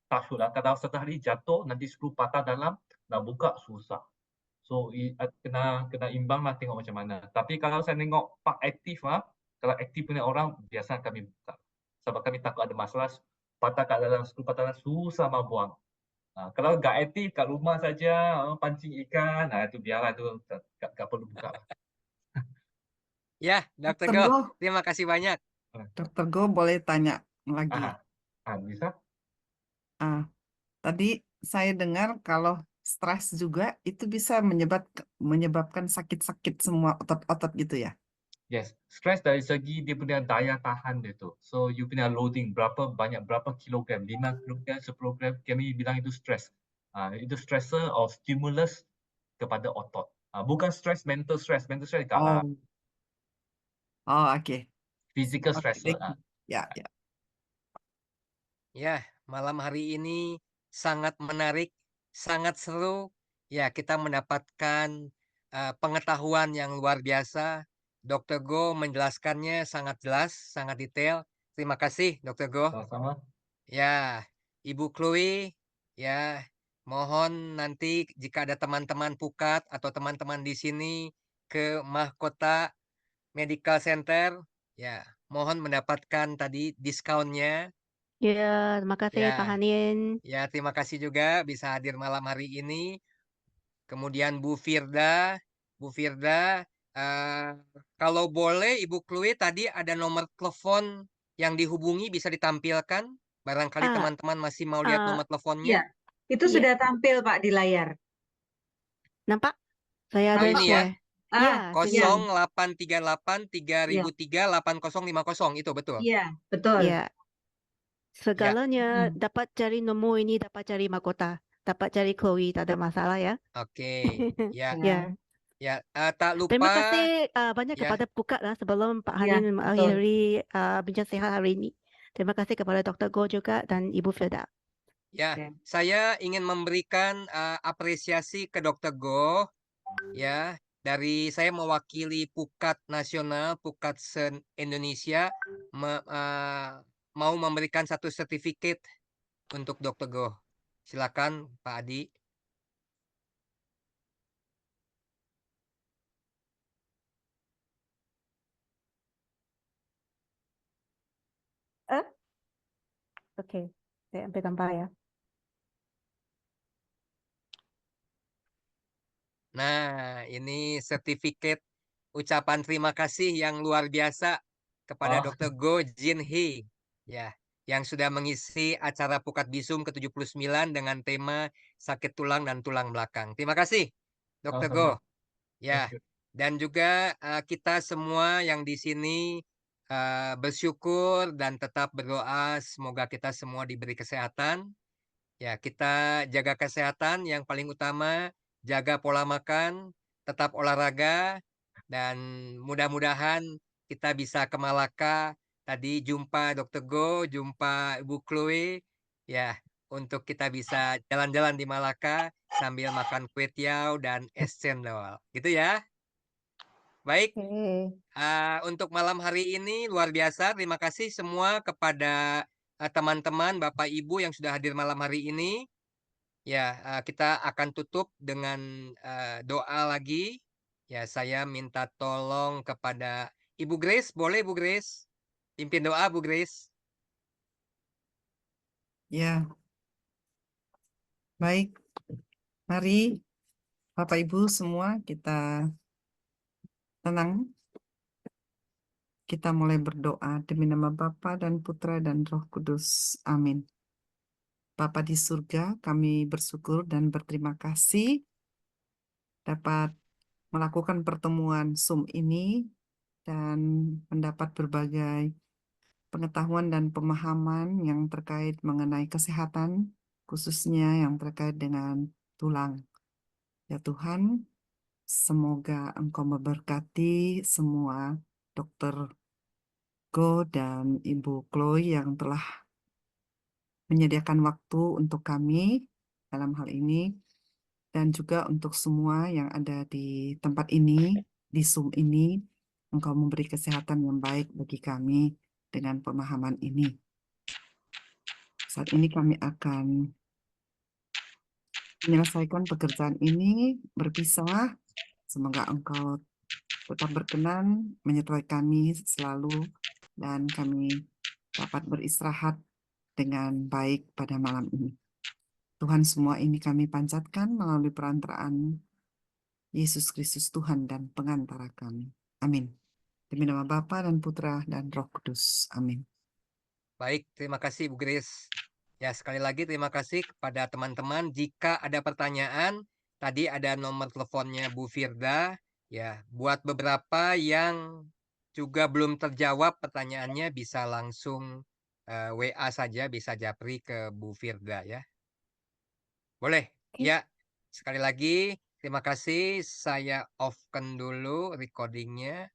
tak sudah. Kalau satu hari jatuh, nanti skru patah dalam, nak buka susah. So kena imbang lah tengok macam mana. Tapi kalau saya tengok pak aktif kalau aktif punya orang biasa kami buka. Sebab kami takut ada masalah patah kat dalam skru patah dalam susah mau buang. Kalau enggak aktif kat rumah saja pancing ikan, itu biarlah tu tak perlu buka lah. Ya, Dr. Dr. Go, Go, terima kasih banyak. Dr. Go boleh tanya lagi. Bisa? Tadi saya dengar kalau stres juga itu bisa menyebabkan sakit-sakit semua otot-otot gitu ya? Yes, stres dari segi dia punya daya tahan dia tu. So you punya loading berapa kilogram, 5 kilogram, 10 kilogram, kami bilang itu stres. Itu stressor or stimulus kepada otot. Bukan stres, mental stress galak. Oke. Physical stressor. Ya. Ya, malam hari ini sangat menarik, sangat seru. Ya, kita mendapatkan pengetahuan yang luar biasa. Dr. Go menjelaskannya sangat jelas, sangat detail. Terima kasih, Dr. Go. Sama-sama. Ya, Ibu Chloe, ya, mohon nanti jika ada teman-teman Pukat atau teman-teman di sini ke Mahkota Medical Center, ya, mohon mendapatkan tadi diskonnya. Ya, terima kasih Pak Hanin. Ya, terima kasih juga bisa hadir malam hari ini. Kemudian Bu Firda, kalau boleh Ibu Chloe tadi ada nomor telepon yang dihubungi bisa ditampilkan. Barangkali teman-teman masih mau lihat nomor teleponnya. Itu sudah tampil Pak di layar. Nampak? Saya ada ini ya. Ya, 0838 3003 8050 itu betul. Iya, betul. Ya. Segalanya dapat cari nomor ini, dapat cari mahkota, dapat cari Chloe, tak ada masalah ya. Oke. Ya. Ya. Tak lupa. Terima kasih banyak kepada Pukat sebelum Pak Hanin mengakhiri bincang sehat hari ini. Terima kasih kepada Dr. Go juga dan Ibu Firda. Ya, saya ingin memberikan apresiasi ke Dr. Go. Ya, dari saya mewakili Pukat Nasional, Pukat Indonesia mau memberikan satu sertifikat untuk Dr. Go. Silakan Pak Adi. Oke, saya ambil gambar ya. Nah, ini sertifikat ucapan terima kasih yang luar biasa kepada Dr. Go Jin Hee, ya, yang sudah mengisi acara Pukat Bisum ke-79 dengan tema sakit tulang dan tulang belakang. Terima kasih, Dr. Go. Ya, dan juga kita semua yang di sini bersyukur dan tetap berdoa semoga kita semua diberi kesehatan. Ya, kita jaga kesehatan yang paling utama, jaga pola makan, tetap olahraga, dan mudah-mudahan kita bisa ke Malaka. Tadi jumpa Dr. Go, jumpa Ibu Chloe, ya, untuk kita bisa jalan-jalan di Malaka sambil makan kue tiaw dan es cendol. Gitu ya. Baik, untuk malam hari ini luar biasa. Terima kasih semua kepada teman-teman, Bapak Ibu yang sudah hadir malam hari ini. Ya, kita akan tutup dengan doa lagi. Ya, saya minta tolong kepada Ibu Grace. Boleh, Bu Grace? Pimpin doa, Bu Grace. Ya, baik. Mari Bapak Ibu semua kita tenang. Kita mulai berdoa demi nama Bapa dan Putra dan Roh Kudus. Amin. Bapa di surga, kami bersyukur dan berterima kasih dapat melakukan pertemuan Zoom ini dan mendapat berbagai pengetahuan dan pemahaman yang terkait mengenai kesehatan, khususnya yang terkait dengan tulang. Ya Tuhan, semoga Engkau memberkati semua dokter Go dan Ibu Chloe yang telah menyediakan waktu untuk kami dalam hal ini, dan juga untuk semua yang ada di tempat ini, di Zoom ini. Engkau memberi kesehatan yang baik bagi kami dengan pemahaman ini. Saat ini kami akan menyelesaikan pekerjaan ini, berpisah. Semoga Engkau tetap berkenan menyertai kami selalu, dan kami dapat beristirahat dengan baik pada malam ini. Tuhan, semua ini kami panjatkan melalui perantaraan Yesus Kristus Tuhan dan pengantara kami. Amin. Demi nama Bapa dan Putra dan Roh Kudus. Amin. Baik, terima kasih Bu Grace. Ya, sekali lagi terima kasih kepada teman-teman. Jika ada pertanyaan, tadi ada nomor teleponnya Bu Firda. Ya, buat beberapa yang juga belum terjawab pertanyaannya, bisa langsung WA saja, bisa japri ke Bu Firda ya. Boleh? Ya, sekali lagi terima kasih. Saya off-kan dulu recordingnya.